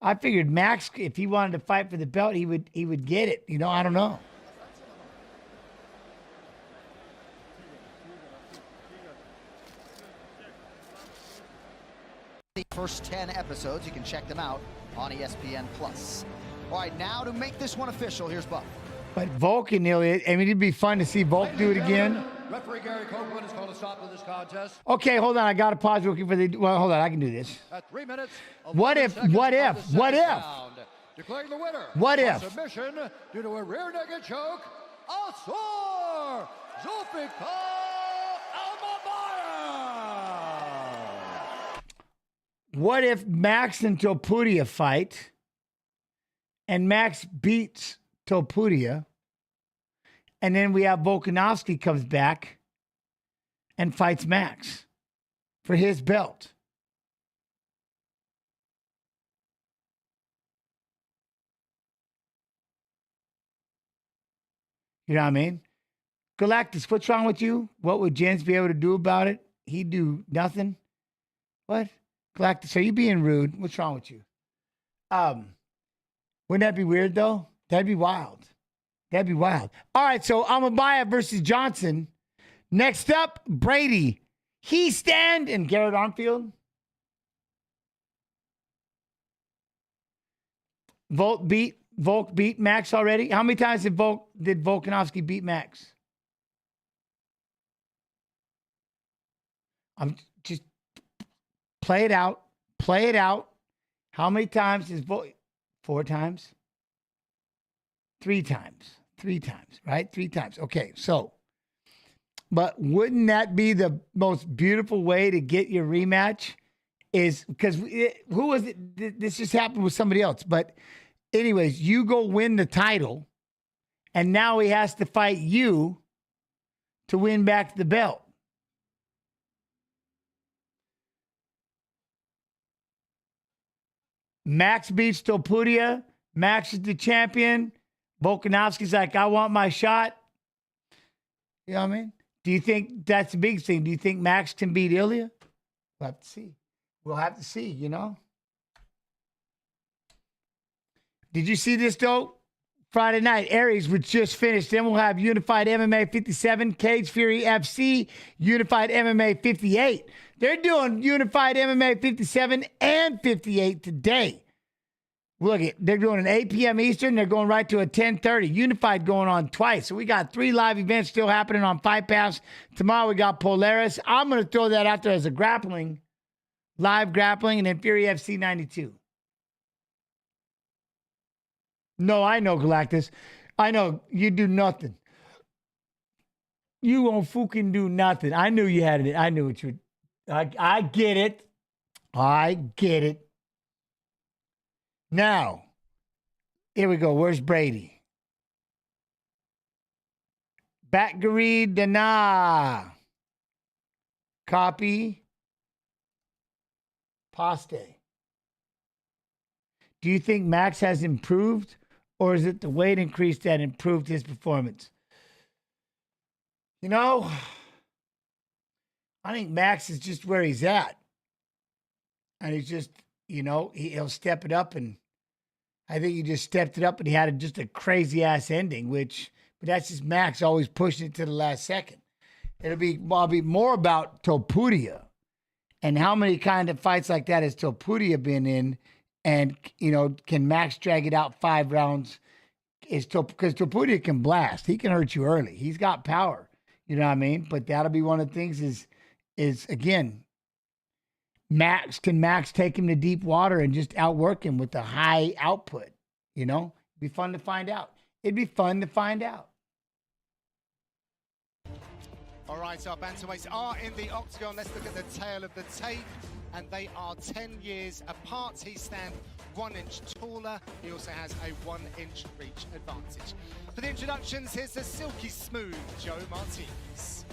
I figured Max, if he wanted to fight for the belt, he would get it. You know, I don't know. The first 10 episodes, you can check them out on ESPN+. All right, now to make this one official, here's Buff. But Volk and Ilya, I mean, it'd be fun to see Volk do it again. Referee Gary Copeland has called a stop to this contest. Okay, hold on. I got to pause real quick for the. Well, hold on. I can do this. At 3 minutes. What if? Declaring the winner. What if? Submission due to a rear naked choke. Asu Almabayev. What if Max and Topuria fight, and Max beats Topuria, and then we have Volkanovski comes back and fights Max for his belt? You know what I mean? Galactus, what's wrong with you? What would Jens be able to do about it? He'd do nothing. What? Galactus, are you being rude? What's wrong with you? Wouldn't that be weird, though? That'd be wild. That'd be wild. All right, so Almabayev versus Johnson. Next up, Brady. Hiestand and Garrett Armfield. Volk beat Max already. How many times did Volkanovski beat Max? I'm just play it out. Play it out. How many times is Volk? 4 times? 3 times. 3 times, right? 3 times. Okay, so, but wouldn't that be the most beautiful way to get your rematch? Is because who was it? This just happened with somebody else. But anyways, you go win the title, and now he has to fight you to win back the belt. Max beats Topuria. Max is the champion. Volkanovski's like, I want my shot. You know what I mean? Do you think that's the big thing? Do you think Max can beat Ilya? We'll have to see. We'll have to see, you know? Did you see this, though? Friday night, Aries, which just finished. Then we'll have Unified MMA 57, Cage Fury FC, Unified MMA 58. They're doing Unified MMA 57 and 58 today. Look, they're doing an 8 p.m. Eastern. They're going right to a 10:30. Unified going on twice. So we got 3 live events still happening on Fight Pass. Tomorrow we got Polaris. I'm going to throw that out there as a grappling, live grappling, and then Fury FC 92. No, I know, Galactus. I know you do nothing. You won't fucking do nothing. I knew you had it. I knew what you would. I get it. I get it. Now, here we go. Where's Brady? Batgary Dana. Copy. Paste. Do you think Max has improved, or is it the weight increase that improved his performance? You know, I think Max is just where he's at. And he's just, you know, he'll step it up. And I think he just stepped it up and he had just a crazy-ass ending, but that's just Max always pushing it to the last second. It'll be more about Topuria and how many kind of fights like that has Topuria been in. And, you know, can Max drag it out 5 rounds? Because Topuria can blast. He can hurt you early. He's got power. You know what I mean? But that'll be one of the things is again, Can Max take him to deep water and just outwork him with a high output? You know, it'd be fun to find out. It'd be fun to find out. All right, our bantamweights are in the octagon. Let's look at the tail of the tape, and they are 10 years apart. Hiestand 1 inch taller. He also has a 1 inch reach advantage. For the introductions, here's the silky smooth Joe Martinez.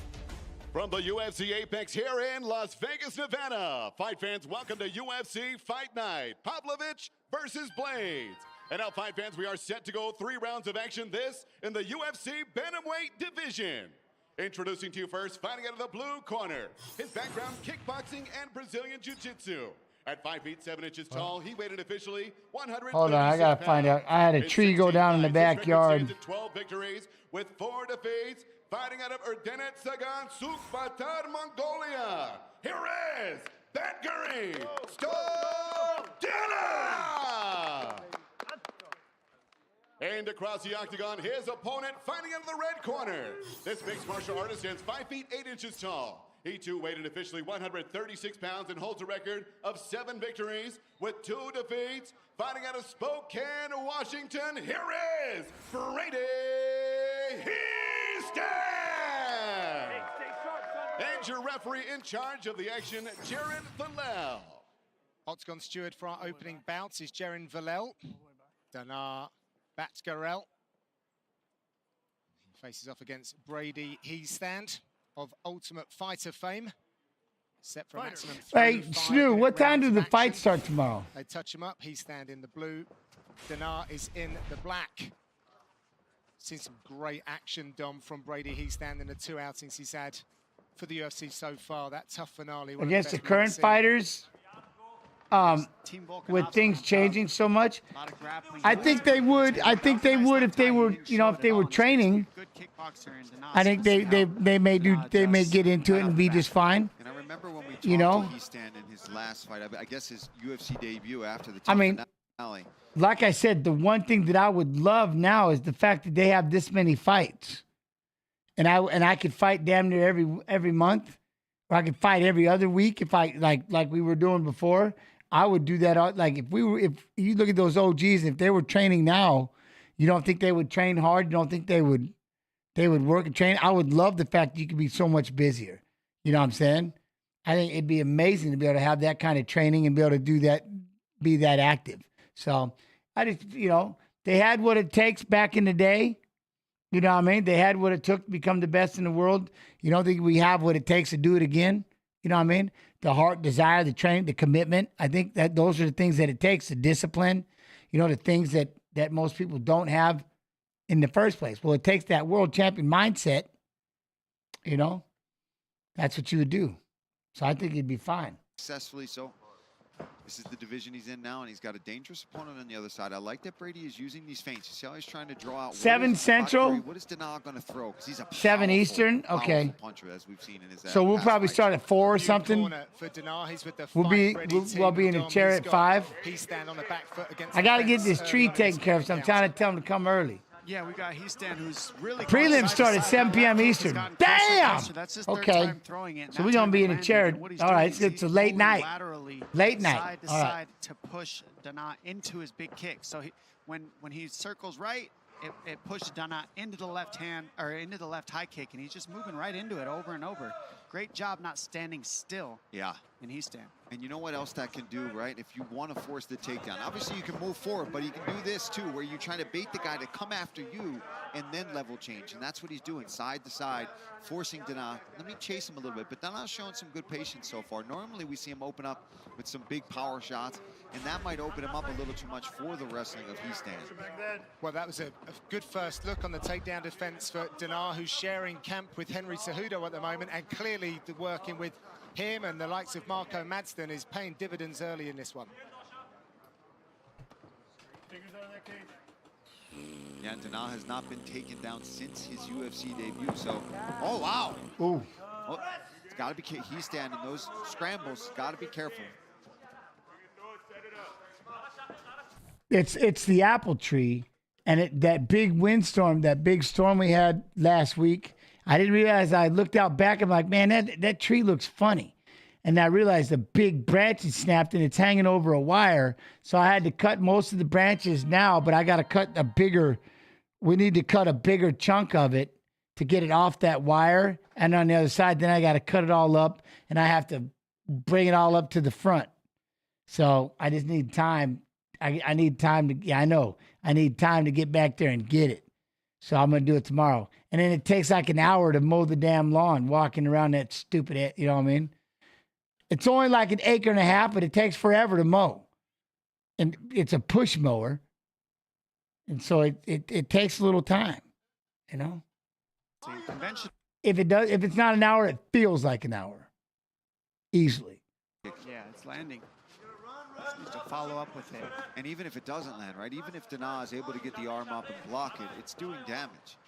From the UFC Apex here in Las Vegas, Nevada, fight fans, welcome to UFC Fight Night. Pavlovich versus Blades. And now, fight fans, we are set to go 3 rounds of action. This in the UFC Bantamweight division. Introducing to you first, fighting out of the blue corner. His background, kickboxing and Brazilian Jiu-Jitsu. At 5 feet 7 inches tall, he weighed officially 100. Hold on, I gotta find out. I had a tree go down in the backyard. 12 victories with 4 defeats. Fighting out of Erdenet Sagan, Sukbatar, Mongolia. Here is Badgary Stordina! And across the octagon, his opponent fighting out of the red corner. This mixed martial artist stands 5 feet 8 inches tall. He too weighed in officially 136 pounds and holds a record of 7 victories with 2 defeats. Fighting out of Spokane, Washington, here is Brady Hiestand! And your referee in charge of the action, Jaron Villel. Octagon steward for our opening bouts is Jaron Villel. Dana Batgarel. He faces off against Brady Hiestand of Ultimate Fighter fame. Set for a maximum 3 Hey, Snoo, what time do the fights start tomorrow? They touch him up. Hiestand in the blue. Dana is in the black. Seen some great action, Dom, from Brady Hiestand in the 2 outings he's had for the UFC so far. That tough finale. Against the current fighters, with things changing so much, I think they would. I think they would if they were, you know, if they were training. I think they may get into it and be just fine. And I remember when we talked to Hiestand in his last fight, I guess his UFC debut after the finale. Like I said, the one thing that I would love now is the fact that they have this many fights, and I could fight damn near every month, or I could fight every other week if I like we were doing before. I would do that. Like if you look at those OGs, if they were training now, you don't think they would train hard? You don't think they would work and train? I would love the fact that you could be so much busier. You know what I'm saying? I think it'd be amazing to be able to have that kind of training and be able to do that, be that active. So I just, you know, they had what it takes back in the day. You know what I mean? They had what it took to become the best in the world. You don't think we have what it takes to do it again? You know what I mean? The heart, desire, the training, the commitment. I think that those are the things that it takes, the discipline, you know, the things that most people don't have in the first place. Well, it takes that world champion mindset, you know. That's what you would do. So I think he'd be fine. Successfully so. This is the division he's in now, and he's got a dangerous opponent on the other side. I like that Brady is using these feints. You see how he's trying to draw out. 7 Central. What is Dana going to throw? Because he's a 7 Eastern. Okay. Puncher, as we've seen in his so we'll probably start at 4 or something. We'll be in the chair at 5. I got to get this tree taken care of, so I'm trying to tell him to come early. Yeah, we got Hiestand, who's really prelims start at 7 p.m. Eastern. Damn. Okay. So we're gonna be in a chair. All right, it's a late night. Late night. Side to side to push Dana into his big kick. So when he circles right, it pushed Dana into the left hand or into the left high kick, and he's just moving right into it over and over. Great job not standing still. Yeah. In Hiestand. And you know what else that can do, right? If you want to force the takedown, obviously you can move forward, but you can do this too, where you're trying to bait the guy to come after you and then level change. And that's what he's doing, side to side, forcing Dana. Let me chase him a little bit, but Dana's showing some good patience so far. Normally we see him open up with some big power shots, and that might open him up a little too much for the wrestling of Hiestand. Well, that was a good first look on the takedown defense for Dana, who's sharing camp with Henry Cejudo at the moment, and clearly working with him and the likes of Marco Madston is paying dividends early in this one. Yeah, Dana has not been taken down since his UFC debut, so... Oh, wow! Ooh. Well, it's got to be... Hiestand in those scrambles, got to be careful. It's the apple tree, and that big windstorm, that big storm we had last week, I didn't realize. I looked out back. I'm like, man, that tree looks funny. and I realized the big branch had snapped and it's hanging over a wire. So I had to cut most of the branches now, but I got to cut we need to cut a bigger chunk of it to get it off that wire. And on the other side, then I got to cut it all up and I have to bring it all up to the front. So I just need time. I need time to, yeah, I know. I need time to get back there and get it. So I'm going to do it tomorrow. And then it takes like an hour to mow the damn lawn, walking around that stupid, you know what I mean? It's only like 1.5 acres, but it takes forever to mow. And it's a push mower. And so it takes a little time, you know? If it's not an hour, it feels like an hour. Easily. Yeah, it's landing. Just to follow up with it. And even if it doesn't land, right? Even if Dana is able to get the arm up and block it, it's doing damage.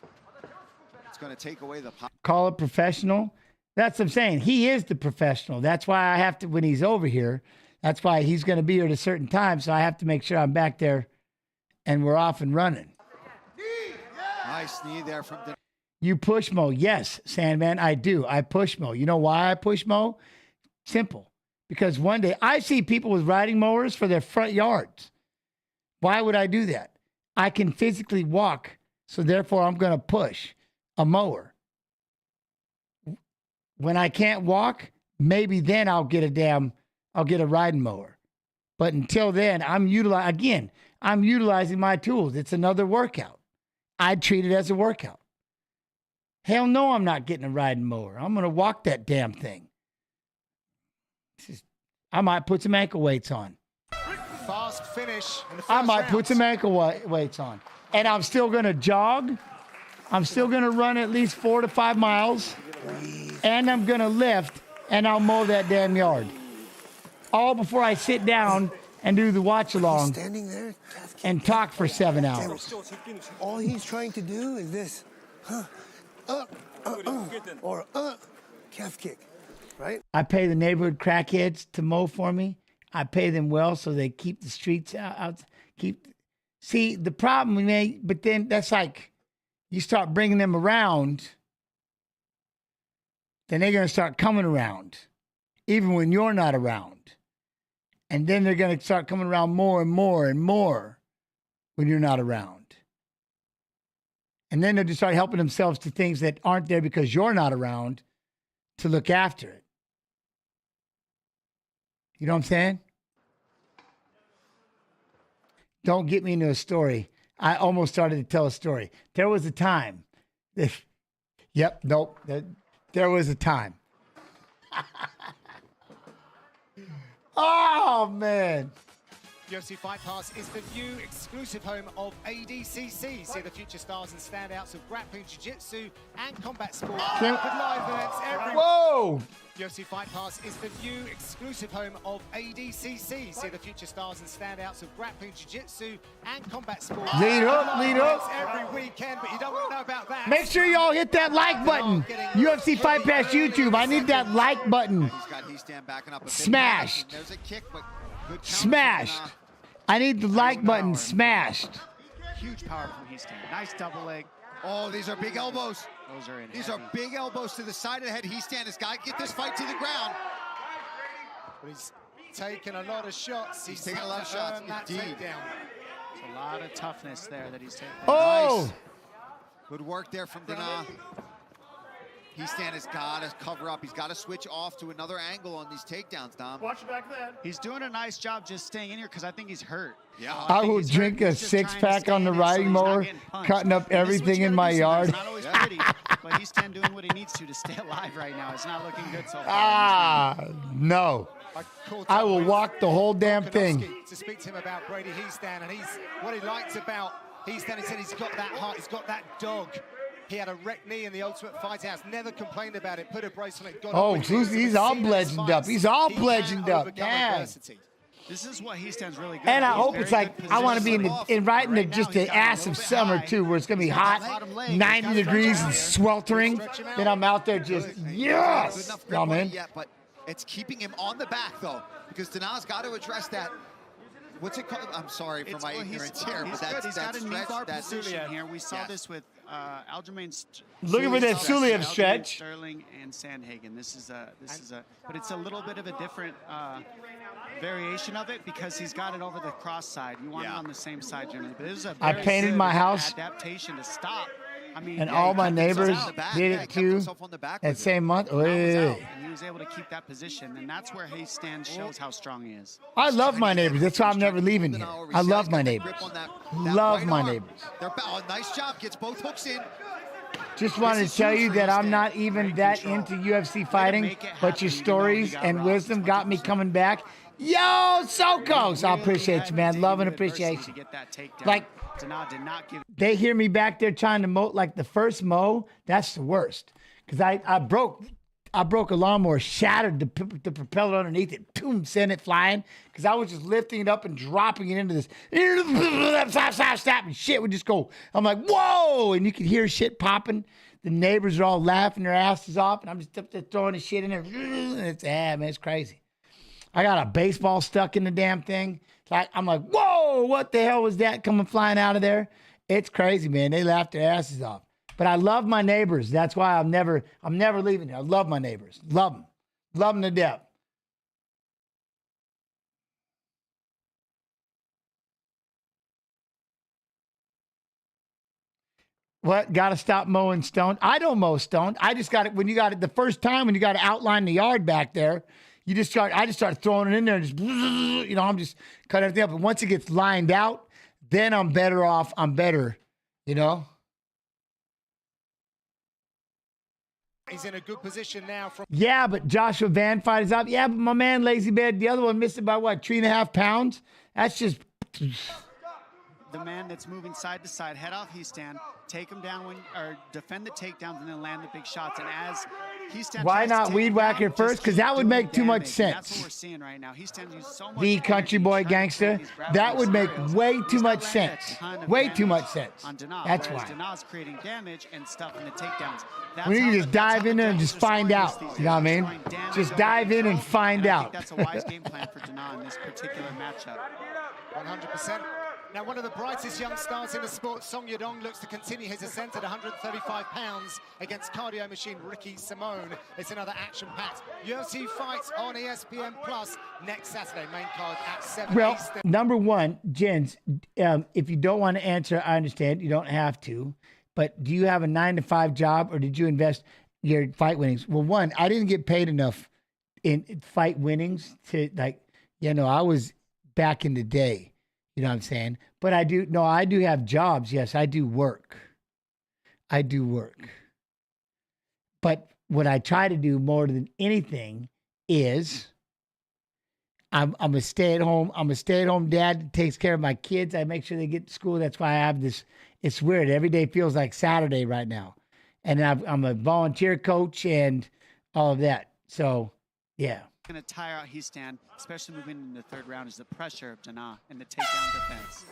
It's going to take away the power. Call it professional. That's what I'm saying. He is the professional. That's why I have to, when he's over here, that's why he's going to be here at a certain time. So I have to make sure I'm back there and we're off and running. Nice knee there from Dana. You push mow. Yes, Sandman, I do. I push mow. You know why I push mow? Simple. Because one day I see people with riding mowers for their front yards. Why would I do that? I can physically walk, so therefore I'm going to push a mower. When I can't walk, maybe then I'll get a riding mower. But until then, I'm utilizing my tools. It's another workout. I'd treat it as a workout. Hell no, I'm not getting a riding mower. I'm going to walk that damn thing. I might put some ankle weights on. Fast finish. I might put some ankle weights on. And I'm still going to jog. I'm still going to run at least 4 to 5 miles. And I'm going to lift, and I'll mow that damn yard. All before I sit down and do the watch along and talk for 7 hours. All he's trying to do is this. Or calf kick. Right? I pay the neighborhood crackheads to mow for me. I pay them well so they keep the streets out. See, the problem, but then that's like, you start bringing them around, then they're going to start coming around, even when you're not around. And then they're going to start coming around more and more and more when you're not around. And then they'll just start helping themselves to things that aren't there because you're not around to look after it. You know what I'm saying? Don't get me into a story. I almost started to tell a story. There was a time. There was a time. Oh, man. UFC Fight Pass is the new exclusive home of ADCC. See the future stars and standouts of grappling, jiu-jitsu, and combat sport. With live events every UFC Fight Pass is the new exclusive home of ADCC. See the future stars and standouts of grappling, jiu-jitsu, and combat sport. Lead up. Every weekend, but you don't want to know about that. Make sure y'all hit that like button. UFC Fight Pass YouTube. I need that like button. He's got Hiestand backing up a bit. Smashed. There's a kick, but good smashed. I need the like button smashed. Huge power from Hiestand. Nice double leg. Oh, these are big elbows. Those are in. These are big elbows to the side of the head. Hiestand has got to get this fight to the ground. But he's taken a lot of shots. He's taking a lot of shots. Indeed. There's a lot of toughness there that he's taking. Oh! Nice. Good work there from Dana. Hiestand has got to cover up. He's got to switch off to another angle on these takedowns, Dom. Watch it back then. He's doing a nice job just staying in here because I think he's hurt. Yeah. I will drink a 6-pack on the riding mower, cutting up everything in my yard. It's not always pretty, but Hiestand doing what he needs to stay alive right now. It's not looking good so far. No. I will walk the whole damn thing. To speak to him about Brady Hiestand, and what he liked about Hiestand, he said he's got that heart, he's got that dog. He had a wrecked knee in the Ultimate Fighter House, never complained about it, put a brace on it. He's all bludgeoned up. He's all bludgeoned up. Damn. This is what Hiestand's really good And at. I hope it's like, I want to be in right in just the ass of summer too, where it's going to be hot, 90 degrees and sweltering. Then I'm out there just, yes! No, man. But it's keeping him on the back, though, because Dana's got to address that. What's it called? I'm sorry for my ignorance here, but He's got a knee bar position here. We saw this with Aljamain. Looking for that Suliev stretch. Sterling and Sandhagen. But it's a little bit of a different variation of it because he's got it over the cross side. You want it on the same side, generally. But it was a I very painted good my house. adaptation to stop. I mean, And all my neighbors did it too that same month. And he was able to keep that position, and that's where Hiestand shows how strong he is. I love my neighbors. That's why I'm never leaving here. I love my neighbors. Love my neighbors. Nice job. Gets both hooks in. Just wanted to tell you that I'm not even that into UFC fighting, but your stories and wisdom got me coming back. Yo, Sokos! I appreciate you, man. Love and appreciation. Like, they hear me back there trying to mow, like the first mow, that's the worst. Because I broke a lawnmower, shattered the propeller underneath it, boom, sent it flying. Because I was just lifting it up and dropping it into this. Stop, and shit would just go. I'm like, whoa! And you could hear shit popping. The neighbors are all laughing their asses off, and I'm just up there throwing the shit in there. And it's, man, it's crazy. I got a baseball stuck in the damn thing. I'm like, whoa, what the hell was that coming flying out of there? It's crazy, man. They laugh their asses off. But I love my neighbors. That's why I'm never leaving here. I love my neighbors. Love them. Love them to death. What? Got to stop mowing stone? I don't mow stone. I just got it when you got it the first time when you got to outline the yard back there. I just start throwing it in there and just, I'm just cutting everything up. And once it gets lined out, then I'm better off. I'm better, He's in a good position now. Yeah, but Joshua Van fight is up. Yeah, but my man Lazy Bed, the other one missed it by what, 3.5 pounds? That's just... The man that's moving side to side, head off Hiestand, take him down or defend the takedowns and then land the big shots. And as Hiestand why not weed whacker first? Because that would make too much sense. That's what we're seeing right now. Hiestand used so much the country boy gangster. That would make way too much sense. Way too much sense. That's why. Dana's creating damage and stuff in the takedowns. We need to just dive in there and just find out. You know what I mean? Just dive in and find out. I think that's a wise game plan for Dana in this particular matchup. 100%. Now, one of the brightest young stars in the sport, Song Yadong, looks to continue his ascent at 135 pounds against cardio machine Ricky Simone. It's another action-packed UFC fight on ESPN Plus next Saturday, main card at 7 Well, Eastern. number one, Jens, if you don't want to answer, I understand. You don't have to. But do you have a 9-to-5 job, or did you invest your fight winnings? Well, one, I didn't get paid enough in fight winnings to, I was back in the day. You know what I'm saying? But I do have jobs. Yes, I do work. But what I try to do more than anything is I'm a stay-at-home dad that takes care of my kids. I make sure they get to school. That's why I have this. It's weird. Every day feels like Saturday right now. And I'm a volunteer coach and all of that. So, yeah. Going to tire out Hiestand, especially moving in the third round, is the pressure of Dana and the takedown defense.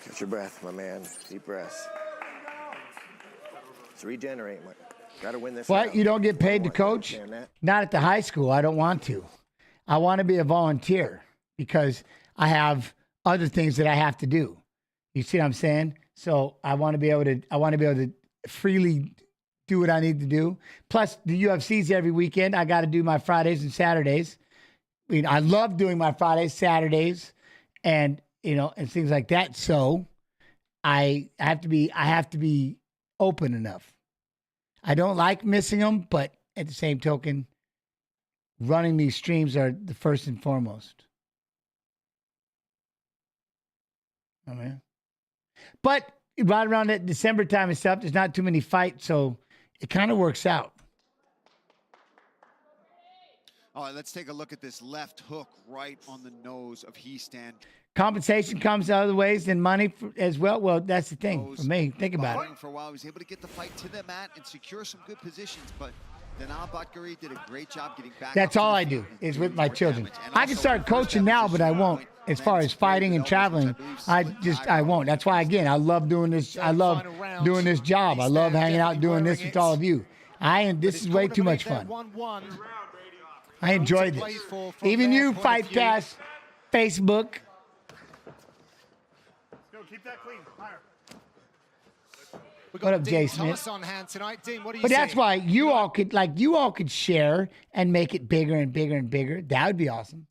Catch your breath, my man. Deep breaths. Let's regenerate. Got to win this. What? You don't get paid to coach? Not at the high school. I don't want to. I want to be a volunteer because I have other things that I have to do. You see what I'm saying? So I want to be able to freely do what I need to do. Plus the UFC's every weekend. I got to do my Fridays and Saturdays. I mean, I love doing my Fridays, Saturdays, and and things like that. So I have to be open enough. I don't like missing them, but at the same token, running these streams are the first and foremost. Oh, man. But right around that December time and stuff, there's not too many fights, so it kind of works out. All right, let's take a look at this left hook right on the nose of Hiestand. Compensation comes other ways than money as well. Well, that's the thing for me. Think about it. For a while, he was able to get the fight to the mat and secure some good positions, but Danal Bhatkari did a great job getting back. That's all I do is with my children. I can start coaching now, but I won't. As far as fighting and traveling, I won't. That's why, again, I love doing this. I love doing this job. I love hanging out doing this with all of you. This is way too much fun. I enjoy this. Even you, Fight Pass, Facebook. Keep that clean. Higher. What up, Jason? On hand tonight. Dean, what do you But that's see? why you all could share and make it bigger and bigger and bigger. That would be awesome.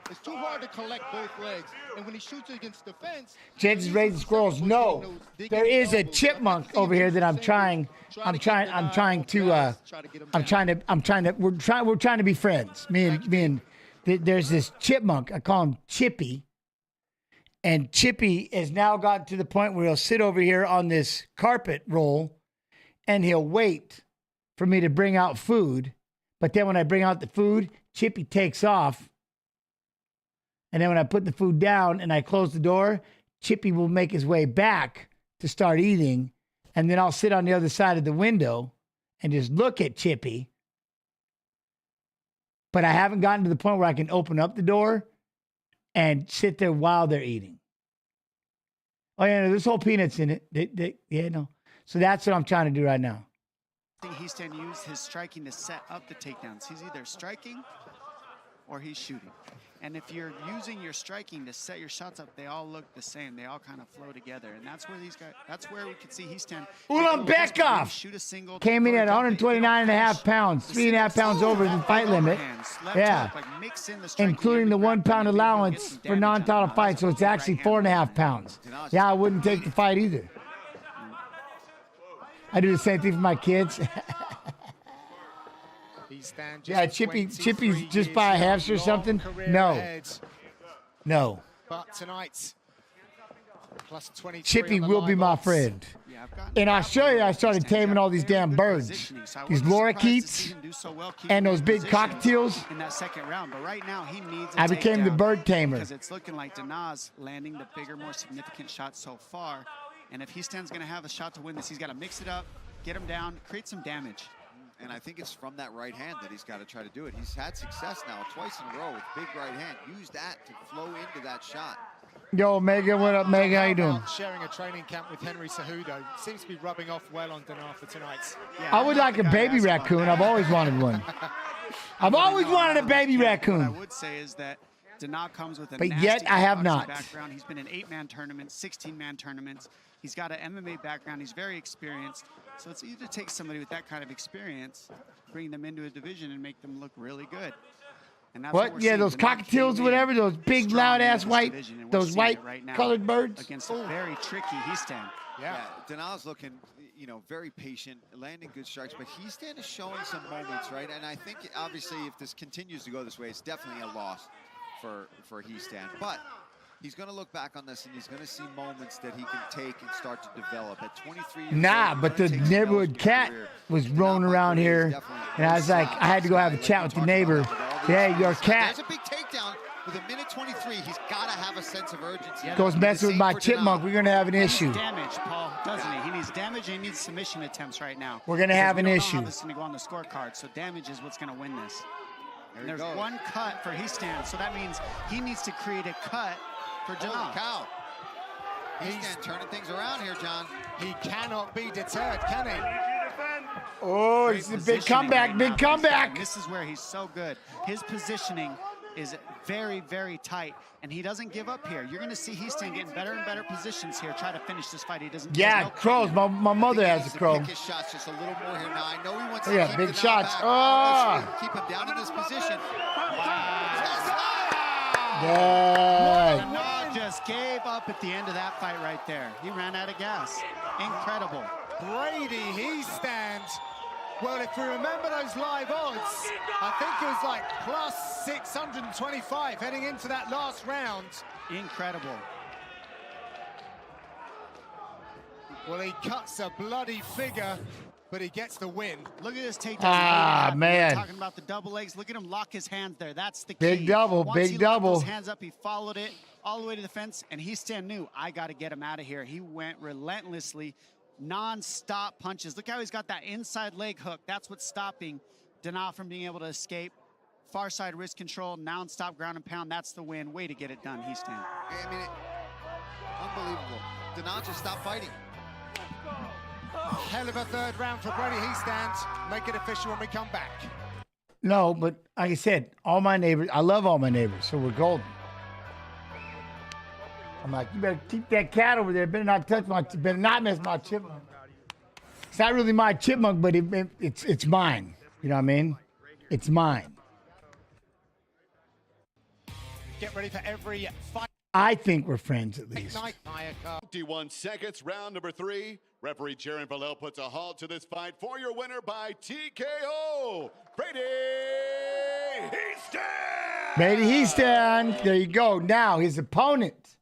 It's too hard to collect both legs, and when he shoots against the fence, Jets raising squirrels. No, there is a chipmunk over here that I'm trying to. We're trying to be friends. Me and there's this chipmunk. I call him Chippy. And Chippy has now gotten to the point where he'll sit over here on this carpet roll and he'll wait for me to bring out food. But then when I bring out the food, Chippy takes off. And then when I put the food down and I close the door, Chippy will make his way back to start eating. And then I'll sit on the other side of the window and just look at Chippy. But I haven't gotten to the point where I can open up the door and sit there while they're eating. Oh, yeah, no, there's whole peanuts in it. Yeah, no. So that's what I'm trying to do right now. I think Hiestand used his striking to set up the takedowns. He's either striking or he's shooting. And if you're using your striking to set your shots up, they all look the same. They all kind of flow together. And that's where these guys, that's where we can see Hiestand. Ulanbekov came in at 129.5 pounds, 3.5 pounds over the fight limit. Yeah. Including the 1 pound allowance for non-title fights. So it's actually 4.5 pounds. Yeah, I wouldn't take the fight either. I do the same thing for my kids. Yeah, Chippy's just buy a hamster or something? No. No. But tonight, plus 23 Chippy will be my friend. In Australia, I started taming all these damn birds. These lorikeets and those big cockatiels. In that second round, but right now he needs I became the bird tamer. Because it's looking like Danaz landing the bigger, more significant shots so far. And if Hiestand's going to have a shot to win this, he's got to mix it up, get him down, create some damage. And I think it's from that right hand that he's got to try to do it. He's had success now twice in a row with big right hand. Use that to flow into that shot. Yo, Megan, what up, Megan? How you doing? Sharing a training camp with Henry Cejudo. Seems to be rubbing off well on Danal for tonight. I would like a baby raccoon. I've always wanted one. I've always wanted a baby raccoon. What I would say is that Danal comes with a but yet I have not. Background. He's been in 8-man tournaments, 16-man tournaments. He's got an MMA background. He's very experienced. So it's easy to take somebody with that kind of experience, bring them into a division and make them look really good. And that's what yeah, those cockatiels, whatever, those big, loud-ass white, those white colored birds. Against a very tricky Hiestand. Yeah, Danal's looking, you know, very patient, landing good strikes, but Hiestand is showing some moments, right? And I think, obviously, if this continues to go this way, it's definitely a loss for Hiestand. But he's going to look back on this and he's going to see moments that he can take and start to develop. At 23 years old, but the neighborhood cat was roaming around here, and I was like, I had to go have a chat with the neighbor. Hey, your cat. There's a big takedown with 1:23. He's got to have a sense of urgency. Goes messing with my chipmunk. We're going to have an issue. Damage, Paul, doesn't he? He needs damage and he needs submission attempts right now. We're going to have an issue. This is going to go on the scorecard, so damage is what's going to win this. And there's one cut for Hiestand, so that means he needs to create a cut for Danal. Holy cow. He's turning things around here, John. He cannot be deterred, can he? Oh, it's a big comeback, big comeback. This is where he's so good. His positioning is very, very tight, and he doesn't give up here. You're going to see Hiestand getting better and better positions here, try to finish this fight. He doesn't. Yeah, crows. My mother has a crow. Pick his shots just a little more here now. I know he wants to keep big shots. Keep him down in this position. Danal just gave up at the end of that fight right there. He ran out of gas. Incredible. Brady Hiestand. Well, if we remember those live odds, I think it was like plus 625 heading into that last round. Incredible. Well, he cuts a bloody figure, but he gets the win. Look at this takedown. Man. We're talking about the double legs. Look at him lock his hands there. That's the key. Big double, Once big he double. Locked his hands up, he followed it all the way to the fence, and Hiestand knew, I got to get him out of here. He went relentlessly, non-stop punches. Look how he's got that inside leg hook. That's what's stopping Dana from being able to escape. Far side wrist control, non-stop ground and pound. That's the win. Way to get it done, Hiestand. I mean, unbelievable. Dana just stopped fighting. Hell of a third round for Brady Hiestand. Make it official when we come back. No, but like I said, all my neighbors, I love all my neighbors, so we're golden. I'm like, you better keep that cat over there. Better not touch better not mess my chipmunk. It's not really my chipmunk, but it's mine. You know what I mean? It's mine. Get ready for every fight. I think we're friends at least. 51 seconds, round number 3. Referee Jaron Vallel puts a halt to this fight for your winner by TKO, Brady Hiestand. Brady Hiestand. There you go. Now his opponent.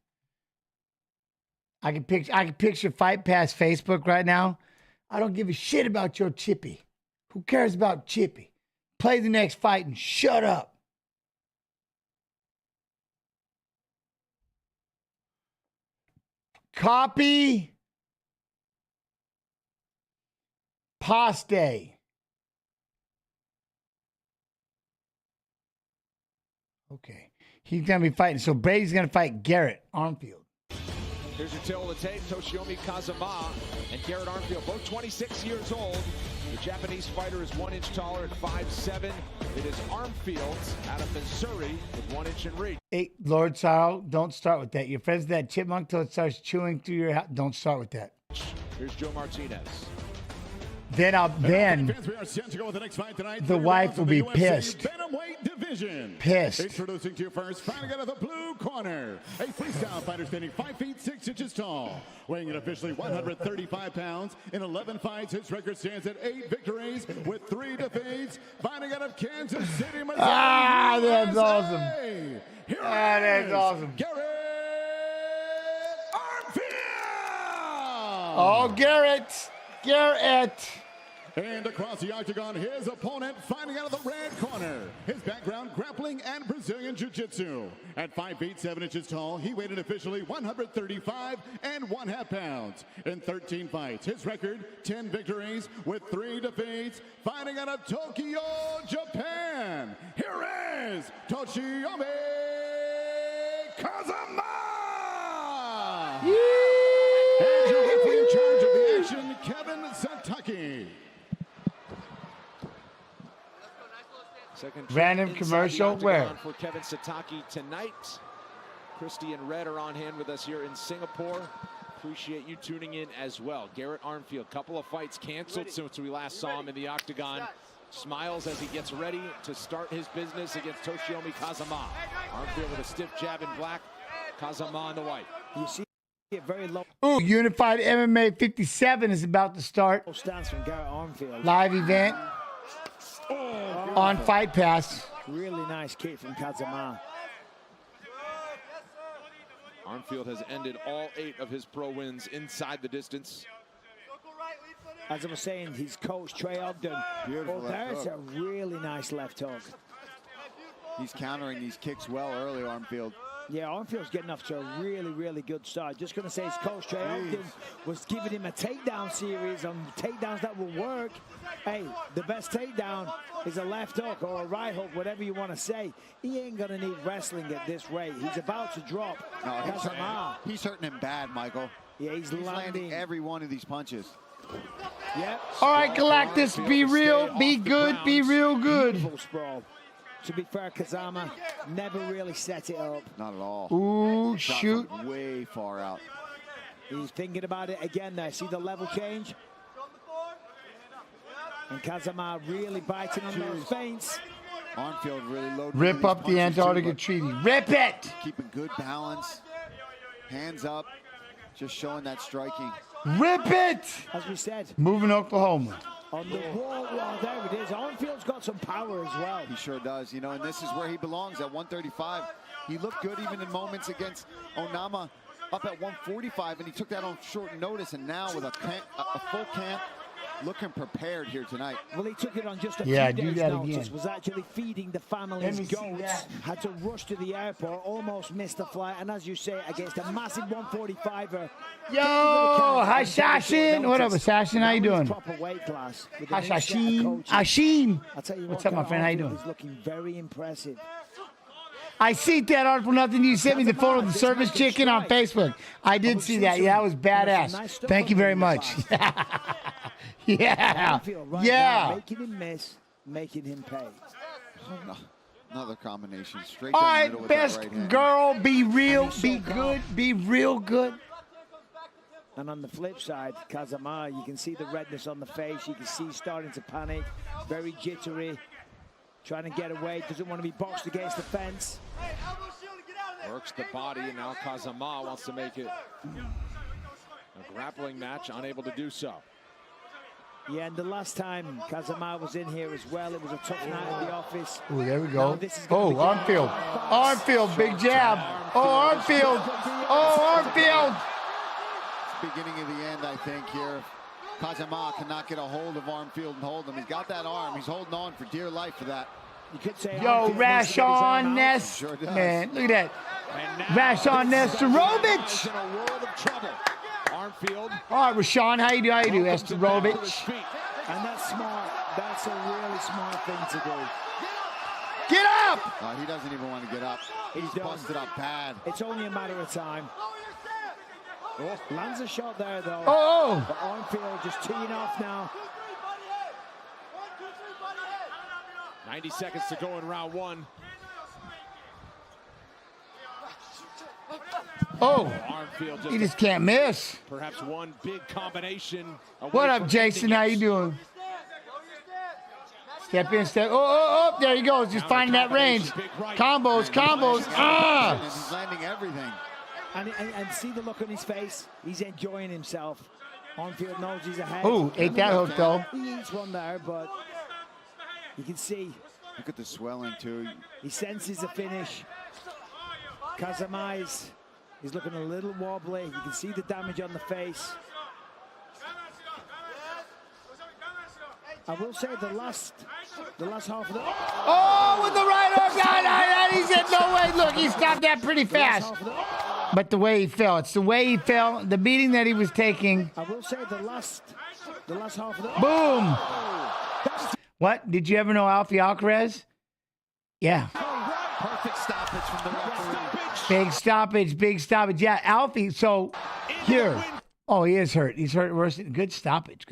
I can picture Fight Pass Facebook right now. I don't give a shit about your Chippy. Who cares about Chippy? Play the next fight and shut up. Copy paste. Okay. He's going to be fighting. So Brady's going to fight Garrett Armfield. Here's your tail of the tape. Toshiomi Kazama and Garrett Armfield, both 26 years old. The Japanese fighter is 1 inch taller at 5'7". It is Armfield out of Missouri with 1 inch in reach. Hey, Lord Sorrow, don't start with that. Your friend's that chipmunk till it starts chewing through your house. Don't start with that. Here's Joe Martinez. Then the wife will be pissed. Pissed. Introducing to you first, fighting out of the blue corner, a freestyle fighter standing 5 feet 6 inches tall, weighing in officially 135 pounds. In 11 fights, his record stands at 8 victories with 3 defeats. Fighting out of Kansas City, Missouri. Ah, that's awesome. That's awesome. Garrett Armfield. Oh, Garrett. And across the octagon, his opponent fighting out of the red corner. His background, grappling and Brazilian Jiu-Jitsu. At 5 feet 7 inches tall, he weighed in officially 135 1/2 pounds. In 13 fights, his record, 10 victories with 3 defeats. Fighting out of Tokyo, Japan. Here is Toshiomi Kazama. And your referee in charge of the action, Kevin Sataki. Second random commercial where? For Kevin Sataki tonight. Christy and Red are on hand with us here in Singapore. Appreciate you tuning in as well. Garrett Armfield, couple of fights canceled since we last saw him in the octagon. Smiles as he gets ready to start his business against Toshiomi Kazama. Armfield with a stiff jab in black, Kazama in the white. You see it very low. Ooh, Unified MMA 57 is about to start. Stance from Garrett Armfield. Live event on Fight Pass. Really nice kick from Kazama. Armfield has ended all 8 of his pro wins inside the distance. As I was saying, his coach, Trey Ogden. Beautiful there's a really nice left hook. He's countering these kicks well early, Armfield. Yeah, Armfield's getting off to a really, really good start. Just going to say his coach, Trey Ogden, was giving him a takedown series on takedowns that will work. Hey, the best takedown is a left hook or a right hook, whatever you want to say. He ain't going to need wrestling at this rate. He's about to drop. No, he's hurting him bad, Michael. Yeah, he's landing every one of these punches. Yeah. All right, Galactus, be real, be good, be real good. Beautiful sprawl. To be fair, Kazama never really set it up. Not at all. Ooh, shoot. Way far out. He's thinking about it again there. See the level change? And Kazama really biting on those feints. Armfield really loaded. Rip up the Antarctica Treaty. Rip it! Keeping good balance. Hands up. Just showing that striking. Rip it! As we said. Moving Oklahoma. On the wall, well, there it is. Armfield's got some power as well. He sure does, you know, and this is where he belongs at 135. He looked good even in moments against Onama up at 145, and he took that on short notice, and now with a full camp, looking prepared here tonight. Well, he took it on just a Yeah, few do days' that notice. again. Was actually feeding the family's goats. Had to rush to the airport, almost missed the flight. And as you say, against a massive 145er. Yo, hi, Sashin. What up, Sashin? How you doing? Proper weight class. Hi, Sashin. Ashin. I'll tell you What's what, up, my friend? How you Armfield doing? is looking very impressive. I see that article. Nothing. You sent me the photo of the service chicken on Facebook. I did see that. Yeah, that was badass. Thank you very much. Yeah. Right Yeah. now, making him miss, making him pay. Oh, no. Another combination. Straight All down the right, middle with best that right hand. girl, be real, be good, be real good. And on the flip side, Kazama, you can see the redness on the face. You can see he's starting to panic, very jittery, trying to get away, doesn't want to be boxed against the fence. Works the body, and now Kazama wants to make it a grappling match, unable to do so. Yeah, and the last time Kazama was in here as well, it was a tough night in the office. Oh, there we go. Now this is Oh, gonna be Armfield. Armfield, big jab. Oh, Armfield. Oh, Armfield. Beginning of the end, I think, here. Kazama cannot get a hold of Armfield and hold him. He's got that arm. He's holding on for dear life for that. You could say Yo, Rashon Ness. Sure does. Man, look at that. Rashon Nesterovich. In a world of trouble. Armfield. All right, Rashawn, how you do? How you do, Nesterovich? And that's smart. That's a really smart thing to do. Get up! He doesn't even want to get up. He's busted up bad. It's only a matter of time. Lands a shot there, though. Oh! But Armfield just teeing off now. 90 seconds to go in round one. Oh, Armfield he just can't miss. Perhaps one big combination. What up, Jason? How you doing? Step in, step. Oh, there he goes. Just finding that range. Combos. He's landing everything. And see the look on his face. He's enjoying himself. Armfield knows he's ahead. Ooh, ate that hook, though. He eats one there, but you can see. Look at the swelling, too. He senses the finish. Kazama is looking a little wobbly. You can see the damage on the face. I will say the last half of the... Oh, with the right arm. He said, no way. Look, he stopped that pretty fast. But the way he fell. It's the way he fell. The beating that he was taking. I will say the last half of the... Boom. What? Did you ever know Alfie Alcaraz? Yeah. Perfect stoppage from the referee. Big stoppage. Yeah, Alfie. So here. Oh, he is hurt. He's hurt worse. Good stoppage.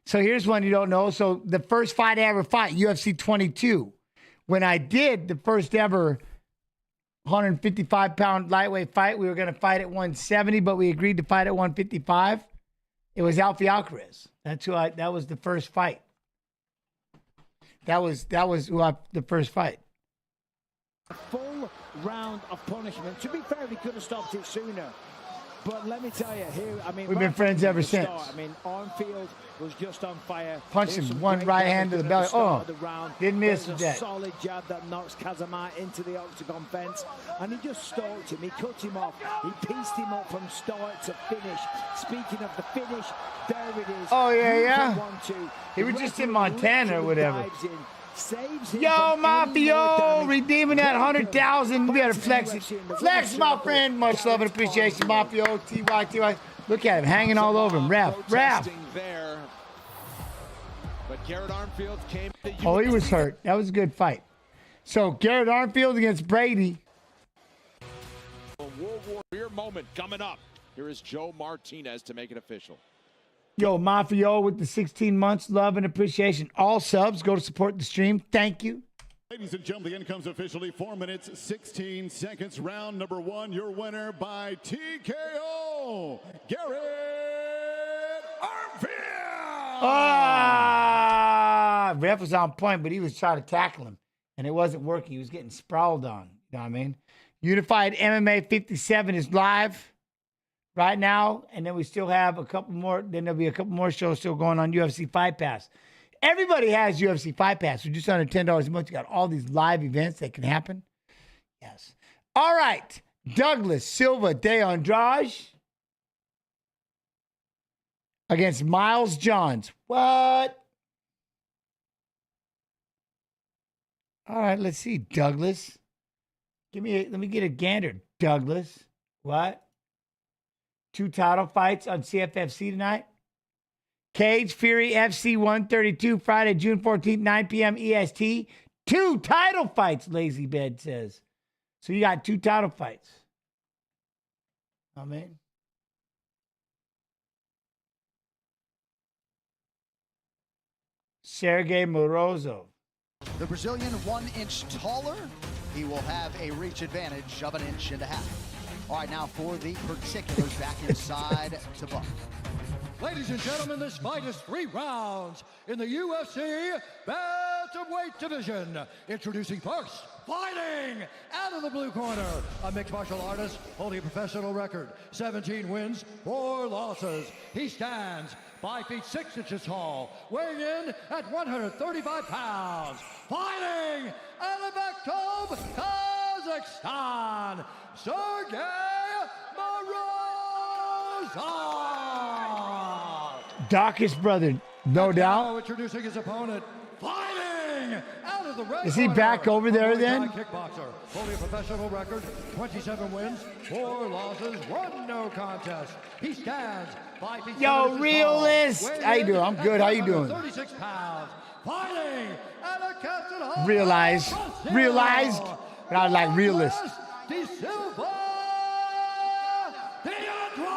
So here's one you don't know. So the first fight I ever fought, UFC 22. When I did the first ever 155-pound lightweight fight, we were going to fight at 170, but we agreed to fight at 155. It was Alfie Alcaraz. That was the first fight. That was the first fight. A full round of punishment. To be fair, we could have stopped it sooner. But let me tell you, We've been friends ever since. Armfield was just on fire. Punched him one right hand to the belly. Oh, didn't miss There's that. a solid jab that knocks Kazama into the octagon fence. And he just stalked him. He cut him off. He pieced him up from start to finish. Speaking of the finish, there it is. Oh, yeah. 1-2. He was just in Montana or whatever. Saves him Yo, from any more Mafio, damage. redeeming that 100,000. We gotta flex it. Flex, my friend. Much love and appreciation, Mafio. TY. Look at him, hanging all over him. Ref. There. But Garrett Armfield came to Oh, he was hurt. That was a good fight. So Garrett Armfield against Brady. A World War Career moment coming up. Here is Joe Martinez to make it official. Yo, Mafio with the 16 months. Love and appreciation. All subs, go to support the stream. Thank you. Ladies and gentlemen, the end comes officially 4 minutes, 16 seconds. Round number one, your winner by TKO, Garrett Armfield. Ref was on point, but he was trying to tackle him, and it wasn't working. He was getting sprawled on. You know what I mean? Unified MMA 57 is live right now, and then we still have a couple more. Then there'll be a couple more shows still going on UFC Fight Pass. Everybody has UFC Fight Pass. For just under $10 a month, you got all these live events that can happen. Yes. All right. Douglas Silva de Andrade against Miles Johns. What? All right, let's see, Douglas. Let me get a gander, Douglas. What? 2 title fights on CFFC tonight. Cage Fury FC 132, Friday, June 14th, 9 p.m. EST. 2 title fights, Lazy Bed says. So you got 2 title fights. I mean. Serge Morozov. The Brazilian 1 inch taller. He will have a reach advantage of 1.5 inches. All right, now for the particulars, back inside to Buck. Ladies and gentlemen, this fight is 3 rounds in the UFC bantamweight division. Introducing first, fighting out of the blue corner, a mixed martial artist holding a professional record, 17 wins, 4 losses. He stands 5 feet 6 inches tall, weighing in at 135 pounds. Fighting out of Baktov, Kazakhstan, Serge Morozov. Darkest brother, no doubt. Now introducing his opponent, fighting out of the red Is he corner, back over there a then? kickboxer, holding a professional record, 27 wins, 4 losses, 1 no contest. He stands 5 feet 7 Yo, inches realist. tall, How you doing? I'm good. How you doing? 36 pounds. Fighting out of Castle Hall, Realized. But I like realist. De Silva, the Andrade.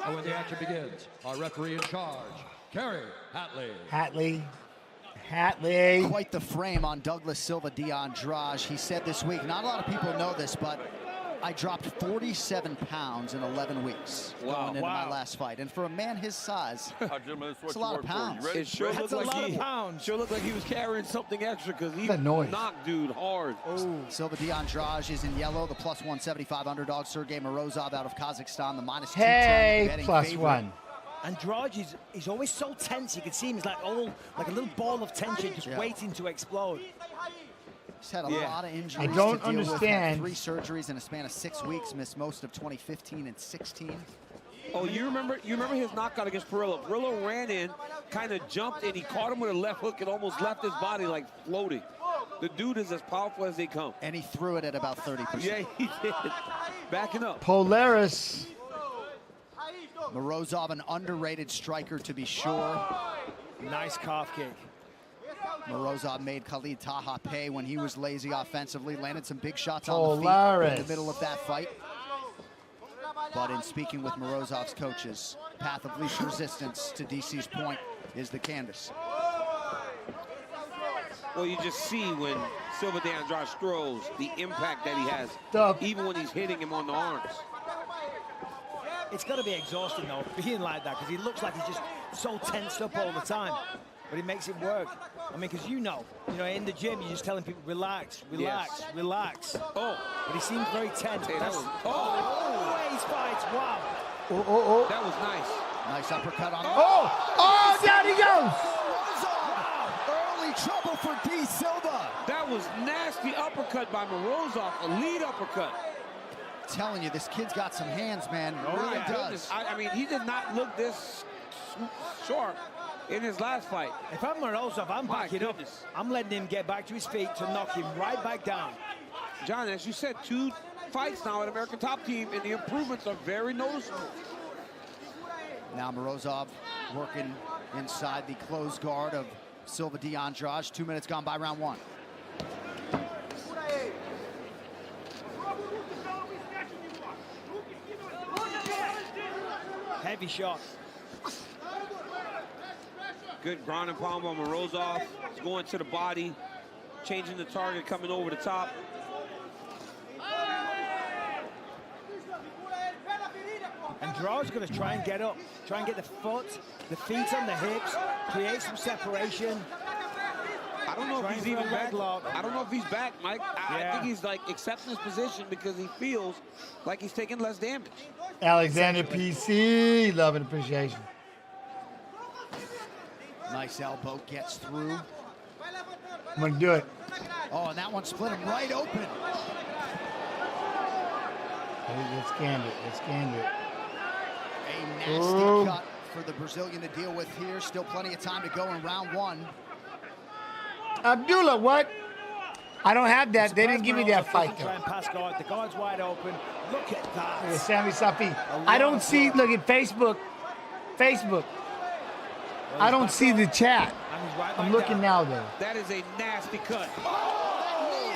And when the action begins, our referee in charge, Kerry Hatley. Quite the frame on Douglas Silva de Andrade. He said this week, not a lot of people know this, but I dropped 47 pounds in 11 weeks going into my last fight. And for a man his size, it's a lot of pounds. It sure looked like he was carrying something extra because he knocked dude hard. Silva de Andrade is in yellow, the plus 175 underdog. Serge Morozov out of Kazakhstan, the minus 210. Hey, plus favorite. 1. Andrade is always so tense. You can see him. He's like a little ball of tension, just waiting to explode. He's had a lot of injuries. I don't to deal understand. With. Had 3 surgeries in a span of 6 weeks. Missed most of 2015 and 16. Oh, you remember his knockout against Perillo. Perillo ran in, kind of jumped, and he caught him with a left hook and almost left his body like floating. The dude is as powerful as they come. And he threw it at about 30%. Yeah, he did. Backing up. Polaris. Morozov, an underrated striker to be sure. Nice calf kick. Morozov made Khalid Taha pay when he was lazy offensively, landed some big shots on the feet in the middle of that fight. But in speaking with Morozov's coaches, path of least resistance, to DC's point, is the canvas. Well, you just see when Silva de Andrade throws the impact that he has, even when he's hitting him on the arms. It's got to be exhausting, though, being like that, because he looks like he's just so tensed up all the time. But he makes it work. I mean, because you know, in the gym, you're just telling people, relax, relax, relax. Oh. But he seems very tense. Hey, that was, always fights, wow. That was nice. Nice uppercut on down he goes. Early trouble for D. Silva. That was nasty uppercut by Morozov, a lead uppercut. Telling you, this kid's got some hands, man. Really does. I mean, he did not look this sharp in his last fight. If I'm Morozov, I'm backing up. I'm letting him get back to his feet to knock him right back down. John, as you said, 2 fights now at American Top Team, and the improvements are very noticeable. Now Morozov working inside the closed guard of Silva de Andrade. 2 minutes gone by round 1. Heavy shot. Good ground and pound by Morozov. He's going to the body, changing the target, coming over the top. Andrade's going to try and get up, try and get the feet on the hips, create some separation. I don't know if he's even back. I don't know if he's back, Mike. I think he's like accepting his position because he feels like he's taking less damage. Alexander PC, love and appreciation. Nice elbow, gets through. I'm gonna do it. Oh, and that one split him right open. Let's gander it. Let's gander it. A nasty cut for the Brazilian to deal with here. Still plenty of time to go in round one. Abdullah, what? I don't have that. They didn't give me that fight, though. Try and pass guard. The guard's wide open. Look at that. Yeah, Sammy Safi. I don't see, look at Facebook. I don't see the chat. I'm looking now, though. That is a nasty cut.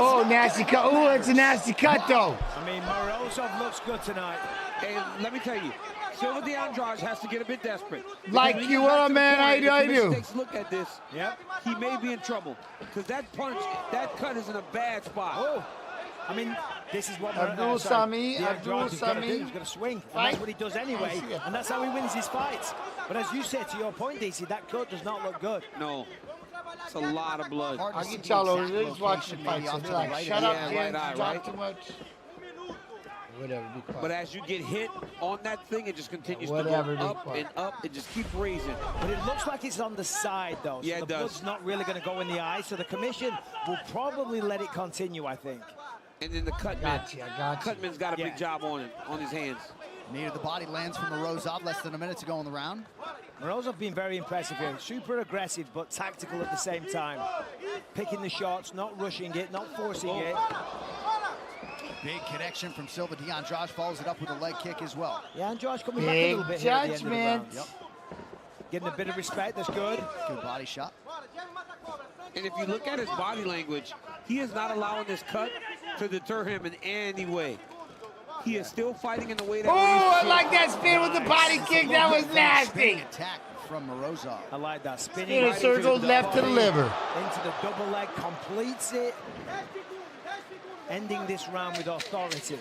Oh, nasty cut. Oh, it's a nasty cut, though. I mean, Morozov looks good tonight. And let me tell you, Silva de Andrade has to get a bit desperate. Like you, what, man? I do. Takes a look at this. Yep. He may be in trouble because that punch, that cut is in a bad spot. Oh. I mean, this is what Abdul Sami. He's going to swing. And that's what he does anyway. And that's how he wins his fights. But as you said, to your point, DC, that cut does not look good. No. It's a lot of blood. I can tell over there, just watching the fight. So they're like, shut up, James, you talk too much. Whatever, be quiet. But as you get hit on that thing, it just continues to go up and up. It just keeps raising. But it looks like it's on the side, though. So yeah, it does. Blood's not really going to go in the eye. So the commission will probably let it continue, I think. And then the cutman. Cutman's got a big job on it, on his hands. Knee to the body lands from Morozov. Less than a minute to go in the round. Morozov being very impressive here. Super aggressive, but tactical at the same time. Picking the shots, not rushing it, not forcing it. Big connection from Silva de Andrade. Follows it up with a leg kick as well. Yeah, Andrade coming back a little bit here at the end of the round. Yep. Getting a bit of respect, that's good. Good body shot. And if you look at his body language, he is not allowing this cut to deter him in any way. He is still fighting in the way that. Oh, I like that spin with the body kick. That was nasty. Attack from Morozov. I like that spinning. Spin a circle left to the liver. Into the double leg, completes it. Ending this round with authority.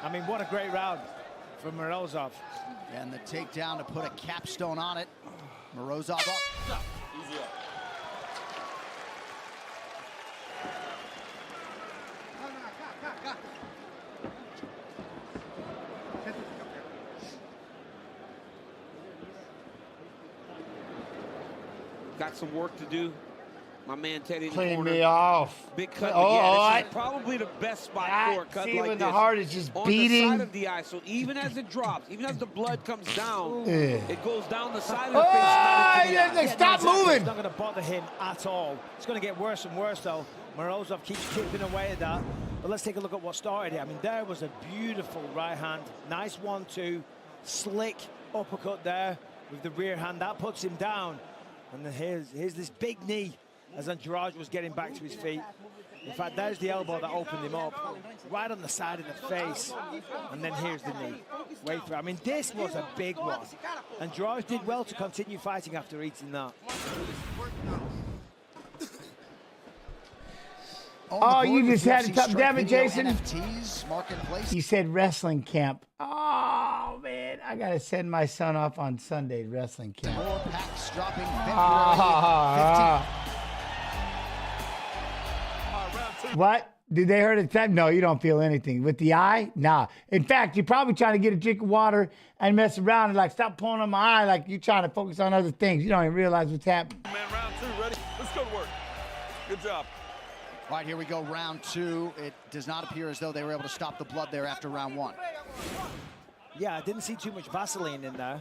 I mean, what a great round from Morozov. And the takedown to put a capstone on it. Morozov up. Easy up. Got some work to do. My man Teddy in the Clean corner. me off. Big cut. Oh, Yeah, this is probably the best spot for a cut see like when this. the heart is just on beating. the side of the eye. So even as it drops, even as the blood comes down, Yeah. it goes down the side of the face. not into the eye. Stop moving. It's not going to bother him at all. It's going to get worse and worse, though. Morozov keeps chipping away at that. But let's take a look at what started here. I mean, there was a beautiful right hand. Nice 1-2. Slick uppercut there with the rear hand. That puts him down. And then here's this big knee as Andrade was getting back to his feet. In fact, there's the elbow that opened him up, right on the side of the face. And then here's the knee. Wait for it. I mean, this was a big one. Andrade did well to continue fighting after eating that. Oh, you just had to top. Damn it, Jason. NFTs, marketplace. You said wrestling camp. Oh, man. I got to send my son off on Sunday to wrestling camp. More packs dropping February 15th. What? Did they hurt it time? No, you don't feel anything. With the eye? Nah. In fact, you're probably trying to get a drink of water and mess around and like stop pulling on my eye like you're trying to focus on other things. You don't even realize what's happening. Man, round two, ready? Let's go to work. Good job. All right, here we go, round two. It does not appear as though they were able to stop the blood there after round one. Yeah, I didn't see too much Vaseline in there.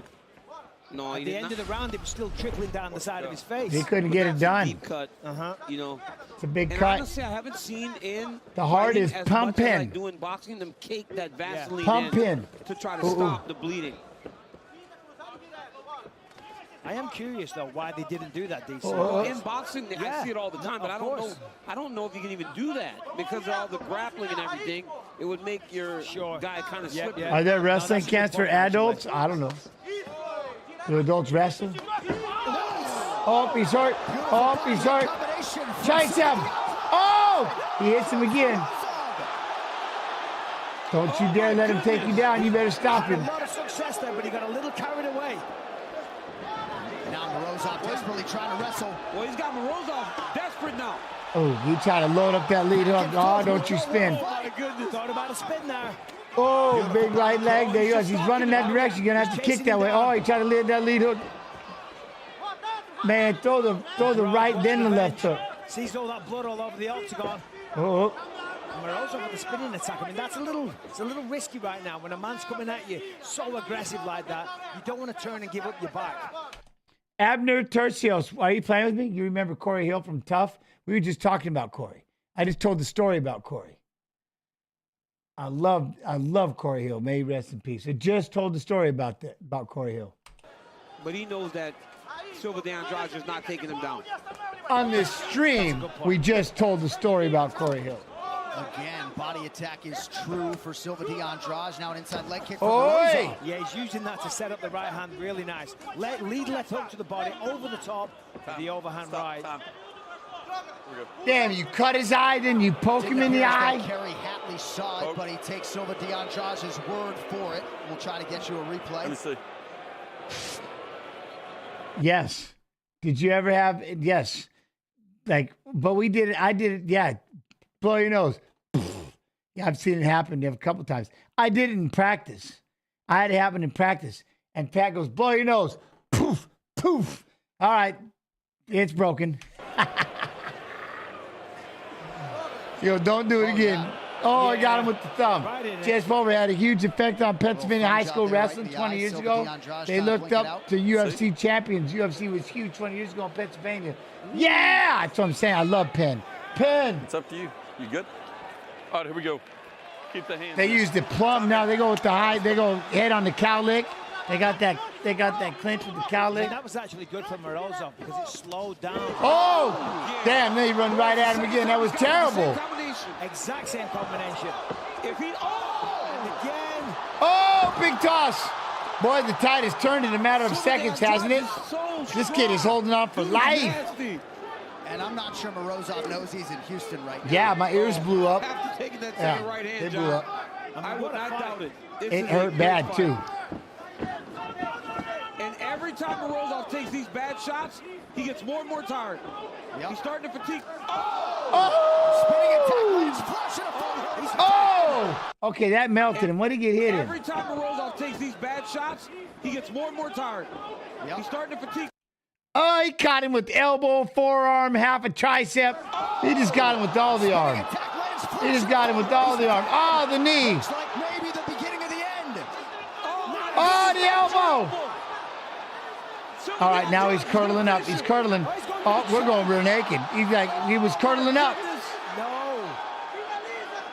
No, At the end of the round, it was still trickling down the side of his face. He couldn't get it done. Deep cut. You know. It's a big And cut. honestly, I haven't seen in The heart fighting is as pumping. much as I do in boxing them cake that Vaseline Pumping. in to try to stop the bleeding. I am curious though why they didn't do that, DC. In boxing, I see it all the time, but I don't know. I don't know if you can even do that because of all the grappling and everything. It would make your guy kind of slippery. Are there wrestling camps for adults? I don't know. Do adults wrestle? Oh, he's hurt. Oh, he's hurt. Chase him. Oh, he hits him again. Don't you dare let him take you down. You better stop him. A lot of success there, but he got a little carried away. Now Morozov desperately trying to wrestle. Well, he's got Morozov desperate now. Oh, you try to load up that lead hook. Oh, don't you spin. Thought about a spin there. Oh, big right leg. There he goes. He's running that direction. You're going to have to kick that way. Oh, he tried to lead that lead hook. Man, throw the right, then the left hook. Sees all that blood all over the octagon. Oh, Morozov with the spinning attack. I mean, it's a little risky right now. When a man's coming at you so aggressive like that, you don't want to turn and give up your back. Abner Tercios, are you playing with me? You remember Corey Hill from Tough? We were just talking about Corey. I just told the story about Corey. I love Corey Hill. May he rest in peace. I just told the story about Corey Hill. But he knows that Silva de Andrade is not taking him down. On this stream, we just told the story about Corey Hill. Again, body attack is true for Silva de Andrade. Now an inside leg kick from Oi! Yeah, he's using that to set up the right hand really nice. Lead left hook to the body, over the top, the overhand right. Damn, you cut his eye, then you poke him in the eye. Kerry Hatley's side, but he takes Silva de Andrade's word for it. We'll try to get you a replay. Let me see. Yes. Did you ever have, yes. Like, but we did it, I did it, yeah. Blow your nose. Yeah, I've seen it happen a couple times. I did it in practice. I had it happen in practice. And Pat goes, blow your nose. Poof, poof. All right, it's broken. Yo, don't do it again. Oh, I got him with the thumb. Chess Pulver had a huge effect on Pennsylvania high school wrestling 20 years ago. They looked up to UFC champions. UFC was huge 20 years ago in Pennsylvania. Yeah! That's what I'm saying. I love Penn. Penn! It's up to you. You good? All right, here we go. Keep the hands. They use the plum now. They go with the high. They go head on the cow lick. They got that clinch with the cow lick. That was actually good for Morozov because it slowed down. Oh! Damn, they run right at him again. That was terrible. Exact same combination. If he, and again. Oh, big toss. Boy, the tide has turned in a matter of seconds, hasn't it? This kid is holding on for life. And I'm not sure Morozov knows he's in Houston right now. Yeah, my ears blew up. After taking that second right hand, they blew up. I would not doubt it. It hurt bad, too. And every time Morozov takes these bad shots, he gets more and more tired. Yep. He's starting to fatigue. Spinning attack. Oh! Okay, that melted him. What did he get hit in? Every time Morozov takes these bad shots, he gets more and more tired. Yep. He's starting to fatigue. Oh, he caught him with elbow, forearm, half a tricep. He just got him with all the arm. He just got him with all the arm. Oh, the knee. Looks like maybe the beginning of the end. Oh, the elbow. All right, now he's curling up. He's curling. Oh, we're going rear naked. He was curling up. No.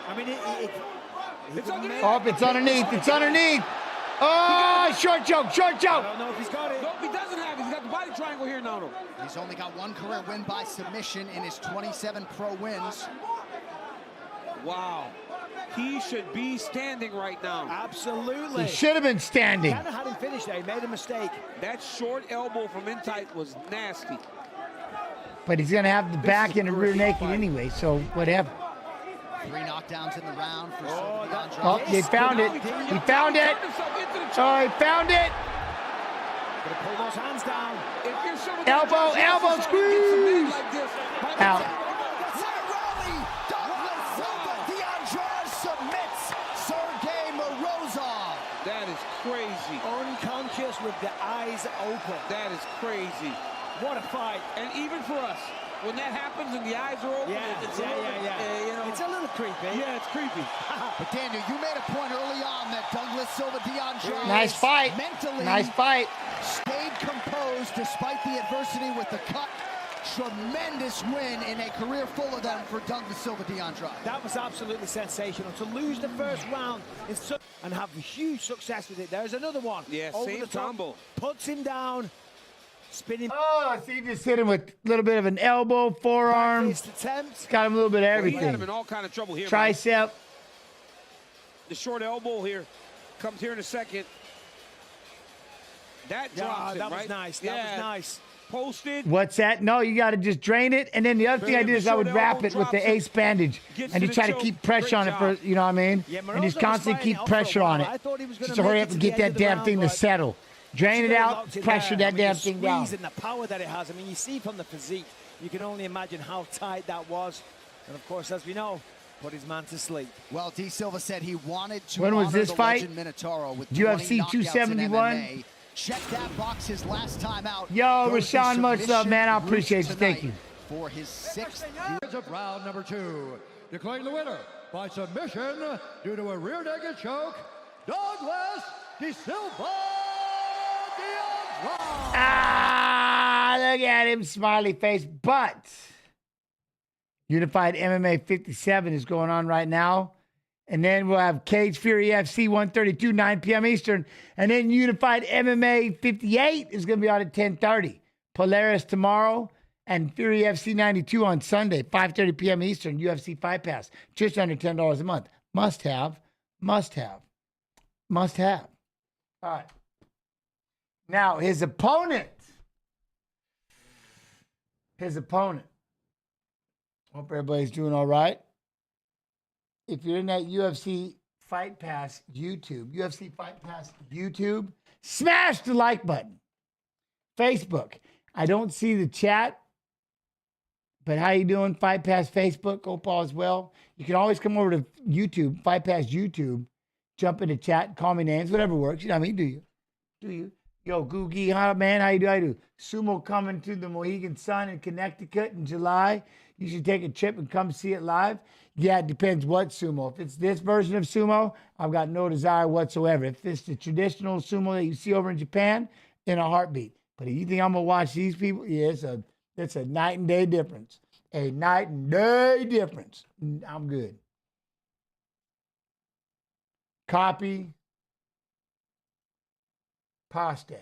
I mean, it's underneath. It's underneath. Oh, short choke, short choke. I don't know if he's got it. Nope, he doesn't have it. He's got the body triangle here now. He's only got one career win by submission in his 27 pro wins. Wow. He should be standing right now. Absolutely. He should have been standing. Kind of had him finished there. He made a mistake. That short elbow from in tight was nasty. But he's going to have the back and the rear naked anyway, so whatever. 3 knockdowns in the round for Oh, they found it. He found it. Oh, he found it. Gonna pull those hands down. Elbow, squeeze. Out. That is crazy. Unconscious with the eyes open. That is crazy. What a fight. And even for us, when that happens and the eyes are open, it's a little creepy. Yeah, it's creepy. But Daniel, you made a point early on that Douglas Silva de Andrade nice fight. Mentally nice fight. Stayed composed despite the adversity with the cut. Tremendous win in a career full of them for Douglas Silva de Andrade. That was absolutely sensational. To lose the first round and have huge success with it. There's another one. Yeah, over same the top, combo. Puts him down. Spinning. Oh, see, just hit him with a little bit of an elbow, forearm. Got him a little bit of everything. He had him in all kind of trouble here. Tricep. Man. The short elbow here comes here in a second. That drops that was nice. That was nice. Posted. What's that? No, you got to just drain it. And then the other thing I did is I would wrap it with the ace bandage. And you try to keep pressure on it for, you know what I mean? Yeah, and just constantly keep pressure on it. Just to hurry up and get that damn thing to settle. Drain it out, pressure that damn thing down. And the power that it has. I mean, you see from the physique, you can only imagine how tight that was. And of course, as we know, put his man to sleep. Well, D. Silva said he wanted to when was this fight? With UFC 271. Check that box his last time out. Yo, Rashawn, much love, man. I appreciate you. Thank you. For his 6th of round number 2, declaring the winner by submission due to a rear naked choke, Douglas De Silva de Andrade. Ah, look at him, smiley face. But Unified MMA 57 is going on right now. And then we'll have Cage Fury FC 132, 9 p.m. Eastern. And then Unified MMA 58 is going to be on at 10:30. Polaris tomorrow and Fury FC 92 on Sunday, 5:30 p.m. Eastern, UFC Fight Pass. Just under $10 a month. Must have, must have, must have. All right. Now, his opponent. Hope everybody's doing all right. If you're in that UFC Fight Pass YouTube, UFC Fight Pass YouTube, smash the like button. Facebook, I don't see the chat, but how you doing? Fight Pass Facebook, hope all is well. You can always come over to YouTube, Fight Pass YouTube, jump into chat, call me names, whatever works. You know what I mean? Do you? Do you? Yo, Googie, man, how you do? I do. Sumo coming to the Mohegan Sun in Connecticut in July. You should take a trip and come see it live. Yeah, it depends what sumo. If it's this version of sumo, I've got no desire whatsoever. If it's the traditional sumo that you see over in Japan, in a heartbeat. But if you think I'm going to watch these people, yeah, it's a night and day difference. A night and day difference. I'm good. Copy. Paste.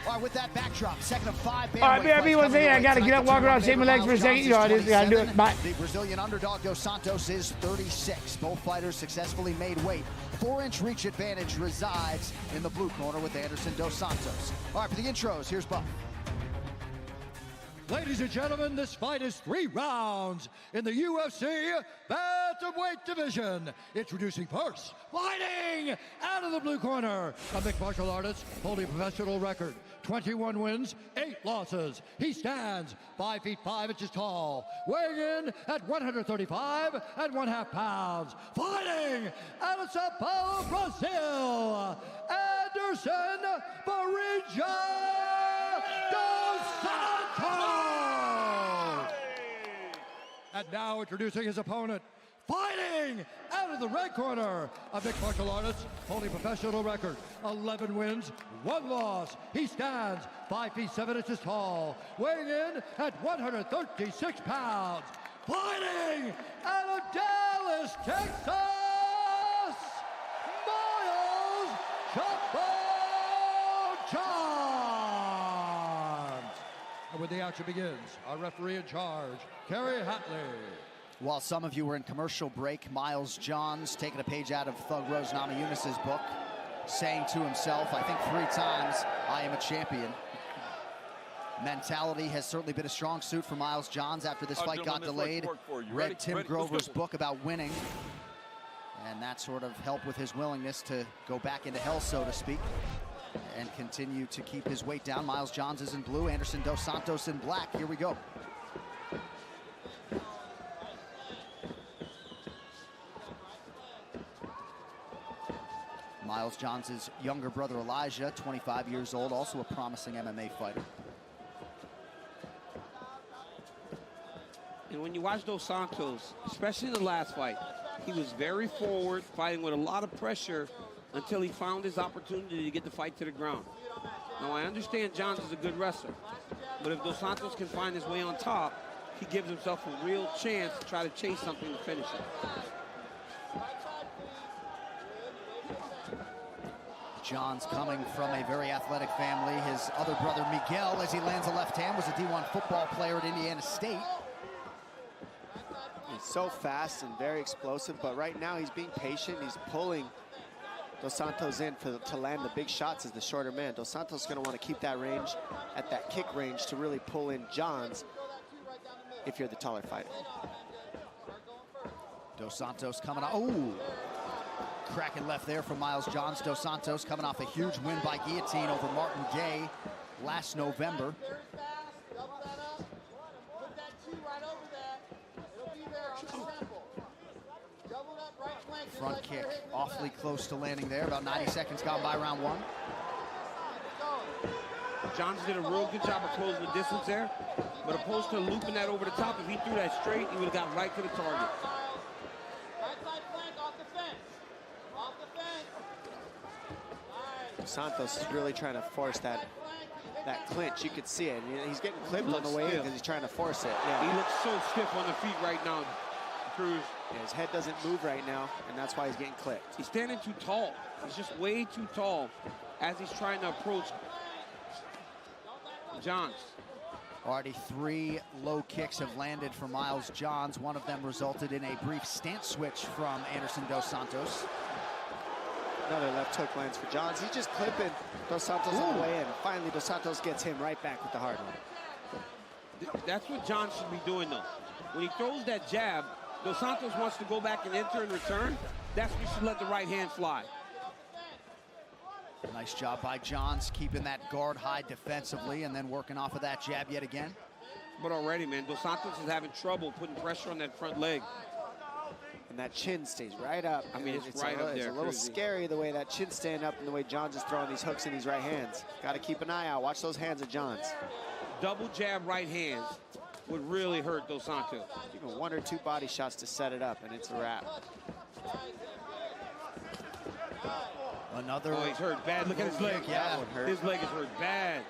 All right, with that backdrop, second of 5. All right, BRB, one thing. I got to get up, walk around, shake my legs for a second. You know, I just got to do it. Bye. The Brazilian underdog, Dos Santos, is 36. Both fighters successfully made weight. 4-inch reach advantage resides in the blue corner with Anderson Dos Santos. All right, for the intros, here's Buff. Ladies and gentlemen, this fight is 3 rounds in the UFC Bantamweight division. Introducing first, fighting out of the blue corner, a mixed martial artist holding a professional record. 21 wins, 8 losses. He stands 5 feet 5 inches tall, weighing in at 135 1/2 pounds. Fighting out of Sao Paulo, Brazil, Anderson Barija Dos Santos. And now introducing his opponent, fighting out of the red corner, a mixed martial artist holding professional record, 11 wins, 1 loss. He stands 5 feet 7 inches tall, weighing in at 136 pounds. Fighting out of Dallas, Texas, Mayus Johns. And when the action begins, our referee in charge, Kerry Hatley. While some of you were in commercial break, Miles Johns taking a page out of Thug Rose Namajunas' book, saying to himself, I think 3 times, I am a champion. Mentality has certainly been a strong suit for Miles Johns after this fight got delayed. Read Tim Grover's book about winning, and that sort of helped with his willingness to go back into hell, so to speak, and continue to keep his weight down. Miles Johns is in blue, Anderson Dos Santos in black. Here we go. Miles Johns' younger brother Elijah, 25 years old, also a promising MMA fighter. And when you watch Dos Santos, especially the last fight, he was very forward, fighting with a lot of pressure until he found his opportunity to get the fight to the ground. Now, I understand Johns is a good wrestler, but if Dos Santos can find his way on top, he gives himself a real chance to try to chase something to finish it. Johns coming from a very athletic family. His other brother, Miguel, as he lands a left hand, was a D1 football player at Indiana State. He's so fast and very explosive, but right now he's being patient. He's pulling Dos Santos in to land the big shots as the shorter man. Dos Santos is going to want to keep that range at that kick range to really pull in Johns if you're the taller fighter. Dos Santos coming out. Oh! Cracking left there from Miles Johns. Dos Santos coming off a huge win by guillotine over Martin Gay last November. Front kick awfully close to landing there. About 90 seconds gone by round 1. Johns did a real good job of closing the distance there. But opposed to looping that over the top, if he threw that straight, he would have got right to the target. Santos is really trying to force that clinch. You could see it. He's getting clipped on the way in because he's trying to force it. Yeah. He looks so stiff on the feet right now, Cruz. Yeah, his head doesn't move right now, and that's why he's getting clipped. He's standing too tall. He's just way too tall as he's trying to approach Johns. Already 3 low kicks have landed for Miles Johns. One of them resulted in a brief stance switch from Anderson Dos Santos. Another left hook lands for Johns. He's just clipping Dos Santos on the way in. Finally, Dos Santos gets him right back with the hard one. That's what Johns should be doing, though. When he throws that jab, Dos Santos wants to go back and enter and return. That's when you should let the right hand fly. Nice job by Johns, keeping that guard high defensively and then working off of that jab yet again. But already, man, Dos Santos is having trouble putting pressure on that front leg. And that chin stays right up. I mean, it's right up there. It's a little scary the way that chin's staying up and the way Johns is throwing these hooks in these right hands. Got to keep an eye out. Watch those hands of Johns. Double jab right hands would really hurt Dos Santos. Even 1 or 2 body shots to set it up, and it's a wrap. Another. Oh, he's hurt bad. Look at his leg. Yeah, his leg is hurt bad.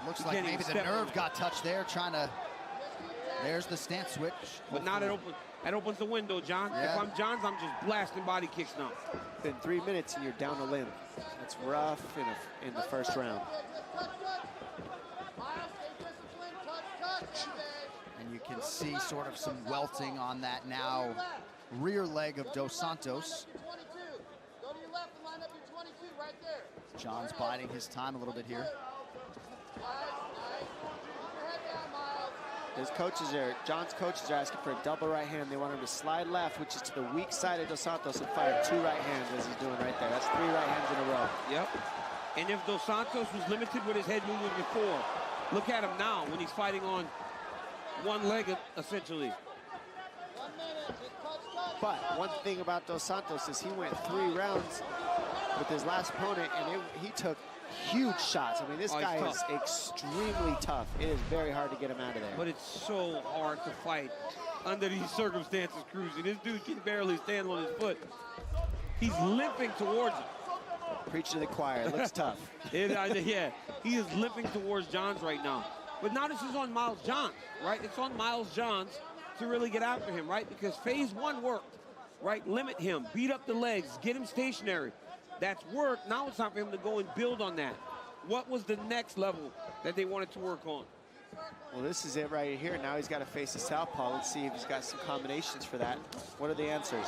Looks like maybe the nerve got touched there, trying to. There's the stance switch. But now that opens the window, John. Yeah. If I'm Johns, I'm just blasting body kicks now. Been 3 minutes and you're down a limb. That's rough in the first round. And you can see sort of some welting on that now rear leg of Dos Santos. Johns biding his time a little bit here. His coaches John's coaches are asking for a double right hand. They want him to slide left, which is to the weak side of Dos Santos, and fire 2 right hands as he's doing right there. That's 3 right hands in a row. Yep. And if Dos Santos was limited with his head movement before, look at him now when he's fighting on one leg, essentially. But one thing about Dos Santos is he went 3 rounds with his last opponent, and he took huge shots. I mean, this guy is extremely tough. It is very hard to get him out of there. But it's so hard to fight under these circumstances, Cruising. This dude can barely stand on his foot. He's limping towards him. Preach to the choir. It looks tough. Yeah, he is limping towards Johns right now. But now this is on Miles Johns, right? It's on Miles Johns to really get after him, right? Because phase 1 worked, right? Limit him, beat up the legs, get him stationary. That's worked. Now it's time for him to go and build on that. What was the next level that they wanted to work on? Well, this is it right here. Now he's got to face the southpaw. Let's see if he's got some combinations for that. What are the answers?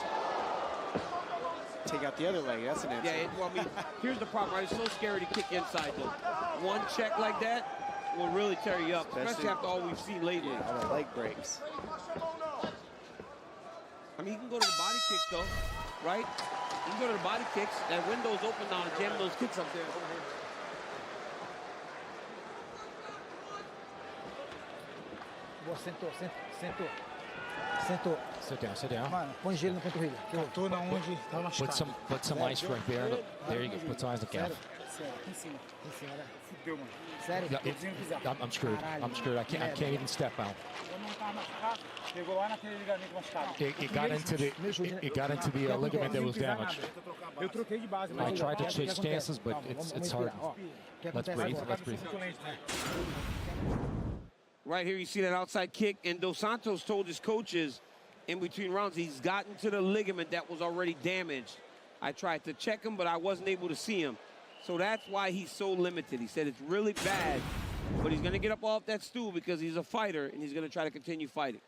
Take out the other leg. That's an answer. Yeah, well, I mean, here's the problem, right? It's so scary to kick inside, though. One check like that will really tear you up, especially after all we've seen lately. All the leg breaks. I mean, he can go to the body kicks, though, right? You can go to the body kicks. That window's open now to jam those kicks up there. Sentou. Sit down, sit down. Mano, põe gelo na panturrilha. Tô na onde tava machucado. Put some ice right there. There you go. Put some ice on the calf. Sério, aqui em cima. Olha. Fudeu, mano. Sério? I'm screwed. I'm screwed. I can't even step out. It got into the ligament that was damaged. I tried to change stances, but it's hard. Let's breathe. Let's breathe. Right here, you see that outside kick, and Dos Santos told his coaches in between rounds he's gotten to the ligament that was already damaged. I tried to check him, but I wasn't able to see him. So that's why he's so limited. He said it's really bad, but he's going to get up off that stool because he's a fighter, and he's going to try to continue fighting.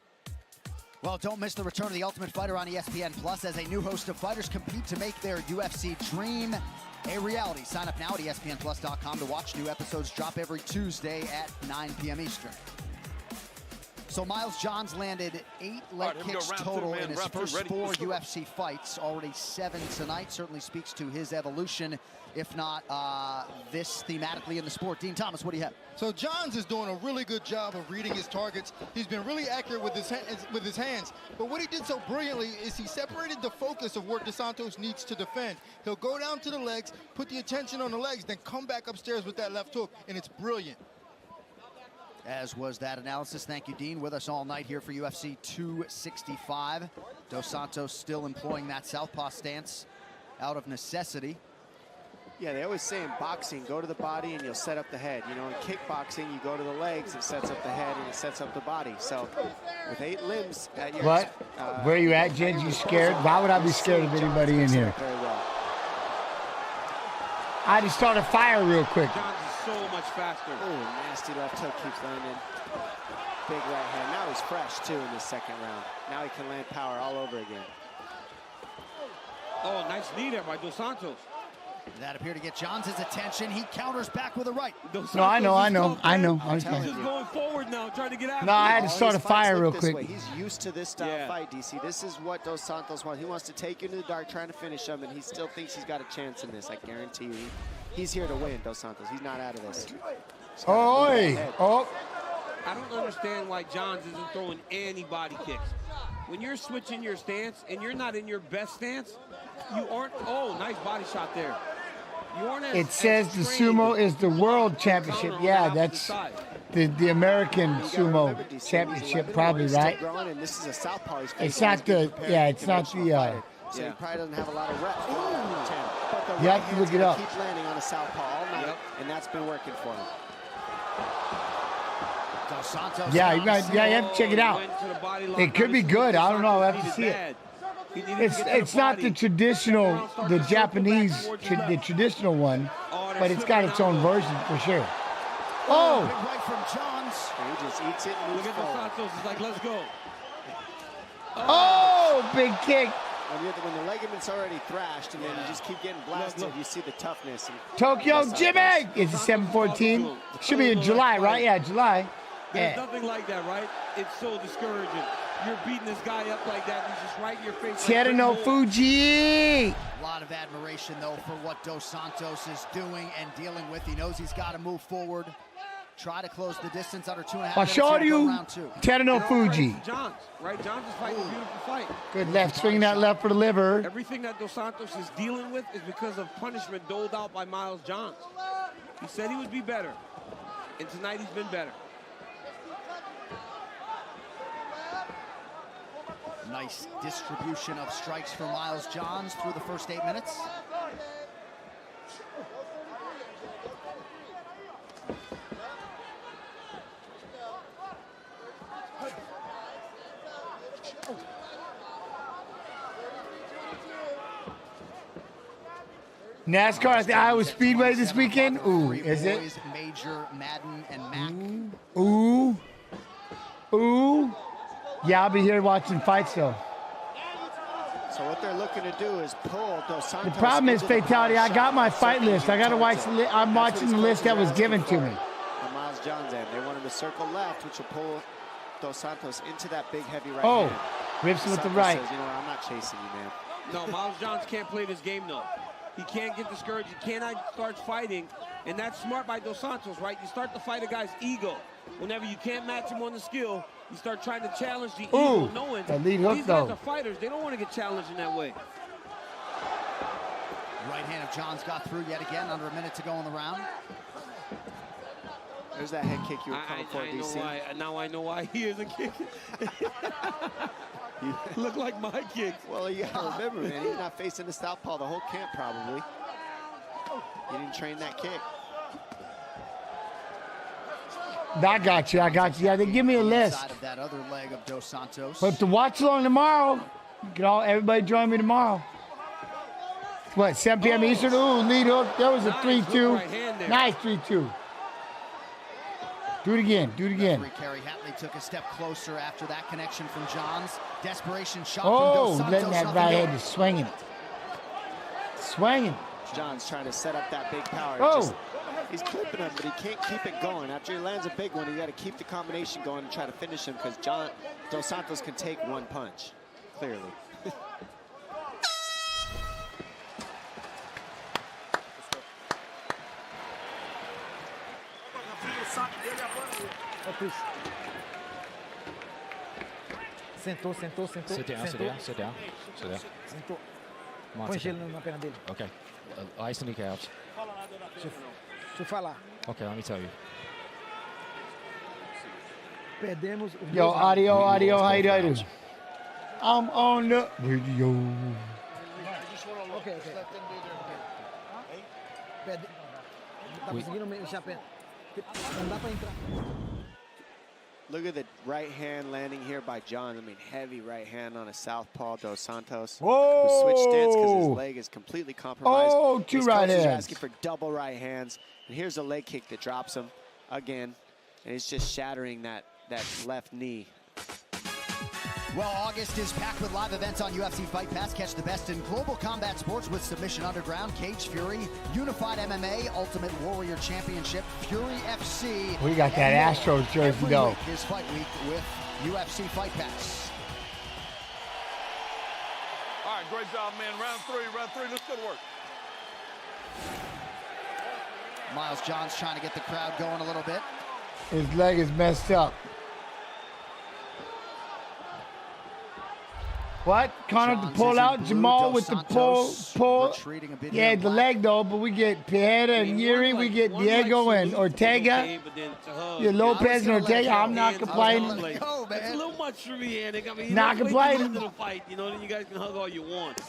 Well, don't miss the return of The Ultimate Fighter on ESPN Plus as a new host of fighters compete to make their UFC dream a reality. Sign up now at ESPNplus.com to watch. New episodes drop every Tuesday at 9 p.m. Eastern. So Miles Johns landed 8 leg kicks total in his first 4 UFC fights, already 7 tonight. Certainly speaks to his evolution, if not this thematically in the sport. Dean Thomas, what do you have? So Johns is doing a really good job of reading his targets. He's been really accurate with his hands. But what he did so brilliantly is he separated the focus of what Dos Santos needs to defend. He'll go down to the legs, put the attention on the legs, then come back upstairs with that left hook, and it's brilliant. As was that analysis. Thank you, Dean. With us all night here for UFC 265. Dos Santos still employing that southpaw stance out of necessity. Yeah, they always say in boxing, go to the body and you'll set up the head. You know, in kickboxing, you go to the legs, it sets up the head and it sets up the body. So with 8 limbs at your... What? Where are you at, Jen? You scared? Why would I be scared of anybody in here? Very well. I just started fire real quick. Johns is so much faster. Oh, nasty left hook keeps landing. Big right hand. Now he's fresh, too, in this second round. Now he can land power all over again. Oh, nice knee there by Dos Santos. That appeared to get Johns' attention. He counters back with a right. No, I know. He's just going forward now, trying to get after No, I had to start a fire real quick. He's used to this style fight, DC. This is what Dos Santos wants. He wants to take you into the dark, trying to finish him, and he still thinks he's got a chance in this. I guarantee you. He's here to win, Dos Santos. He's not out of this. Oh. I don't understand why Johns isn't throwing any body kicks. When you're switching your stance and you're not in your best stance, you aren't. Oh, nice body shot there. It says the sumo is the world championship. Yeah, that's the American sumo championship, probably, right? This is a southpaw. It's not the, it's not the, so he probably doesn't have a lot of reps. But you have to look it up. Keep landing on a southpaw all night, and that's been working for him. Yeah, you have to check it out. It could be good. I don't know. I have to see it. It's not the traditional, the Japanese, the traditional one, but it's got its own version for sure. Oh! Right from Johns. He just eats it and moves forward. Look at Dos Santos. He's like, let's go. Oh, big kick. When the ligament's already thrashed and then you just keep getting blasted, you see the toughness. Tokyo Jimmy! It's a 7/14. Should be in July, right? Yeah, July. There's nothing like that, right? It's so discouraging. You're beating this guy up like that, and he's just right in your face. Taira no Fugitt. A lot of admiration, though, for what Dos Santos is doing and dealing with. He knows he's got to move forward, try to close the distance under 2.5 minutes. I'll show you Taira no Fugitt. Johns, right? Johns is fighting a beautiful fight. Good left, swinging that left for the liver. Everything that Dos Santos is dealing with is because of punishment doled out by Miles Johns. He said he would be better, and tonight he's been better. Nice distribution of strikes for Miles Johns through the first 8 minutes. NASCAR at the Iowa Speedway this weekend. Ooh, is it? Major, Madden, and Mac. Ooh. Yeah, I'll be here watching fights, though. So what they're looking to do is pull Dos Santos. The problem is fatality. I got my fight list. I got to watch. I'm watching the list that was given to me. On Miles Johns' end, they wanted to circle left, which will pull Dos Santos into that big heavy right hand. Rips him with the right. Says, you know what, I'm not chasing you, man. No, Miles Johns can't play this game, though. He can't get discouraged. He cannot start fighting, and that's smart by Dos Santos, right? You start to fight a guy's ego. Whenever you can't match him on the skill, you start trying to challenge the ego, knowing these guys are fighters. They don't want to get challenged in that way. Right hand of Johns got through yet again, under a minute to go in the round. There's that head kick you were coming for, DC. Now I know why he isn't kicking. Look like my kicks. Well, you gotta remember, man, he's not facing the southpaw the whole camp, probably. He didn't train that kick. I got you. Yeah, they give me a list. Of that other leg of Dos Santos. But to watch along tomorrow, everybody join me tomorrow. What, 7 p.m. Eastern? Ooh, lead hook. That was a 3-2. Nice 3-2. Do it again. Kerry Hatley took a step closer after that connection from Johns. Desperation shot from Dos Santos. Letting that right hand is swinging. Johns trying to set up that big power. He's clipping him, but he can't keep it going. After he lands a big one, you got to keep the combination going and try to finish him because Dos Santos can take one punch, clearly. Sentou. Sit down. Sentou. Põe gelo na perna dele. Okay. Ice the kneecaps. Deixa eu falar. Okay, let me tell you. Perdemos o Yo, audio, how you doing? I'm on the radio. Ok. Tá conseguindo mexer a perna. Não dá pra entrar. Look at the right hand landing here by John. I mean, heavy right hand on a southpaw, Dos Santos. Whoa! Who switched stance because his leg is completely compromised. Oh, two His right coaches are hands. asking for double right hands. And here's a leg kick that drops him again. And it's just shattering that left knee. Well, August is packed with live events on UFC Fight Pass. Catch the best in global combat sports with Submission Underground, Cage Fury, Unified MMA, Ultimate Warrior Championship, Fury FC. We got that Astros jersey, Every though. week is Fight Week with UFC Fight Pass. All right, great job, man. Round three. Let's go to work. Miles Johns trying to get the crowd going a little bit. His leg is messed up. What? Connor to pull out. Jamal with the pull. Yeah, the leg though, but we get Pereira and Yuri. We get Diego and Ortega. Yeah, Lopez and Ortega. I'm not complaining. It's a little much for me, Andy. I mean, Not complaining. The fight, you know, then you guys can hug all you want.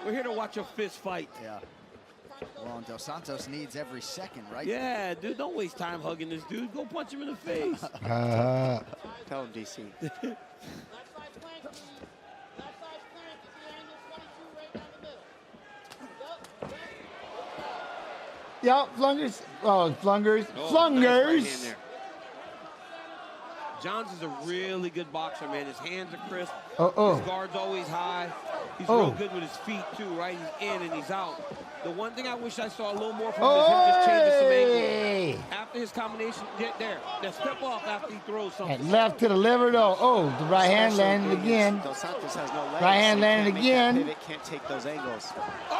We're here to watch a fist fight. Yeah. Well, and Dos Santos needs every second, right? Yeah, dude, don't waste time hugging this dude. Go punch him in the face. Tell him, DC. Yup, flungers. Oh, flungers. Flungers. Nice right hand there. Johns is a really good boxer, man. His hands are crisp. His guard's always high. He's real good with his feet, too, right? He's in and he's out. The one thing I wish I saw a little more from him is him just changing some angles. After his combination, get there. Now step off after he throws something. And left to the liver, though. Oh, the right hand landed again. Dos Santos has no legs. Right hand so he landed can't make that again. pivot, can't take those angles.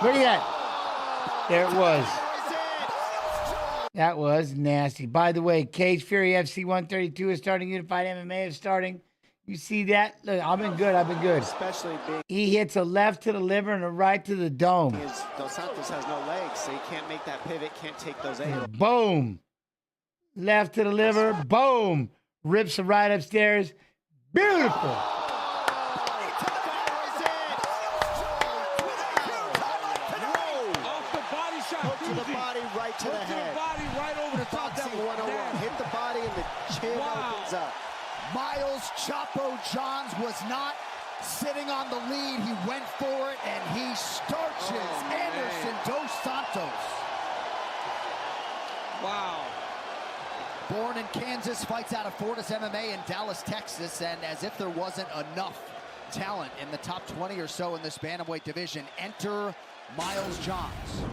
Look at that. There it was. That was nasty. By the way, Cage Fury FC 132 is starting. Unified MMA is starting. You see that? Look, I've been good. Especially being... He hits a left to the liver and a right to the dome. Dos Santos has no legs, so he can't make that pivot, can't take those angles. Boom. Left to the liver. Boom. Rips it right upstairs. Beautiful. To the body, right to the head. Body right over the top. Boxing 101. Hit the body and the chin opens up. Miles Chapo Johns was not sitting on the lead. He went for it and he starches Anderson Dos Santos. Wow. Born in Kansas, fights out of Fortis MMA in Dallas, Texas, and as if there wasn't enough talent in the top 20 or so in this bantamweight division, enter Miles Johns.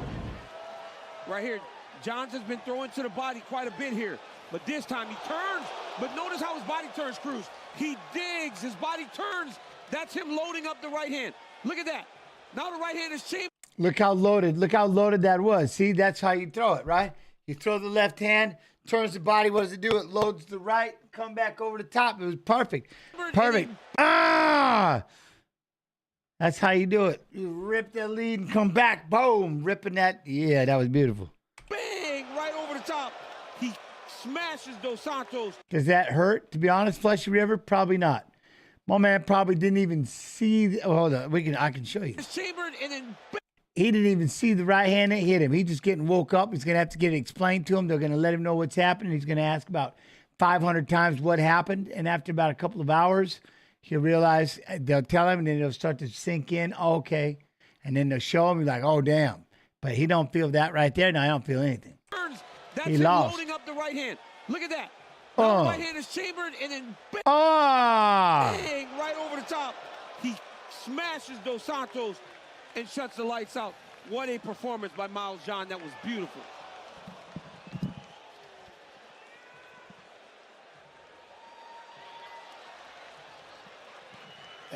Right here, Johns has been throwing to the body quite a bit here, but this time he turns, but notice how his body turns, Cruz. He digs, his body turns. That's him loading up the right hand. Look at that. Now the right hand is chambered. Look how loaded that was. See, that's how you throw it, right? You throw the left hand, turns the body. What does it do? It loads the right, come back over the top. It was perfect. Perfect. That's how you do it. You rip that lead and come back. Boom. Ripping that. Yeah, that was beautiful. Bang! Right over the top. He smashes Dos Santos. Does that hurt? To be honest, Fleshy River, probably not. My man probably didn't even see. Hold on. I can show you. It's chambered and then He didn't even see the right hand that hit him. He just getting woke up. He's going to have to get it explained to him. They're going to let him know what's happening. He's going to ask about 500 times what happened. And after about a couple of hours, he'll realize, they'll tell him, and then it'll start to sink in. Oh, okay. And then they'll show him. He's like, oh, damn. But he don't feel that right there. No, I don't feel anything. that's he him lost. loading up the right hand. Look at that. Now the right hand is chambered and then bang, right over the top. He smashes Dos Santos and shuts the lights out. What a performance by Miles John. That was beautiful.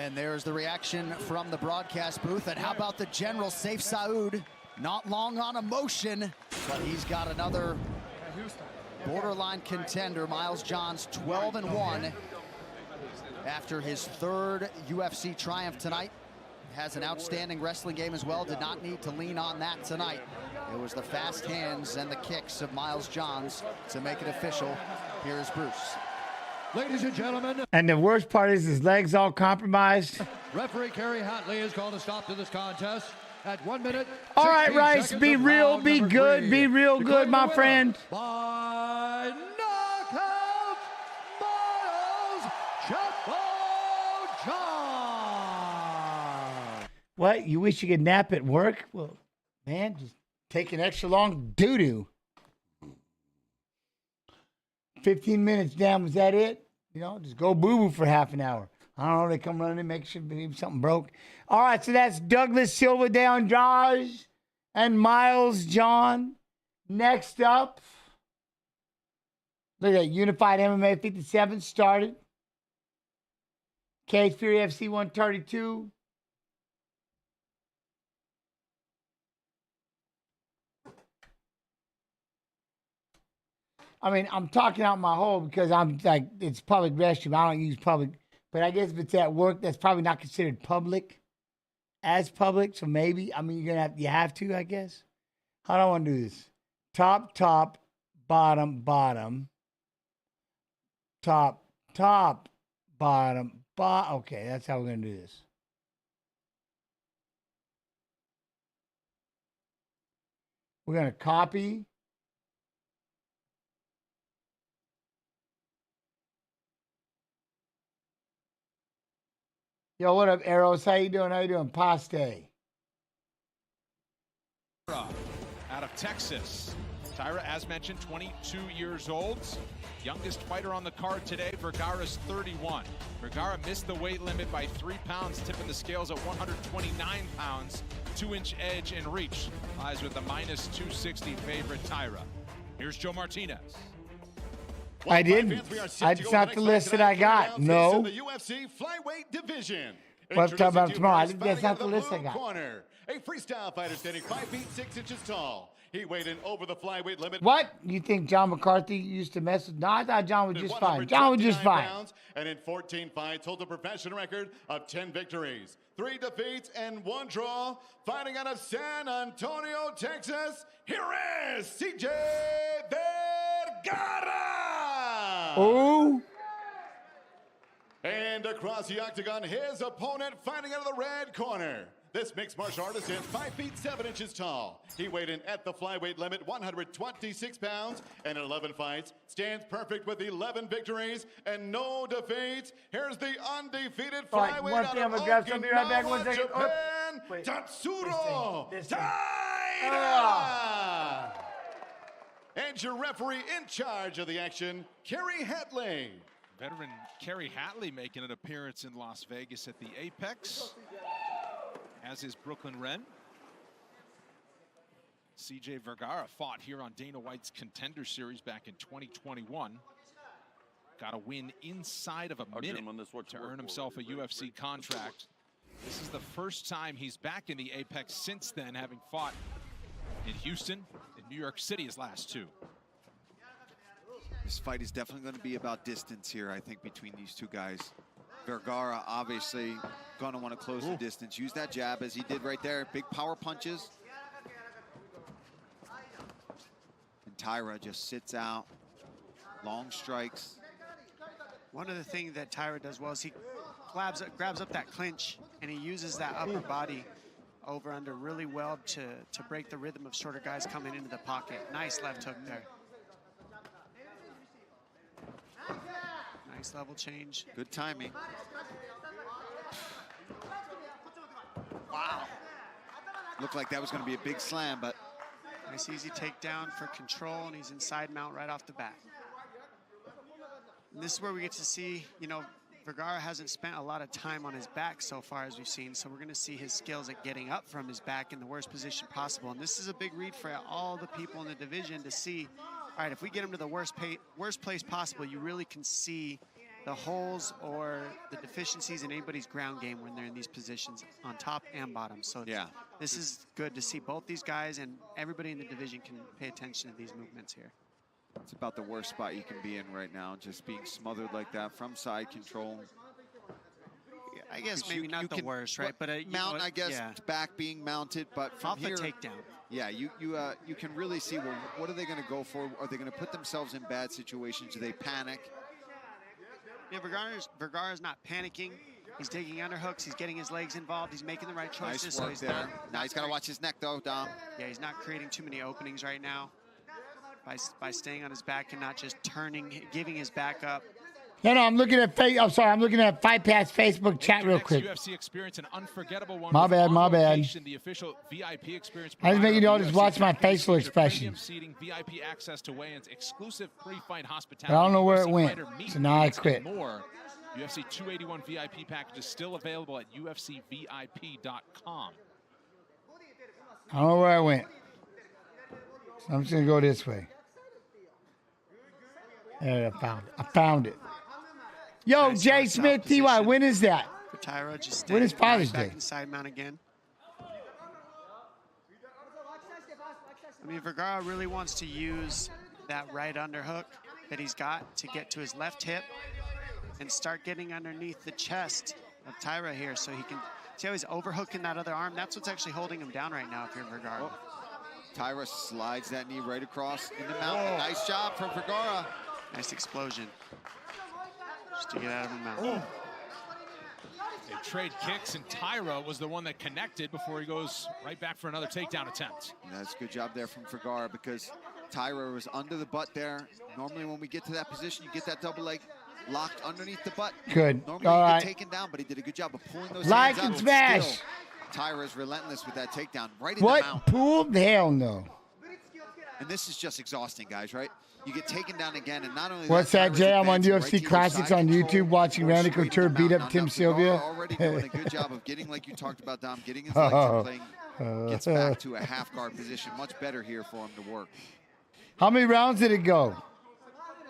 And there's the reaction from the broadcast booth. And how about the general, Saif Saud? Not long on emotion, but he's got another borderline contender. Miles Johns, 12-1 after his third UFC triumph tonight. Has an outstanding wrestling game as well. Did not need to lean on that tonight. It was the fast hands and the kicks of Miles Johns to make it official. Here's Bruce. Ladies and gentlemen. And the worst part is his legs all compromised. Referee Kerry Hatley has called a stop to this contest at 1 minute. All right, Rice, be real, be good, be real good, my friend. By knockout, Miles Johns. What? You wish you could nap at work? Well, man, just take an extra long doo-doo. 15 minutes down, was that it? You know, just go boo-boo for half an hour. I don't know, they come running, make sure something broke. All right, so that's Douglas Silva de Andrade and Miles John. Next up, look at that, Unified MMA 57 started. Cage Fury FC 132. I mean, I'm talking out my hole because I'm like, it's public restroom. I don't use public. But I guess if it's at work, that's probably not considered public as public. So maybe, I mean, you have to, I guess. How do I want to do this? Top, bottom, bottom. Top, bottom, okay, that's how we're going to do this. We're going to copy. Yo, what up, Arrows? How you doing? How you doing? Paste. Out of Texas. Taira, as mentioned, 22 years old. Youngest fighter on the card today. Vergara's 31. Vergara missed the weight limit by 3 pounds, tipping the scales at 129 pounds. 2-inch edge in reach. Lies with the minus 260 favorite Taira. Here's Joe Martinez. I didn't. It's not the list that I got. No. In the UFC flyweight division. What I'm talking about tomorrow. That's not the list I got. Corner, a freestyle fighter standing 5 feet 6 inches tall. He weighed in over the flyweight limit. What? You think John McCarthy used to mess with? No, I thought John was just fine. John was just fine. And in 14 fights, holds a professional record of 10 victories, 3 defeats, and 1 draw. Fighting out of San Antonio, Texas, here is CJ Vergara. Oh. And across the octagon, his opponent fighting out of the red corner. This mixed martial artist is 5 feet 7 inches tall. He weighed in at the flyweight limit, 126 pounds, and in 11 fights, stands perfect with 11 victories and no defeats. Here's the undefeated flyweight out of Okinawa, Japan, Tatsuro Taira. And your referee in charge of the action, Kerry Hatley. Veteran Kerry Hatley making an appearance in Las Vegas at the Apex, as is Brooklyn Wren. CJ Vergara fought here on Dana White's Contender Series back in 2021. Got a win inside of a minute to earn himself a UFC contract. This is the first time he's back in the Apex since then, having fought in Houston and New York City his last 2. This fight is definitely going to be about distance here, I think, between these 2 guys. Vergara obviously going to want to close the distance. Use that jab as he did right there. Big power punches. And Taira just sits out. Long strikes. One of the things that Taira does well is he grabs up that clinch, and he uses that upper body over under really well to break the rhythm of shorter guys coming into the pocket. Nice left hook there. Nice level change. Good timing. Wow. Looked like that was going to be a big slam, but nice easy takedown for control, and he's inside mount right off the bat. And this is where we get to see, you know, Vergara hasn't spent a lot of time on his back so far, as we've seen, so we're going to see his skills at getting up from his back in the worst position possible. And this is a big read for all the people in the division to see, all right, if we get him to the worst place possible, you really can see the holes or the deficiencies in anybody's ground game when they're in these positions on top and bottom. So this is good to see both these guys, and everybody in the division can pay attention to these movements here. It's about the worst spot you can be in right now, just being smothered like that from side control. Yeah, I guess maybe not the worst, right? But mount, I guess, back being mounted, but from off here, the takedown. Yeah, you can really see, well, what are they going to go for? Are they going to put themselves in bad situations? Do they panic? Yeah, Vergara's not panicking. He's taking underhooks. He's getting his legs involved. He's making the right choices. Nice work there. Now he's got to watch his neck, though, Dom. Yeah, he's not creating too many openings right now by staying on his back and not just giving his back up. No, I'm looking at I'm looking at Fight Pass Facebook chat real quick. UFC experience, an unforgettable one. My bad. The official VIP experience. I was making you all just watch my facial expressions. Seating, VIP access to weigh-ins, exclusive pre-fight hospitality. But I don't know where it went, so now I quit. More. UFC 281 VIP package is still available at UFCVIP.com. I don't know where I went. So I'm just gonna go this way. There, I found it. Yo, Jay Smith, TY, when is that? For Taira, just when is Father's back Day? in side mount again. I mean, Vergara really wants to use that right underhook that he's got to get to his left hip and start getting underneath the chest of Taira here, so he can see how he's overhooking that other arm. That's what's actually holding him down right now if you're Vergara. Taira slides that knee right across in the mountain. Nice job from Vergara. Nice explosion. Just to get out of the mount. They trade kicks, and Taira was the one that connected before he goes right back for another takedown attempt. That's a good job there from Vergara, because Taira was under the butt there. Normally when we get to that position, you get that double leg locked underneath the butt. Good. Normally All you right. get taken down, but he did a good job of pulling those Like hands and up. smash. Still, Taira is relentless with that takedown right in the What? mount. Pooled? Hell no. And this is just exhausting, guys, right? You get taken down again, and not only What's that, Taira's Jay? I'm on advancing UFC right to your Classics side on control YouTube watching or Randy straight in Couture the beat mount. up Now, Tim Vergara Sylvia. already doing a good job of getting, like you talked about, Dom, getting his legs and playing. Gets back to a half guard position. Much better here for him to work. How many rounds did it go?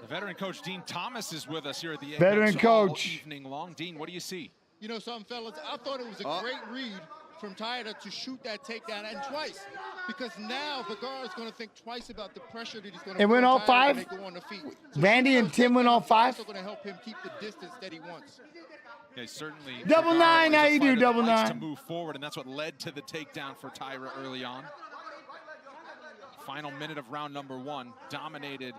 The veteran coach Dean Thomas is with us here at the Veteran Apex all coach. evening long. Dean, what do you see? You know something, fellas? I thought it was a great read from Taira to shoot that takedown, and twice. Because now Vergara is going to think twice about the pressure that he's going to It went all five? when they go on the feet. So Randy and Tim went all five? also going to help him keep the distance that he wants. Yeah, certainly. Double Vergara nine, is a how you do, fighter that double likes nine? to move forward, and that's what led to the takedown for Taira early on. Final minute of round number one, dominated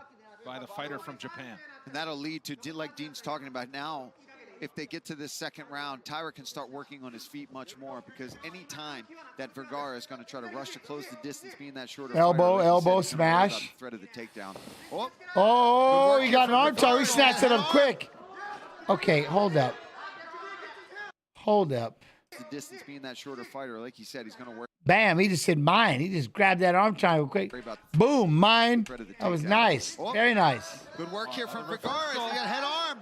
by the fighter from Japan. And that'll lead to, like Dean's talking about now, if they get to this second round, Taira can start working on his feet much more, because any time that Vergara is going to try to rush to close the distance, being that shorter Elbow, fighter, like elbow, you said, he's gonna worry about smash. the threat of the takedown. Oh, Good he work got an here arm from toe. He Vergara. snatched it up Head quick. Okay, hold up. Hold up. The distance, being that shorter fighter, like you said, he's going to work. Bam, he just said mine. He just grabbed that arm triangle quick. Boom, mine. That was nice. Very nice. Good work here from Vergara. He got head arm.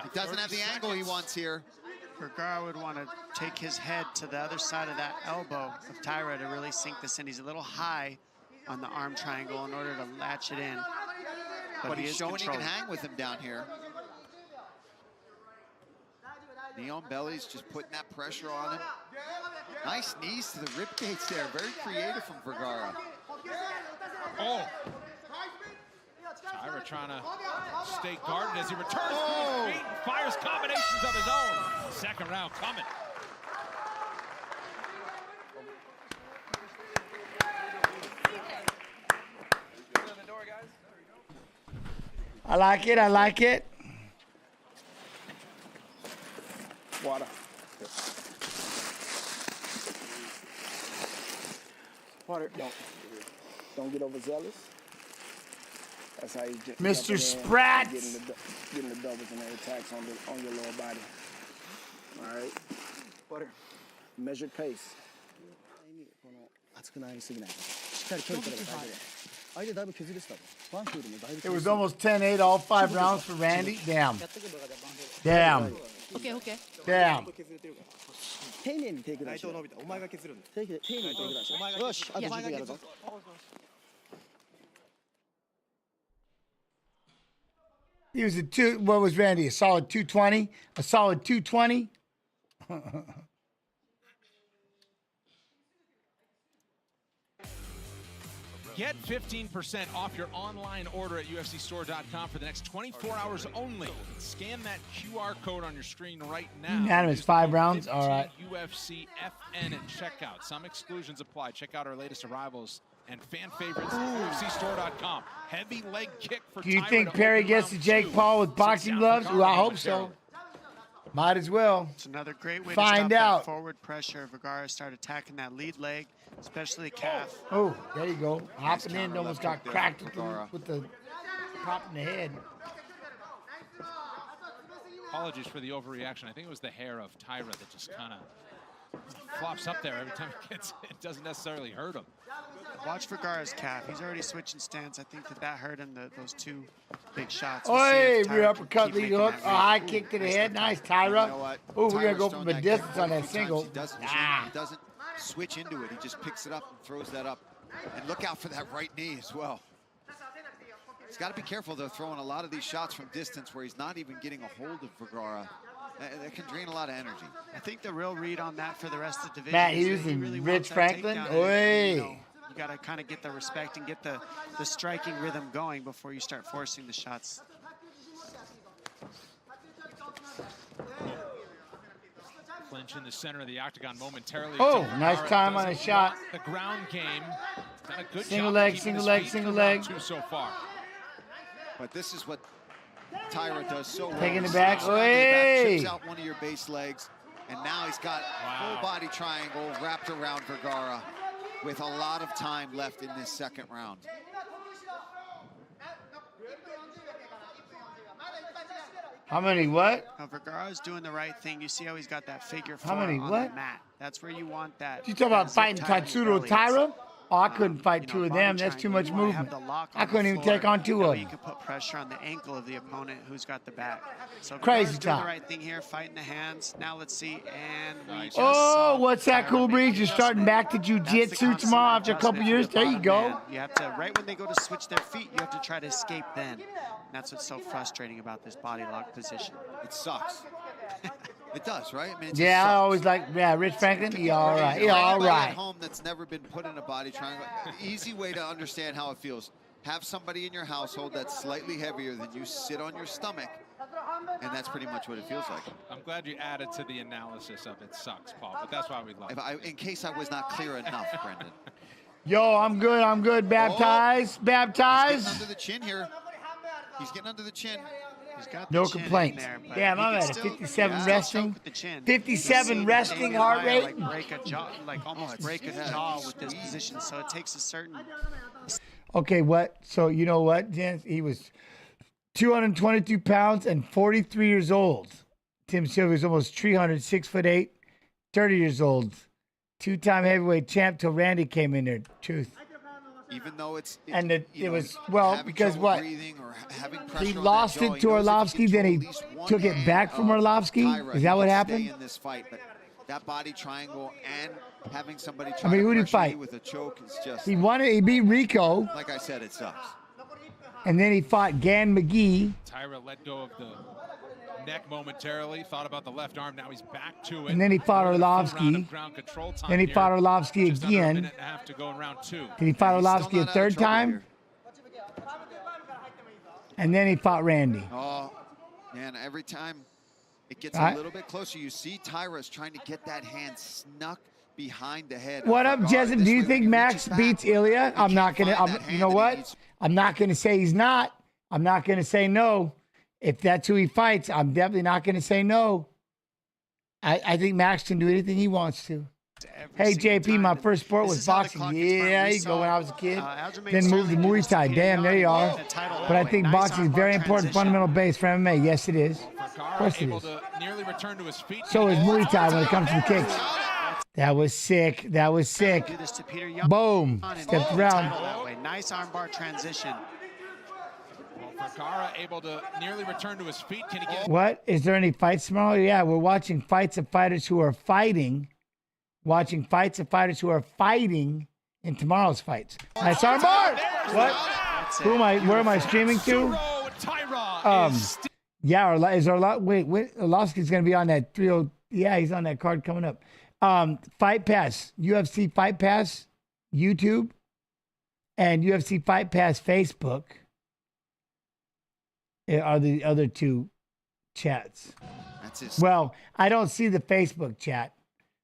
He doesn't have the angle he wants here. Vergara would want to take his head to the other side of that elbow of Taira to really sink this in. He's a little high on the arm triangle in order to latch it in. But he he's is showing he can controlling. hang with him down here. Knee on belly's just putting that pressure on him. Nice knees to the rib gates there. Very creative from Vergara. Oh. Taira trying to stay guarded as he returns to his feet and fires combinations of his own. Second round coming. I like it. I like it. Water. Water. Don't get overzealous. That's how you just Mr. Sprat. Getting the doubles and the attacks on your lower body. All right. Water. Measured pace. 熱くなりすぎない。しっかり距離取れば大丈夫。相手だいぶ削れてた。ワンフーでもだいぶ It was almost 10-8 all 5 rounds for Randy. Damn. Damn. OK OK Damn. 丁寧にテイクダウンしろ。お前が削るんだ。丁寧にテイクダウンしろ。よし、あと10分やるぞ。He was what was Randy? A solid 220? A solid 220? Get 15% off your online order at UFCstore.com for the next 24 hours only. Scan that QR code on your screen right now. Unanimous 5 rounds. All right. UFC FN at checkout. Some exclusions apply. Check out our latest arrivals and fan favorites at UFCstore.com. Heavy leg kick for Do you Taira think to Perry open gets to round Jake 2. Paul with Sits boxing down gloves? Vergara Ooh, I hope momentarily. so. Might as well. It's another great way Find to stop out. that forward pressure. Vergara start attacking that lead leg, especially the calf. Oh, there you go. Hopping in, counter almost left got hook there cracked for with the pop in the head. Apologies for the overreaction. I think it was the hair of Taira that just kind of flops up there every time it gets. It doesn't necessarily hurt him. Watch Vergara's calf. He's already switching stance. I think that hurt him, those 2 big shots. Hey, rear uppercut, lead hook. Oh, high kick to the head. Nice, Taira. You know what? Oh, we're going to Taira's go thrown from a that distance kick on a that few single. times. He doesn't switch into it. He just picks it up and throws that up. And look out for that right knee as well. He's got to be careful, though, throwing a lot of these shots from distance where he's not even getting a hold of Vergara. That can drain a lot of energy. I think the real read on that for the rest of the division Matt is Hughes that he and really Rich wants that Franklin. takedown. Oi. You got to kind of get the respect and get the striking rhythm going before you start forcing the shots. Clinch in the center of the octagon momentarily. Oh, nice time on a shot. The ground game. Done a good Single job leg, of keeping single his leg, feet single through round leg. 2 so far. But this is what Taira does so well. Taking it He back. sneaks around to the back, Hey. chips out one of your base legs, and now he's got full body triangle wrapped around Vergara with a lot of time left in this second round. How many what? Now, Vergara's doing the right thing. You see how he's got that figure How four many on what? the mat. That's where you want that. You talking about that fighting zip tie in your Tatsuro belly. Taira? Oh, I couldn't fight 2 of body them. That's too triangle. much You wanna have movement. the lock I on couldn't the even floor. take on 2 That of way You them. can put pressure on the ankle of the opponent who's got the back. So Crazy Vergara's doing time. the right thing here, fighting the hands. Now let's see, and we just Oh, saw what's that, Taira Cool make Breeze? the You're starting back to That's the jiu-jitsu consummate tomorrow after a couple adjustment years? for the There you bottom go. man. You have to, right when they go to switch their feet, you have to try to escape then. And that's what's so frustrating about this body lock position. It sucks. It does, right? I mean, it just Yeah, I sucks. always like, Rich Franklin, he all right. He all Anybody right. at home that's never been put in a body triangle, easy way to understand how it feels. Have somebody in your household that's slightly heavier than you sit on your stomach, and that's pretty much what it feels like. I'm glad you added to the analysis of it sucks, Paul, but that's why we love it. In case I was not clear enough, Brendan. Yo, I'm good. I'm good. Baptized. He's Baptized. getting under the chin here. He's getting under the chin. He's got No the chin in complaints. there, but Damn, he I'm can at a still- 57 yeah, resting. choke with the chin. 57 You see resting Damian heart Maia, rate. Like break a jaw, like almost break a jaw with this position. So it takes a certain. Okay, what? So you know what, Jens? He was 222 pounds and 43 years old. Tim Silva was almost 300, 6'8", 30 years old. 2-time heavyweight champ till Randy came in there. Truth. Even though it was, well, because what? Breathing or having pressure He on that lost jaw, it he to knows if Arlovsky, he then he control at least one took it hand back from of Arlovsky? Taira, Is he that what can happened? Stay in this fight, but that body triangle and having somebody I try mean, to who did he pressure fight? you with a choke is just. He won it. He beat Rico, Like I said, it sucks. and then he fought Gan McGee, Taira let go of the neck momentarily, thought about the left arm, now he's back to it. and then he fought Full round of Arlovsky. ground control time Then he here. fought Arlovsky Just under a again. minute and a half to go in round 2. Did he fight Arlovsky a third time? And then he fought Randy. Oh, man, every time it gets I- a little bit closer, you see Taira's trying to get that hand snuck behind the head. What of up, Vergara. Jessup? This Do you way, think when he Max reaches back, beats Ilya? I'm not gonna. find that You hand know that he what? needs. I'm not gonna say he's not. I'm not gonna say no. If that's who he fights, I'm definitely not gonna say no. I think Max can do anything he wants to. Hey, JP, my first sport was boxing. Yeah, you go when I was a kid. Then moved to Muay Thai. Damn, there you are. But I think boxing is very important, fundamental base for MMA. Yes, it is. Of course it Able is. to nearly return to his feet. So is Muay Thai when it comes to the kicks. That was sick. That was sick. Do this to Peter Young. Boom. Stepped around. That way. Nice armbar transition. Vergara able to nearly return to his feet. Can he get What? Is there any fights tomorrow? Yeah, we're watching fights of fighters who are fighting. Watching fights of fighters who are fighting in tomorrow's fights. Nice armbar. What? Who am I? Where am I streaming to? Taira Yeah, is Orlovsky's going to be on that 30? Yeah, he's on that card coming up. Fight Pass, UFC Fight Pass, YouTube, and UFC Fight Pass Facebook are the other two chats. That's his. Well, I don't see the Facebook chat.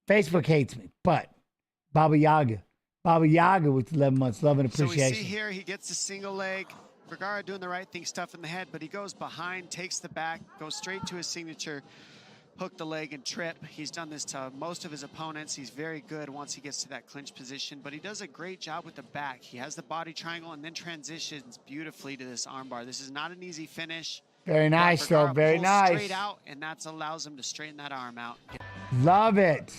Facebook hates me, but Baba Yaga with 11 months, love and appreciation. So we see here he gets the single leg. Vergara doing the right thing, stuff in the head, but he goes behind, takes the back, goes straight to his signature, hook the leg and trip. He's done this to most of his opponents. He's very good once he gets to that clinch position, but he does a great job with the back. He has the body triangle and then transitions beautifully to this armbar. This is not an easy finish. Very nice, though. Very nice. Straight out, and that allows him to straighten that arm out. Love it.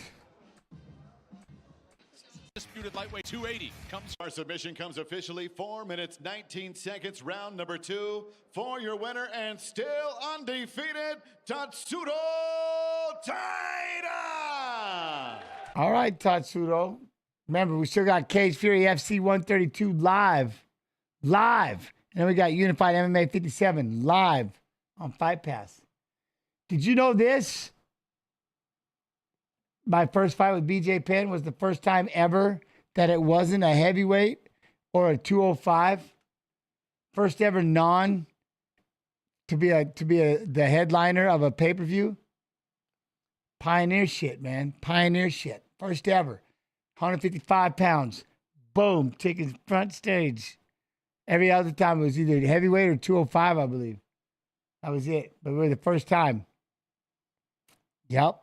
Disputed lightweight 280 comes. Our submission comes officially 4 minutes 19 seconds, round number 2 for your winner and still undefeated Tatsuro Taira. All right, Tatsuro. Remember, we still got Cage Fury FC 132 live. And then we got Unified MMA 57 live on Fight Pass. Did you know this? My first fight with BJ Penn was the first time ever that it wasn't a heavyweight or a 205. First ever non to be the headliner of a pay-per-view. Pioneer shit, man. Pioneer shit. First ever. 155 pounds. Boom. Taking front stage. Every other time it was either heavyweight or 205, I believe. That was it. But we were the first time. Yep.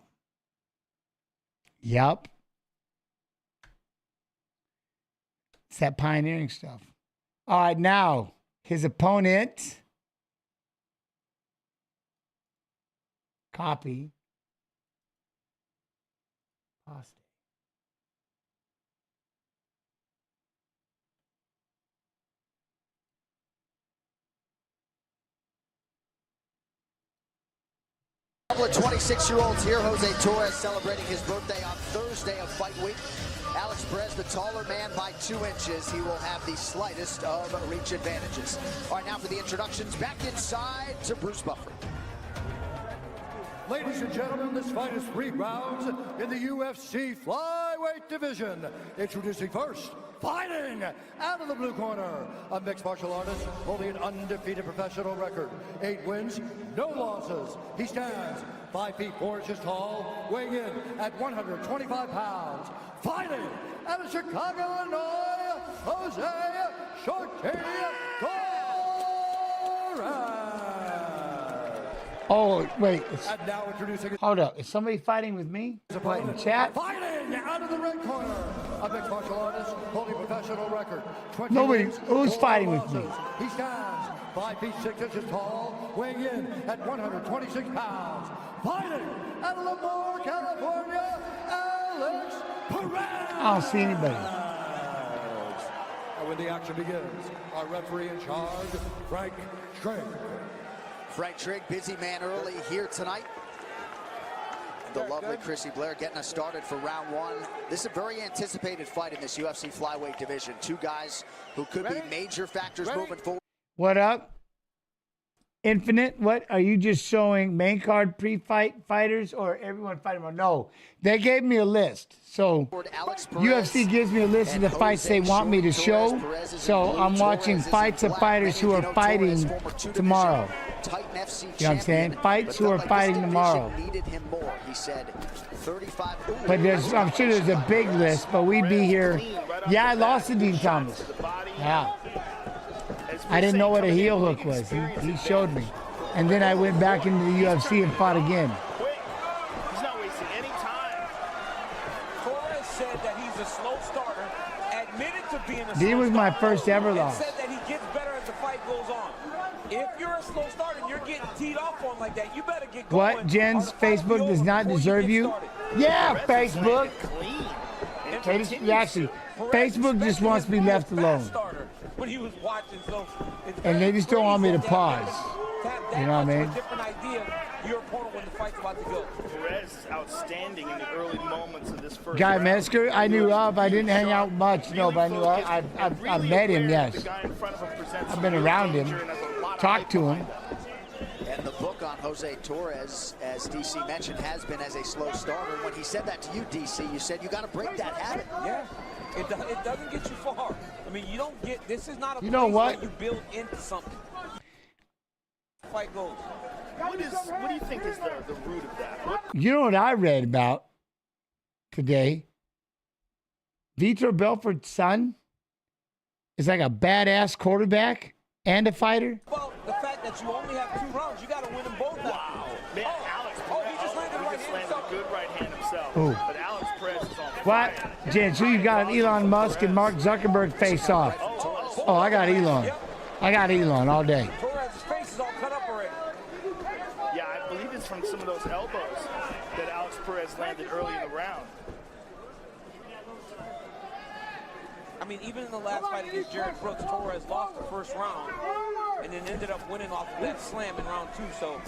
It's that pioneering stuff. All right, now his opponent. Copy. Pasta. Couple of 26-year-olds here. Jose Torres celebrating his birthday on Thursday of fight week. Alex Perez, the taller man by 2 inches. He will have the slightest of reach advantages. All right, now for the introductions. Back inside to Bruce Buffer. Ladies and gentlemen, this fight is 3 rounds in the UFC flyweight division. Introducing first, fighting out of the blue corner, a mixed martial artist holding an undefeated professional record. 8 wins, no losses. He stands 5 feet 4 inches tall, weighing in at 125 pounds. Fighting out of Chicago, Illinois, Jose Shorty Torres. Oh, wait. And now introducing. Hold up. Is somebody fighting with me? What, in chat? Fighting out of the red corner, a mixed martial artist holding professional record. Nobody. Who's fighting with me? He stands 5 feet 6 inches tall, weighing in at 126 pounds. Fighting out of Lamar, California, Alex Perez. I don't see anybody. And when the action begins, our referee in charge, Frank Trigg. Frank Trigg, busy man early here tonight. The lovely Chrissy Blair getting us started for round 1. This is a very anticipated fight in this UFC flyweight division. 2 guys who could be major factors moving forward. What up? Infinite, what? Are you just showing main card pre-fight fighters or everyone fighting? No, they gave me a list. So UFC gives me a list of the fights they want me to show. So I'm watching fights of fighters who are fighting tomorrow. You know what I'm saying? Fights who are fighting tomorrow. But I'm sure there's a big list, but we'd be here. Yeah, I lost to Dean Thomas. Yeah. I didn't know what a heel hook was. He showed me. And then I went back into the UFC and fought again. He's not wasting any time. Torres said that he's a slow starter, admitted to being a slow Dean was my first ever loss. said that he gets better as the fight goes on. If you're a slow starter and you're getting teed off on like that, you better get going. What, Jens? Facebook does not deserve you? Yeah, Facebook. Actually, Facebook just wants to be left alone. When he was watching, so and they just don't want me to pause. You know what I mean? Different idea. Your opponent when the fight's about to go. Perez is outstanding in the early moments of this first Guy round. Metzger, I knew of. I didn't hang out much, no, but I knew I've met him, yes. I've been around him, talked to him. the book on Jose Torres, as DC mentioned, has been as a slow starter. When he said that to you, DC, you said you got to break that habit. Yeah, it doesn't get you far. I mean, you don't get, this is not a You know place what? where you build into something. Fight goes. What do you think is the root of that? You know what I read about today? Vitor Belfort's son is like a badass quarterback and a fighter. Well, the fact that you only have 2 rounds, you got to win them both. Wow. Man, Alex Perez. He just landed a good right hand himself. Ooh. But Alex Perez is on What? Gents, who you got? Elon Musk and Mark Zuckerberg face off. Oh, I got Elon. I got Elon all day. Torres' face is all cut up already. Yeah, I believe it's from some of those elbows that Alex Perez landed early in the round. I mean, even in the last fight against Jared Brooks, Torres lost the first round and then ended up winning off of that slam in round 2. So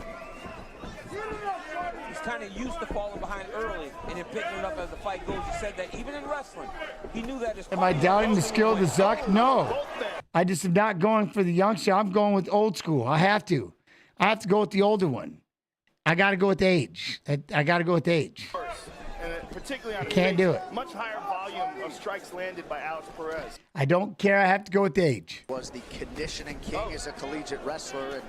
he's kind of used to falling behind early and then picking it up as the fight goes. He said that even in wrestling, he knew that. Am I doubting the skill of the Zuck? No. I just am not going for the youngster. I'm going with old school. I have to. I have to go with the older one. I got to go with age. I got to go with age. And particularly on Can't do it. Much higher volume of strikes landed by Alex Perez. I don't care. I have to go with age. Was the conditioning king as a collegiate wrestler, and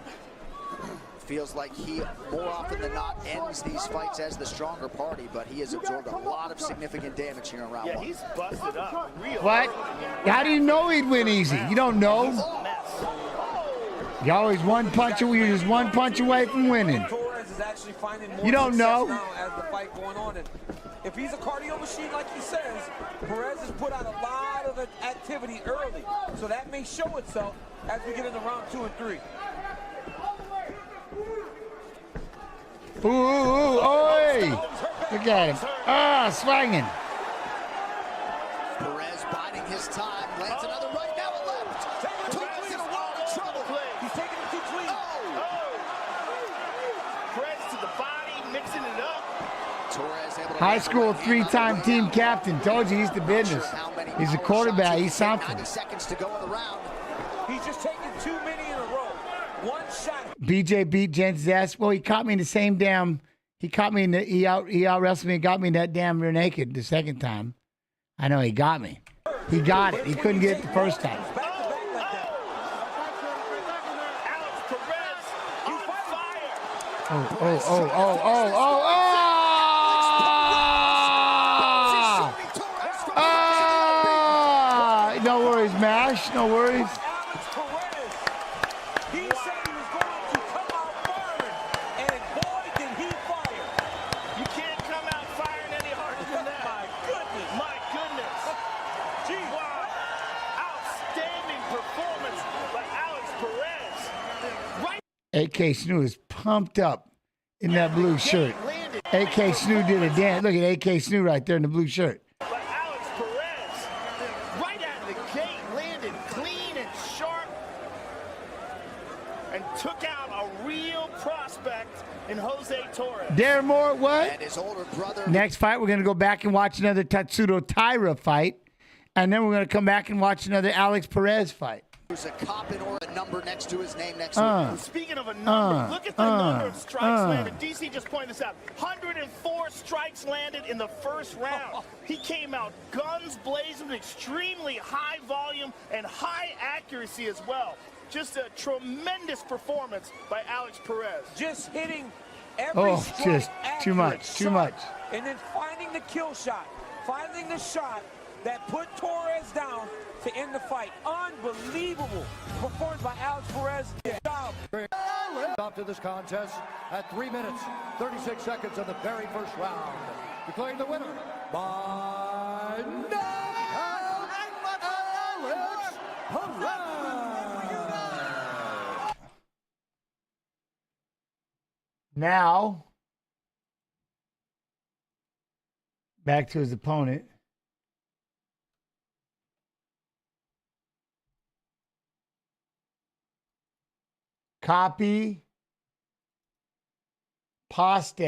feels like he more often than not ends these fights as the stronger party, but he has absorbed a lot of significant damage here in round 1. Yeah, he's busted up real What? How do you know he'd win easy? You don't know. You always one punch away. You're just one punch away from winning. Torres is actually finding more You don't know. now as the fight going on. And if he's a cardio machine like he says, Perez has put out a lot of activity early. So that may show itself as we get into round 2 and 3. Ooh, oi! Look at him. Ah, swinging. Perez biding his time, lands another right now and left. Torres in a world of trouble. He's taking it too clean. Perez to the body, mixing it up. Torres able to High school 3-time team captain. Told you he's the business. He's a quarterback. He's something. 90 seconds to go in the round. He's just taking too many in a row. One shot. BJ beat Jensen's ass. Well, he caught me in the same damn. He caught me in the. He out wrestled me and got me in that damn rear naked the second time. I know he got me. He got it. He couldn't get it the first time. Alex Perez on fire. No worries, Mash. No worries. AK Snoo is pumped up in that blue shirt. AK Snoo did a dance. Look at AK Snoo right there in the blue shirt. But Alex Perez, right out of the gate, landed clean and sharp and took out a real prospect in Jose Torres. Darren Moore, what? And his older brother. Next fight, we're going to go back and watch another Tatsuro Taira fight. And then we're going to come back and watch another Alex Perez fight. There's a Coppin or a number next to his name next week. Speaking of a number, look at the number of strikes landed. DC just pointed this out. 104 strikes landed in the first round. He came out guns blazing with extremely high volume and high accuracy as well. Just a tremendous performance by Alex Perez. Just hitting every strike just too much, too much. And then finding the kill shot, finding the shot that put Torres down to end the fight. Unbelievable performance by Alex Perez. Stop to this contest at 3 minutes, 36 seconds of the very first round. Declaring the winner by knockout, Alex Perez. Now, back to his opponent. Copy, paste,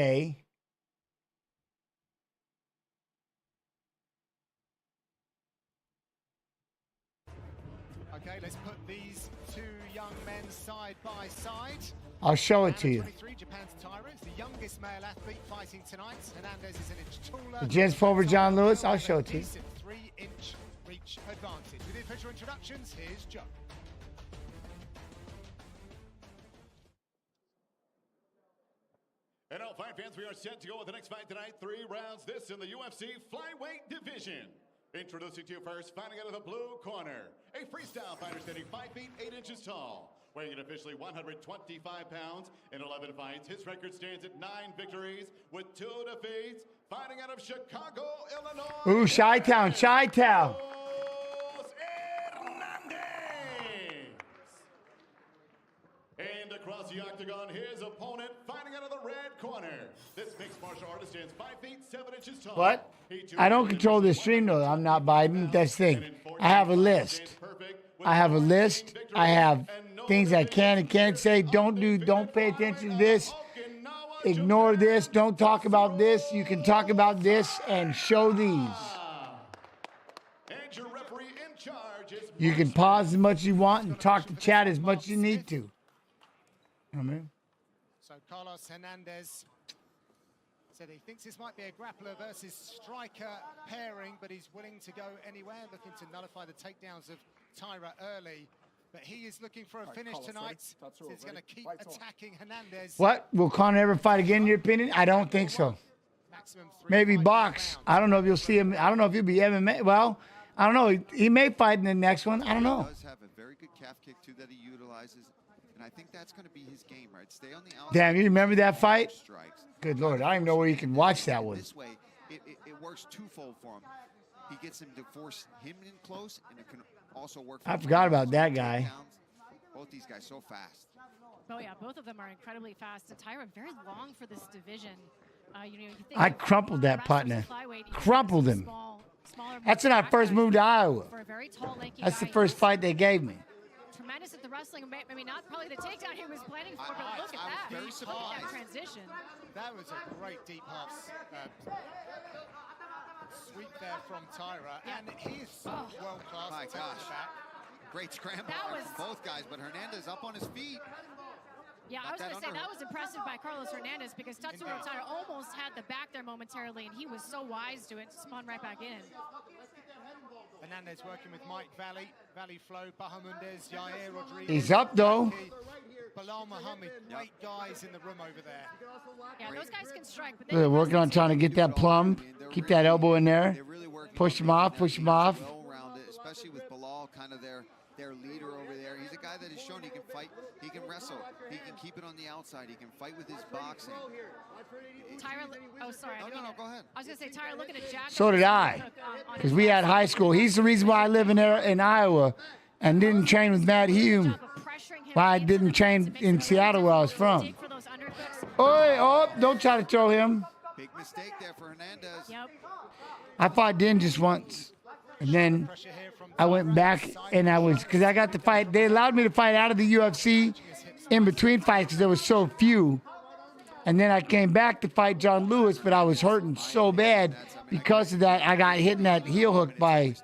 Okay, let's put these two young men side by side. I'll show it to you. 23, Japan's Taira is the youngest male athlete fighting tonight. Hernandez is an inch taller. The Jens Pulver, John Lewis. I'll show it to you. 3-inch reach advantage. With the official introductions, here's Joe. And all fight fans, we are set to go with the next fight tonight. 3 rounds, this in the UFC flyweight division. Introducing to you first, fighting out of the blue corner, a freestyle fighter standing 5 feet 8 inches tall, weighing in officially 125 pounds in 11 fights. His record stands at 9 victories with 2 defeats. Fighting out of Chicago, Illinois. Ooh, Chi-Town, Chi-Town. And across the octagon, his opponent fighting out of the red corner. This mixed martial artist stands 5 feet 7 inches tall. What? I don't control this stream though. I'm not Biden. That's the thing. I have a list. I have a list. I have things I can and can't say. Don't pay attention to this. Ignore this. Don't talk about this. You can talk about this and show these. And your referee in charge is You can pause as much as you want and talk to chat as much as you need to. Amen. So Carlos Hernandez said he thinks this might be a grappler versus striker pairing, but he's willing to go anywhere, looking to nullify the takedowns of Taira early. But he is looking for a finish tonight. So he's going to keep attacking Hernandez. What? Will Conor ever fight again, in your opinion? I don't think so. Maybe box. I don't know if you'll see him. I don't know if he'll be MMA. Well, I don't know. He may fight in the next one. I don't know. He does have a very good calf kick, too, that he utilizes. And I think that's going to be his game, right? Stay on the outside. Damn, you remember that fight? Good Lord. I don't even know where you can watch that one. This way, it works twofold for him. He gets him to force him in close, and it can also work for I forgot about that guy. Both these guys so fast. Oh, yeah, both of them are incredibly fast. And Taira very long for this division. You think I crumpled that partner. Crumpled him. That's when I first moved to Iowa. That's the first fight they gave me. Tremendous at the wrestling. I mean, not probably the takedown he was planning for, but look at that. Very Look at that transition. That was a great deep half sweep there from Taira. Yeah. And he is so world-class. My gosh. Great scramble from both guys, but Hernandez up on his feet. Yeah, I was going to say that was impressive by Carlos Hernandez because Tatsuro Taira almost had the back there momentarily, and he was so wise to it, spun right back in. Hernandez working with Mike Valley, Valley Flow, Bahamundez, Yair Rodriguez. He's up, though. Bilal Muhammad, great guys in the room over there. Yeah, those guys can strike. But They're working on trying to get that plumb. Keep that elbow in there. Push him off, push him off. Especially with Bilal, kind of their leader over there. He's a guy that has shown he can fight, he can wrestle, he can keep it on the outside, he can fight with his boxing. Taira, oh, sorry. No, go ahead. I was going to say, Taira looking at Jack. So did I. Because we had high school. He's the reason why I live in Iowa and didn't train with Matt Hume. Why I didn't train in Seattle where I was from. Oh, don't try to throw him. Big mistake there for Hernandez. Yep. I fought Den just once. And then I went back and because I got to fight. They allowed me to fight out of the UFC in between fights because there was so few. And then I came back to fight John Lewis, but I was hurting so bad because of that. I got hit in that heel hook by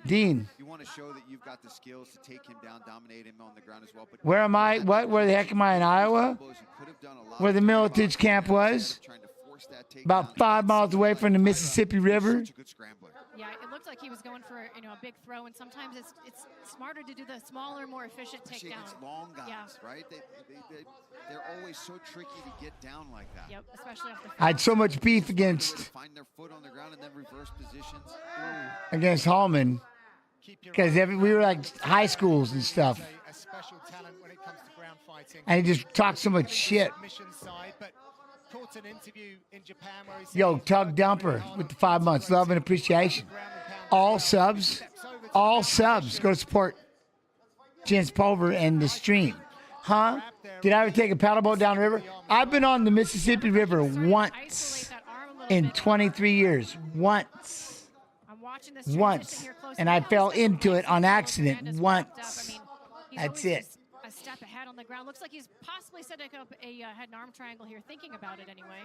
Dean. You want to show that you've got the skills to take him down, dominate him on the ground as well. But where am I? What? Where the heck am I in Iowa? Where the Militich camp was? About 5 miles away from the Mississippi River. Yeah, it looked like he was going for a big throw, and sometimes it's smarter to do the smaller, more efficient takedown. It's long guys, right? They're always so tricky to get down like that. Yep, especially off the I had so much beef against Hallman because we were like high schools and stuff. And he just talked so much shit. Yo, Tug Dumper with the 5 months. Love and appreciation. All subs. All subs. Go support Jens Pulver and the stream. Huh? Did I ever take a paddleboat down the river? I've been on the Mississippi River once in 23 years. Once. Once. And I fell into it on accident once. That's it. A step ahead on the ground. Looks like he's possibly setting up a head and arm triangle here, thinking about it anyway.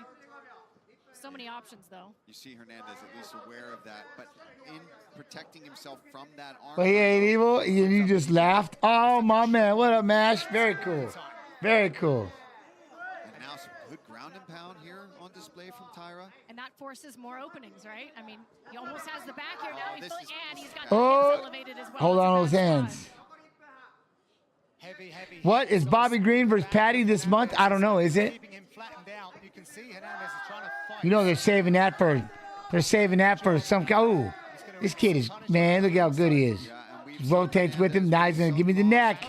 So many options, though. You see Hernandez at least aware of that, but in protecting himself from that arm. But he ain't evil. You just laughed. Oh, my man. What up, Mash? Very cool. Very cool. And now some good ground and pound here on display from Taira. And that forces more openings, right? I mean, he almost has the back here now. And he's got Oh, the hips elevated as well. hold on those hands. What is Bobby Green versus Patty this month? I don't know. Is it? You know they're saving that for. They're saving that for some. Oh, this kid is, man. Look how good he is. Rotates with him. Now he's gonna give me the neck.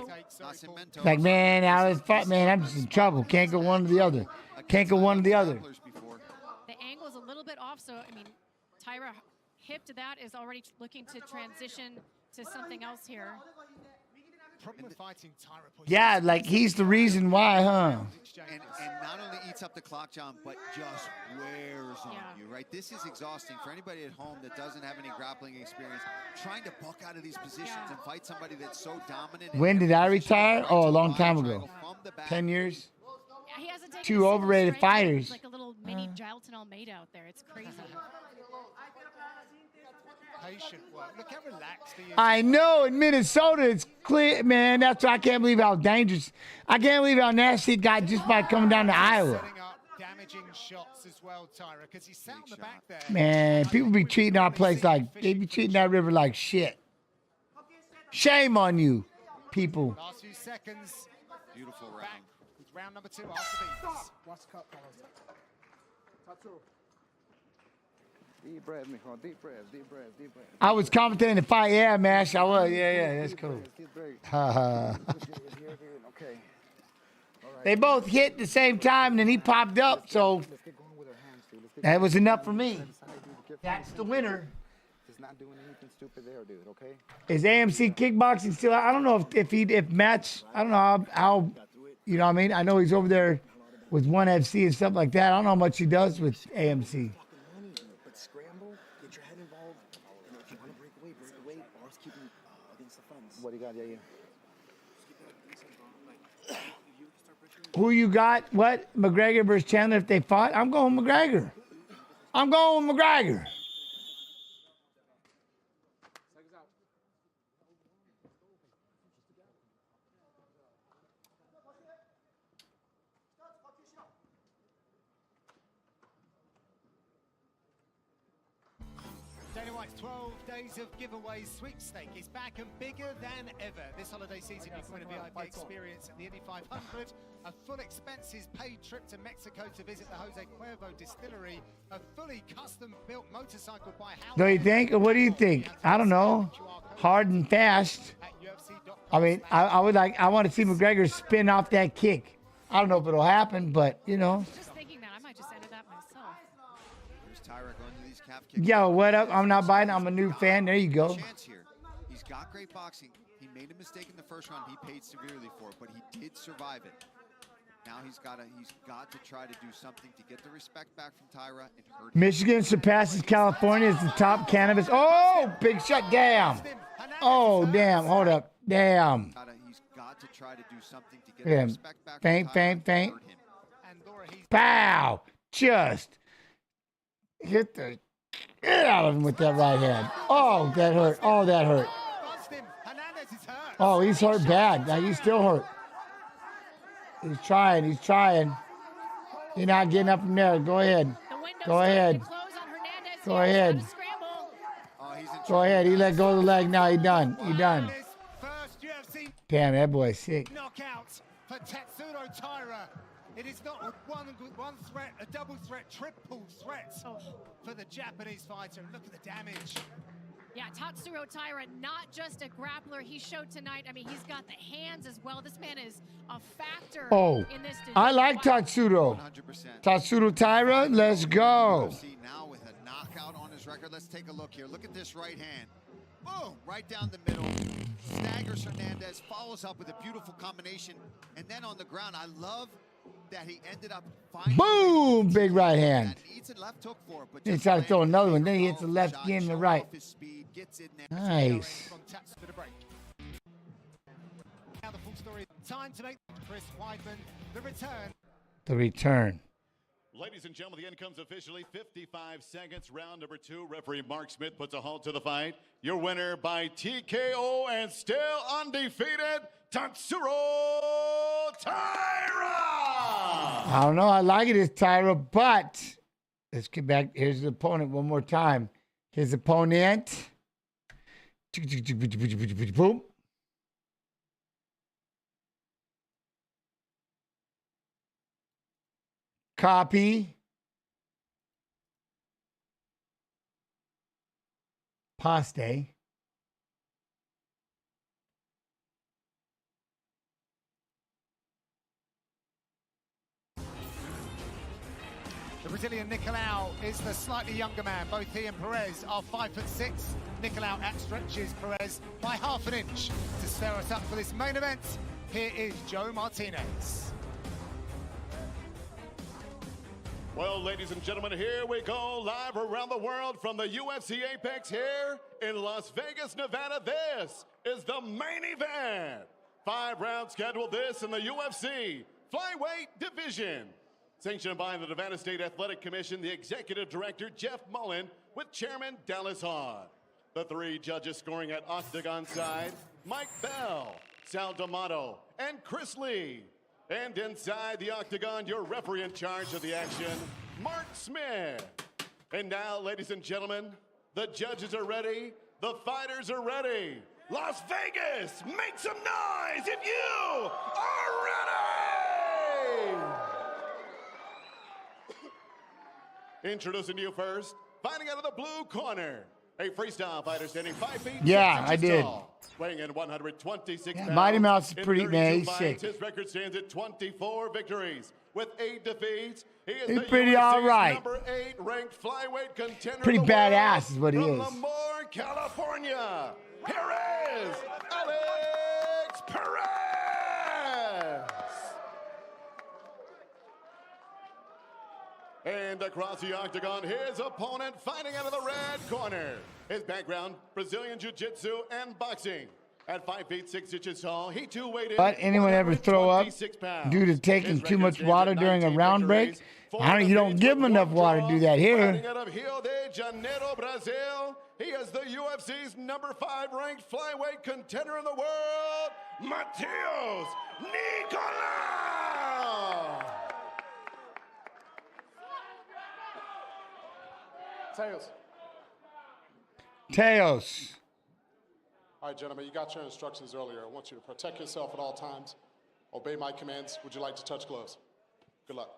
Like, man, now it's fight, man. I'm just in trouble. Can't go one or the other. Can't go one or the other. The angle's a little bit off, so I mean, Taira hip to that is already looking to transition to something else here. Problem with fighting Taira. Yeah, like he's the reason why, huh? And not only eats up the clock, John, but just wears on you, right? This is exhausting for anybody at home that doesn't have any grappling experience. Trying to buck out of these positions and fight somebody that's so dominant. When did I retire? Oh, a long time ago. 10 years. Yeah, he hasn't taken Two overrated fighters. He's like a little mini Jalton Almeida out there. It's crazy. Patient work. Look how relaxed he is. I know in Minnesota it's clear, man. That's why I can't believe how dangerous. I can't believe how nasty it got just by coming down to Iowa. Setting up damaging shots as well, Taira, because he sat on the back there. Man, people be treating our place like they be treating that river like shit. Shame on you, people. Last few seconds. Beautiful round. Back with round number 2 after these. Watch the cup, Tatsuro. Deep breath, mijo. Deep breath, deep breath, deep breath. I was commentating the fight. Yeah, Mash. I was. Yeah, that's cool. Okay. They both hit the same time, and then he popped up, so that was enough for me. That's the winner. Just not doing anything stupid there, dude. Okay. Is AMC kickboxing still? I don't know if match. I don't know how. You know what I mean? I know he's over there with ONE FC and stuff like that. I don't know how much he does with AMC. What do you got? Yeah. Who you got? What? McGregor versus Chandler if they fought? I'm going McGregor. I'm going with McGregor. Dana White's 12 days of giveaways sweepstake is back and bigger than ever. This holiday season, you can win a VIP experience at the Indy 500, a full expenses paid trip to Mexico to visit the Jose Cuervo distillery, a fully custom-built motorcycle by Howard. Do you think? Or what do you think? I don't know. Hard and fast. I mean, I want to see McGregor spin off that kick. I don't know if it'll happen, but you know. Just thinking that I might just enter that myself. Here's Taira going to these calf kicks. Yo, what up? I'm not biting. I'm a new fan. There you go. Chance here. He's got great boxing. He made a mistake in the first round. He paid severely for it, but he did survive it. Now he's got to try to do something to get the respect back from Taira and hurt. Michigan surpasses California as the top cannabis. Oh, big shot. Damn. Oh, damn. Hold up. Damn. He's got to try to do something to get Yeah. the respect back from Taira. Feint. Pow. Just hit the shit out of him with that right hand. Oh, that hurt. Oh, that hurt. Oh, he's hurt bad. Now he's still hurt. He's trying. He's not getting up from there. Go ahead. Go ahead. Go ahead. Go ahead. He let go of the leg. Now he's done. He's done. Damn, that boy's sick. Knockout for Tatsuro Taira. It is not one threat, a double threat, triple threat for the Japanese fighter. Look at the damage. Yeah, Tatsuro Taira, not just a grappler he showed tonight. I mean, he's got the hands as well. This man is a factor in this division. I like Tatsuro. 100%. Tatsuro Taira, let's go. Now with a knockout on his record. Let's take a look here. Look at this right hand. Boom, right down the middle. Staggers Hernandez, follows up with a beautiful combination. And then on the ground, I love that he ended up finding Boom, big right hand. Needs a left hook for it, but He tried to throw another one. Then he hits the left again and the right. Nice. Now the full story. Time to make Chris Weidman the return. The return. Ladies and gentlemen, the end comes officially 55 seconds. Round number 2. Referee Mark Smith puts a halt to the fight. Your winner by TKO and still undefeated, Tatsuro Taira! I don't know. I like it as Taira, but let's get back. Here's the opponent one more time. His opponent. Boom. Copy. Paste. The Brazilian Nicolau is the slightly younger man. Both he and Perez are 5'6". Nicolau outstretches Perez by half an inch. To stir us up for this main event, here is Joe Martinez. Well, ladies and gentlemen, here we go, live around the world from the UFC Apex here in Las Vegas, Nevada. This is the main event. 5 rounds scheduled this in the UFC flyweight division. Sanctioned by the Nevada State Athletic Commission, the Executive Director, Jeff Mullen, with Chairman Dallas Hahn. The 3 judges scoring at Octagon side, Mike Bell, Sal D'Amato, and Chris Lee. And inside the Octagon, your referee in charge of the action, Mark Smith. And now, ladies and gentlemen, the judges are ready, the fighters are ready. Las Vegas, make some noise if you are ready! Introducing you first, fighting out of the blue corner, a freestyle fighter standing 5 feet 6 inches tall, weighing in 126 pounds. Mighty Mouse is pretty, in man. 32 He's fights. sick. His record stands at 24 victories with 8 defeats. He is He's the pretty UFC's all right. number 8 ranked flyweight contender. Pretty of the badass world. is what he From is. Lemoore, California, Perez, Alex Perez. And across the octagon, his opponent fighting out of the red corner. His background, Brazilian Jiu-Jitsu and boxing. At 5 feet 6 inches tall, he too weighed in. But anyone ever throw up 126 pounds. due to taking His too record much stands water at during a 19 round break? victories, You don't give him enough water to do that here. Fighting out of Rio de Janeiro, Brazil, he is the UFC's number 5 ranked flyweight contender in the world, Matheus Nicolau. Teos. All right, gentlemen, you got your instructions earlier. I want you to protect yourself at all times. Obey my commands. Would you like to touch gloves? Good luck.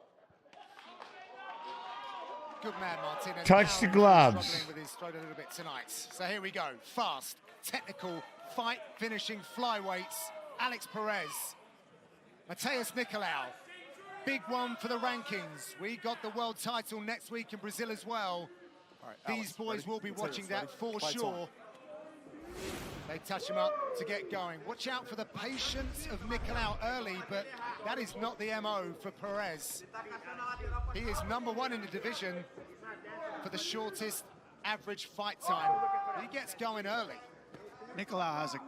Good man, Martinez. Touch the gloves. Struggling with his throat a little bit tonight. So here we go. Fast, technical, fight-finishing flyweights. Alex Perez. Matheus Nicolau. Big one for the rankings. We got the world title next week in Brazil as well. All right, These Alex, boys ready? will be watching that for Lights sure. on. They touch him up to get going. Watch out for the patience of Nicolau early, but that is not the MO for Perez. He is number 1 in the division for the shortest average fight time. He gets going early. Nicolau has a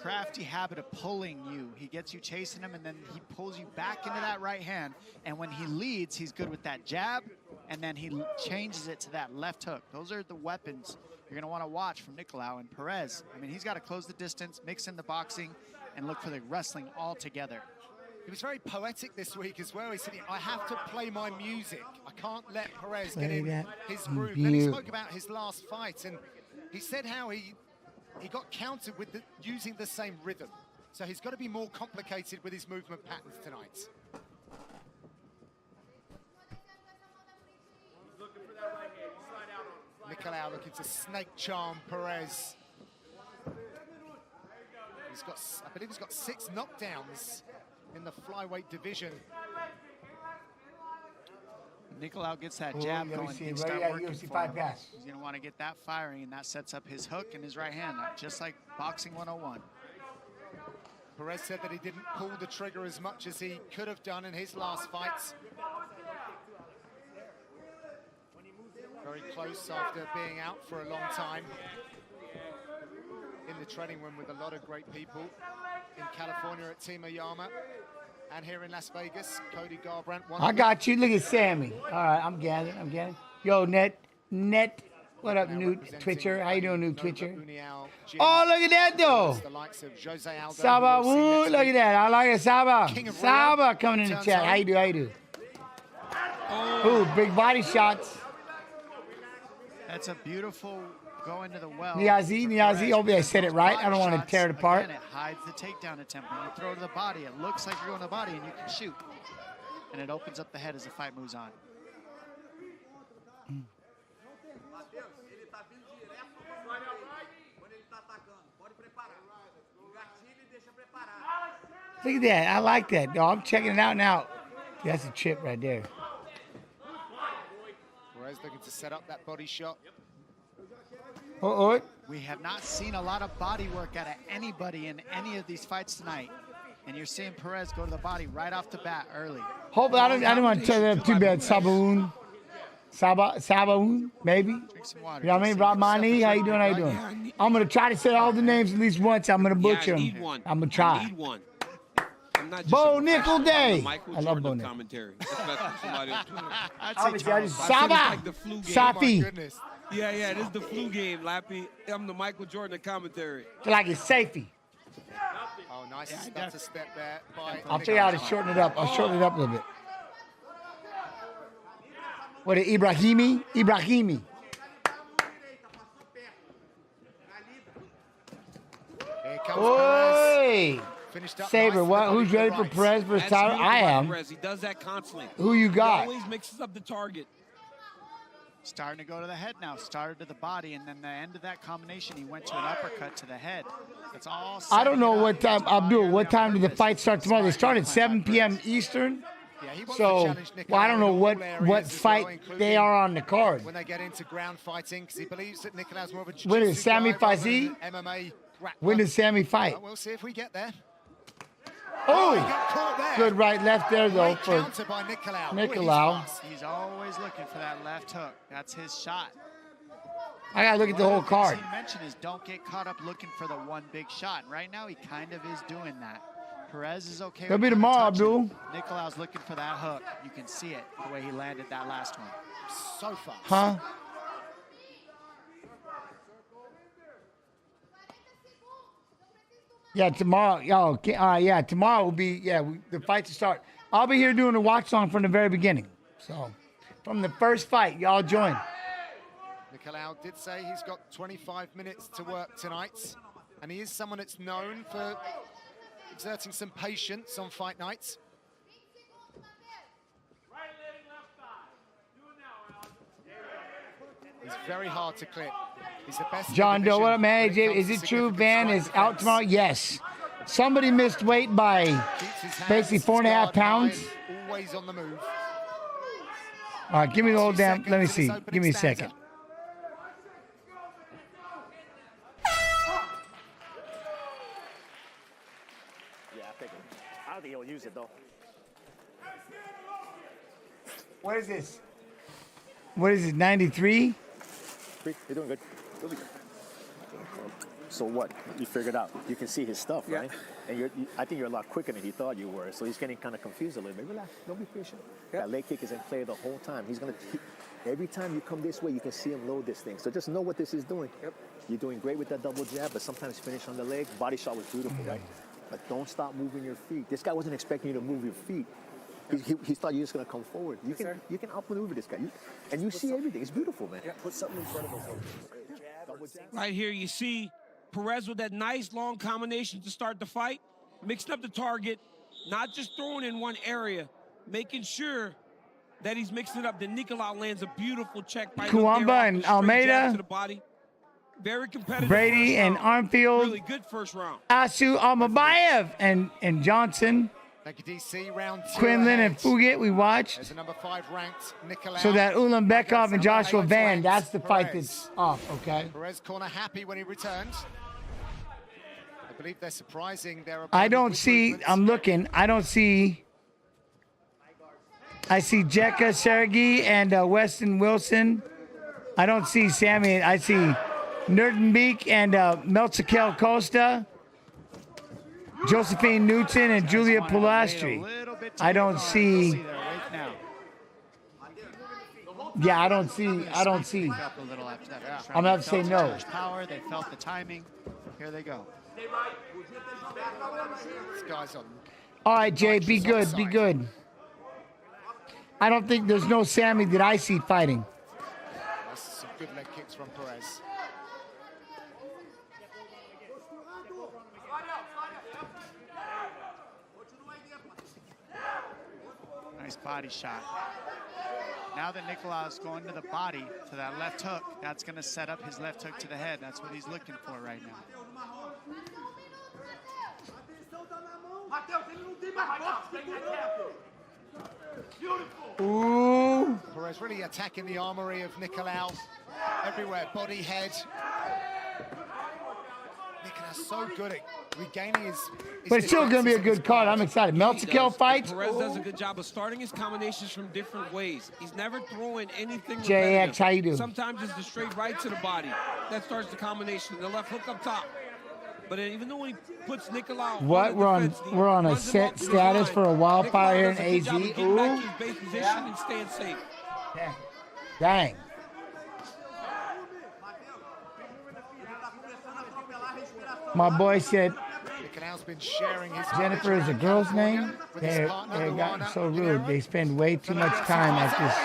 crafty habit of pulling you. He gets you chasing him, and then he pulls you back into that right hand. And when he leads, he's good with that jab, and then he changes it to that left hook. Those are the weapons you're going to want to watch from Nicolau. And Perez, I mean, he's got to close the distance, mix in the boxing, and look for the wrestling all together. He was very poetic this week as well. He said, I have to play my music. I can't let Perez get in his groove. Then he spoke about his last fight, and he said how he got countered with using the same rhythm. So he's got to be more complicated with his movement patterns tonight. Nicolau looking to snake charm Perez. He's got, I believe he's got 6 knockdowns in the flyweight division. Nicolau gets that jab going. Things start working for him. He's going to want to get that firing, and that sets up his hook and his right hand, just like boxing 101. Perez said that he didn't pull the trigger as much as he could have done in his last fights. Very close after being out for a long time in the training room with a lot of great people in California at Team Oyama. And here in Las Vegas, Cody Garbrandt. I got you. Look at Sammy. All right, I'm gathering. Yo, Net. What up, new Twitcher? How you doing, new Twitcher? Oh, look at that, though. Saba, woo, look at that. I like it, Saba. Saba coming in the chat. How you do? Ooh, big body shots. That's a beautiful go into the well. Niazi. Hopefully I said it right. I don't want to tear it apart. Again, it hides the takedown attempt. When you throw to the body, it looks like you're going to the body and you can shoot. And it opens up the head as the fight moves on. Look at that. I like that, dog. I'm checking it out now. That's a chip right there. Perez looking to set up that body shot. We have not seen a lot of body work out of anybody in any of these fights tonight. And you're seeing Perez go to the body right off the bat early. Hopefully, I don't want to tell them too bad. Sabaun, maybe. Drink some water. You know what I mean? Rahmani, how you doing? I'm going to try to say all the names at least once. I'm going to butcher them. I'm going to try. Bo Nickel Day. I love Bo Nickel. Saba. Safi. Yeah, this is the flu game, Lappy. I'm the Michael Jordan of commentary. Like it's safety. Oh, nice. That's a step there. I'll tell you how to shorten it up. I'll shorten it up a little bit. What, Ibrahimi? Ibrahimi. Here comes Perez. Saber, what? Who's ready for Perez versus Taira? I am. He does that constantly. Who you got? He always mixes up the target. Starting to go to the head now. Started to the body, and then the end of that combination, he went to an uppercut to the head. That's all. I don't know what time, Abdul, what time did the fight start tomorrow? They start at 7 p.m. Eastern. So, well, I don't know what fight they are on the card. When they get into ground fighting, because he believes that Nicolau's more of a jiu-jitsu When is Sammy Fazi? MMA grappler. When does Sammy fight? Well, we'll see if we get there. Oh, he got caught there. Good right, left there, though, Great for counter by Nicolau. He's always looking for that left hook. That's his shot. I got to look at the whole card. He mentioned is don't get caught up looking for the one big shot. Right now, he kind of is doing that. Perez is okay. It'll be tomorrow, Abdul. Nicolau's looking for that hook. You can see it, the way he landed that last one. So fast. Huh? Yeah, tomorrow. Tomorrow will be, the fights will start. I'll be here doing the watch song from the very beginning. So, from the first fight, y'all join. Nicolau did say he's got 25 minutes to work tonight, and he is someone that's known for exerting some patience on fight nights. He's very hard to clip. He's the best. John Doe, what up, man? AJ, is it true Van is out tomorrow? Yes. Somebody missed weight by basically 4.5 pounds. Always on the move. All right, give me the whole damn. Let me see. Give me a second. Yeah, I don't think he'll use it though. What is this? What is it? 93? You're doing good. So what? You figured out. You can see his stuff, right? And I think you're a lot quicker than he thought you were. So he's getting kind of confused a little bit. Relax. Don't be patient. That leg kick is in play the whole time. He's gonna. Every time you come this way, you can see him load this thing. So just know what this is doing. You're doing great with that double jab, but sometimes finish on the leg. Body shot was beautiful, right? But don't stop moving your feet. This guy wasn't expecting you to move your feet. He thought you were just gonna come forward. You can outmaneuver this guy, and you see everything. It's beautiful, man. Put something in front of him. Right here, you see Perez with that nice long combination to start the fight, mixing up the target, not just throwing in one area, making sure that he's mixing it up. Then Nicolau lands a beautiful check by Kuamba and Almeida. To the body. Very competitive. Brady and Armfield. Really good first round. Asu Almabayev and Johnson. Thank you, DC. Round 2. Quinlan and Fugitt, we watched. There's a number 5 ranked Nicolau. So that Ulanbekov and Joshua Van, that's the fight that's off, okay? Perez corner happy when he returns. I believe they're surprising their opponent. I don't see, I'm looking, I don't see, I see Jekka Sergey and Weston Wilson. I don't see Sammy, I see Nerdenbeek and Meltzakel Costa. Josephine Newton and Julia Pilastri. I don't see. Yeah, I don't see. I don't see. I'm gonna have to say no. Power. They felt the timing. Here they go. This guy's on. All right, Jay, be good. Be good. I don't think there's no Sammy that I see fighting. That's some good leg kicks from Perez. Nice body shot. Now that Nicolao's going to the body, to that left hook, that's going to set up his left hook to the head. That's what he's looking for right now. Ooh. Perez really attacking the armory of Nicolau. Everywhere, body, head. Nicolao's so good at regaining his But it's still going to be a good card. I'm excited. Meltikel fights. Perez does a good job of starting his combinations from different ways. He's never throwing anything JX, how you do? Sometimes it's the straight right to the body. That starts the combination. The left hook up top. But even though when he puts Nicolau What? We're on a set status for a wildfire here in AZ. Ooh. Back to his base position and staying safe. Dang. My boy said been sharing his Jennifer is a girl's name. They're gotten so rude. They spend way too much time at this.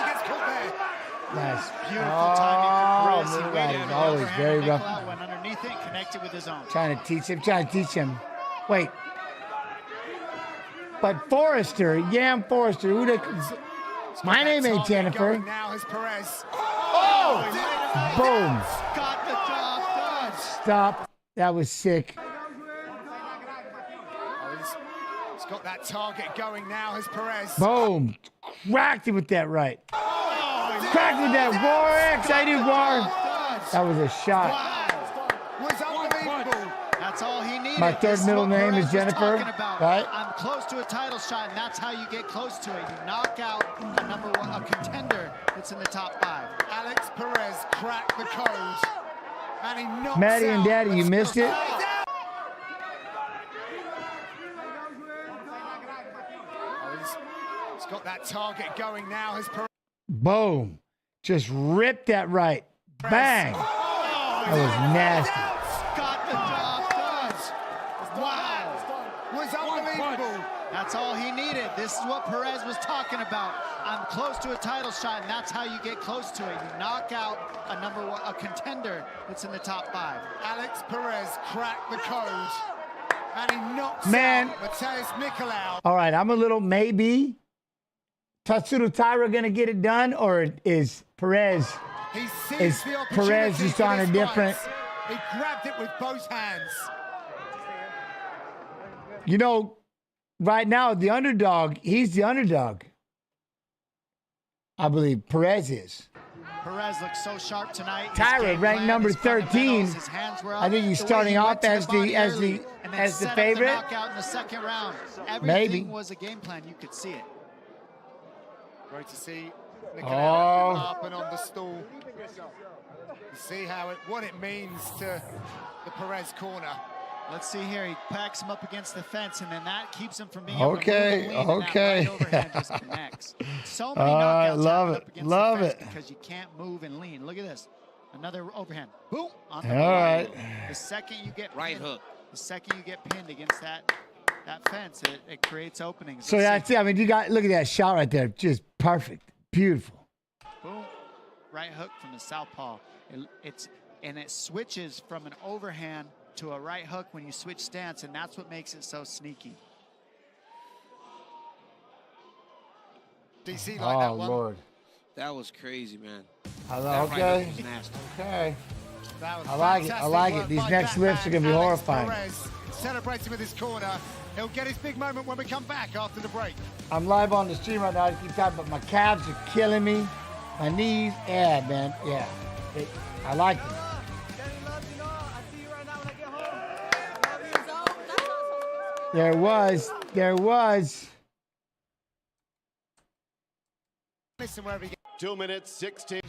Last. Oh, that is always very rough. Went underneath it, connected with his own. Trying to teach him. Wait. But Forrester, Yam Forrester, who the... My name ain't Jennifer. Now has Perez. Oh! Boom. Got the job done. Stop. That was sick. He's got that target going now has Perez. Boom. Cracked it with that right. Cracked with that War X. I did War. That was a shot. Was unbelievable. That's all he needed. My third middle name is Jennifer, right? I'm close to a title shot, and that's how you get close to it. You knock out a contender that's in the top 5. Alex Perez cracked the code. And he knocks Maddie and out. Daddy, you missed it. He's got that target going now has Perez. Boom. Just ripped that right. Bang. That was nasty. Got the job done. Wow. Was unbelievable. That's all he needed. This is what Perez was talking about. I'm close to a title shot, and that's how you get close to it. You knock out a contender that's in the top 5. Alex Perez cracked the code. And he knocks out Mateus Nicolau. All right, I'm a little maybe. Tatsuro Taira gonna get it done, or is Perez? Is Perez just on a different? He grabbed it with both hands. You know, right now the underdog. He's the underdog. I believe Perez is. Perez looks so sharp tonight. Taira ranked number 13. I think he's starting off as the favorite. Knockout in the second round. Everything was a game plan. You could see it. Great to see Nicolau up and on the stool. See what it means to the Perez corner. Let's see here. He packs him up against the fence, and then that keeps him from being able to move the lead, and that right overhand just connects. So many knockouts happen up against the fence because you can't move and lean. Look at this. Another overhand. Boom. On the right. The second you get pinned, hook. The second you get pinned against that fence, it creates openings. So that's it. I mean, you got look at that shot right there. Just perfect. Beautiful. Boom. Right hook from the southpaw. It switches from an overhand to a right hook when you switch stance, and that's what makes it so sneaky. DC like that one. Lord. That was crazy, man. Okay. Okay. I like it. I like it. These next lifts are going to be horrifying. Perez celebrating with his corner. He'll get his big moment when we come back after the break. I'm live on the stream right now. I keep talking, but my calves are killing me. My knees, man. Yeah. I like them. There was. Listen wherever you get. 2 minutes, 16.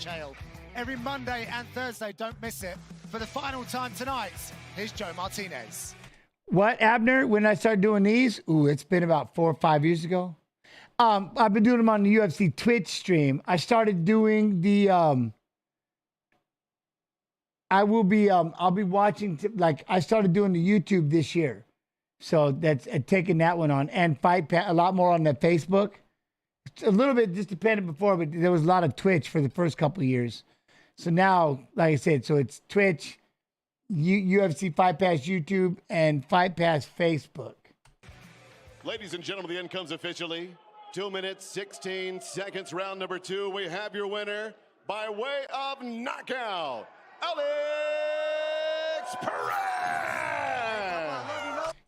Every Monday and Thursday, don't miss it. For the final time tonight, here's Joe Martinez. What, Abner? When I started doing these? Ooh, it's been about 4 or 5 years ago. I've been doing them on the UFC Twitch stream. I started doing the I'll be watching I started doing the YouTube this year. So that's taking that one on, and Fight Pass a lot more on the Facebook. It's a little bit just dependent before, but there was a lot of Twitch for the first couple of years. So now, like I said, so it's Twitch, UFC Fight Pass YouTube, and Fight Pass Facebook. Ladies and gentlemen, the end comes officially. 2 minutes, 16 seconds, round number 2. We have your winner by way of knockout, Alex Perez.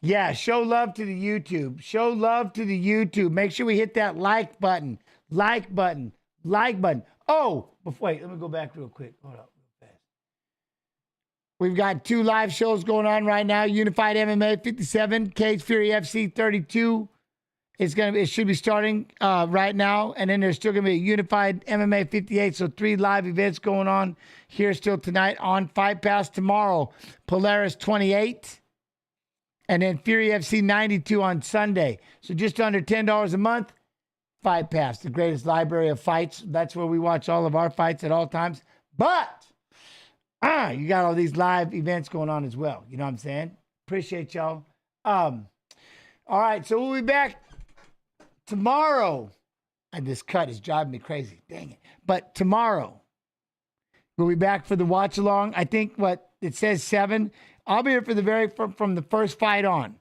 Yeah, show love to the YouTube. Show love to the YouTube. Make sure we hit that like button. Like button. Like button. Oh, wait, let me go back real quick. Hold up real fast. We've got 2 live shows going on right now. Unified MMA 57, Cage Fury FC 32. It should be starting right now. And then there's still going to be a Unified MMA 58. So 3 live events going on here still tonight on Fight Pass. Tomorrow, Polaris 28. And then Fury FC 92 on Sunday. So just under $10 a month. Fight Pass, the greatest library of fights. That's where we watch all of our fights at all times. But you got all these live events going on as well. You know what I'm saying? Appreciate y'all. All right, so we'll be back tomorrow. And this cut is driving me crazy. Dang it. But tomorrow, we'll be back for the watch along. I think it says 7. I'll be here for from the first fight on,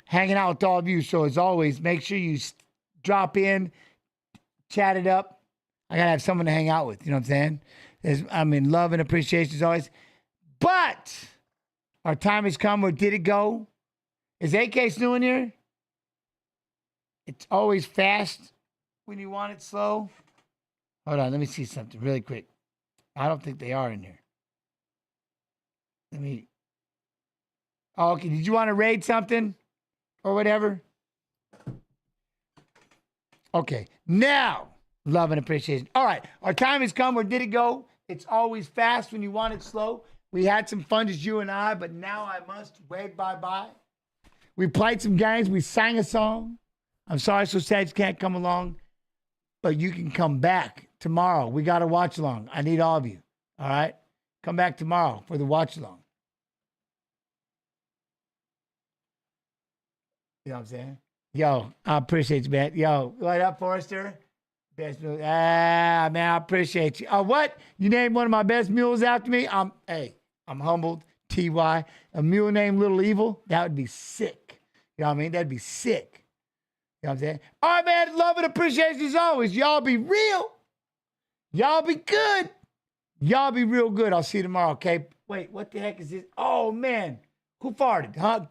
hanging out with all of you. So as always, make sure you drop in, chat it up. I got to have someone to hang out with. You know what I'm saying? Love and appreciation as always. But our time has come. Where did it go? Is AK still in here? It's always fast when you want it slow. Hold on. Let me see something really quick. I don't think they are in here. Oh, okay. Did you want to raid something or whatever? Okay. Now, love and appreciation. All right. Our time has come. Where did it go? It's always fast when you want it slow. We had some fun, just you and I, but now I must wave bye-bye. We played some games. We sang a song. I'm sorry, so sad you can't come along, but you can come back tomorrow. We got a watch along. I need all of you. All right? Come back tomorrow for the watch along. You know what I'm saying? Yo, I appreciate you, man. Yo, what up, Forrester? Best mule. Man, I appreciate you. What? You named one of my best mules after me? I'm humbled. TY. A mule named Little Evil? That would be sick. You know what I mean? That'd be sick. You know what I'm saying? All right, man. Love and appreciation as always. Y'all be real. Y'all be good. Y'all be real good. I'll see you tomorrow, okay? Wait, what the heck is this? Oh, man. Who farted? Huh?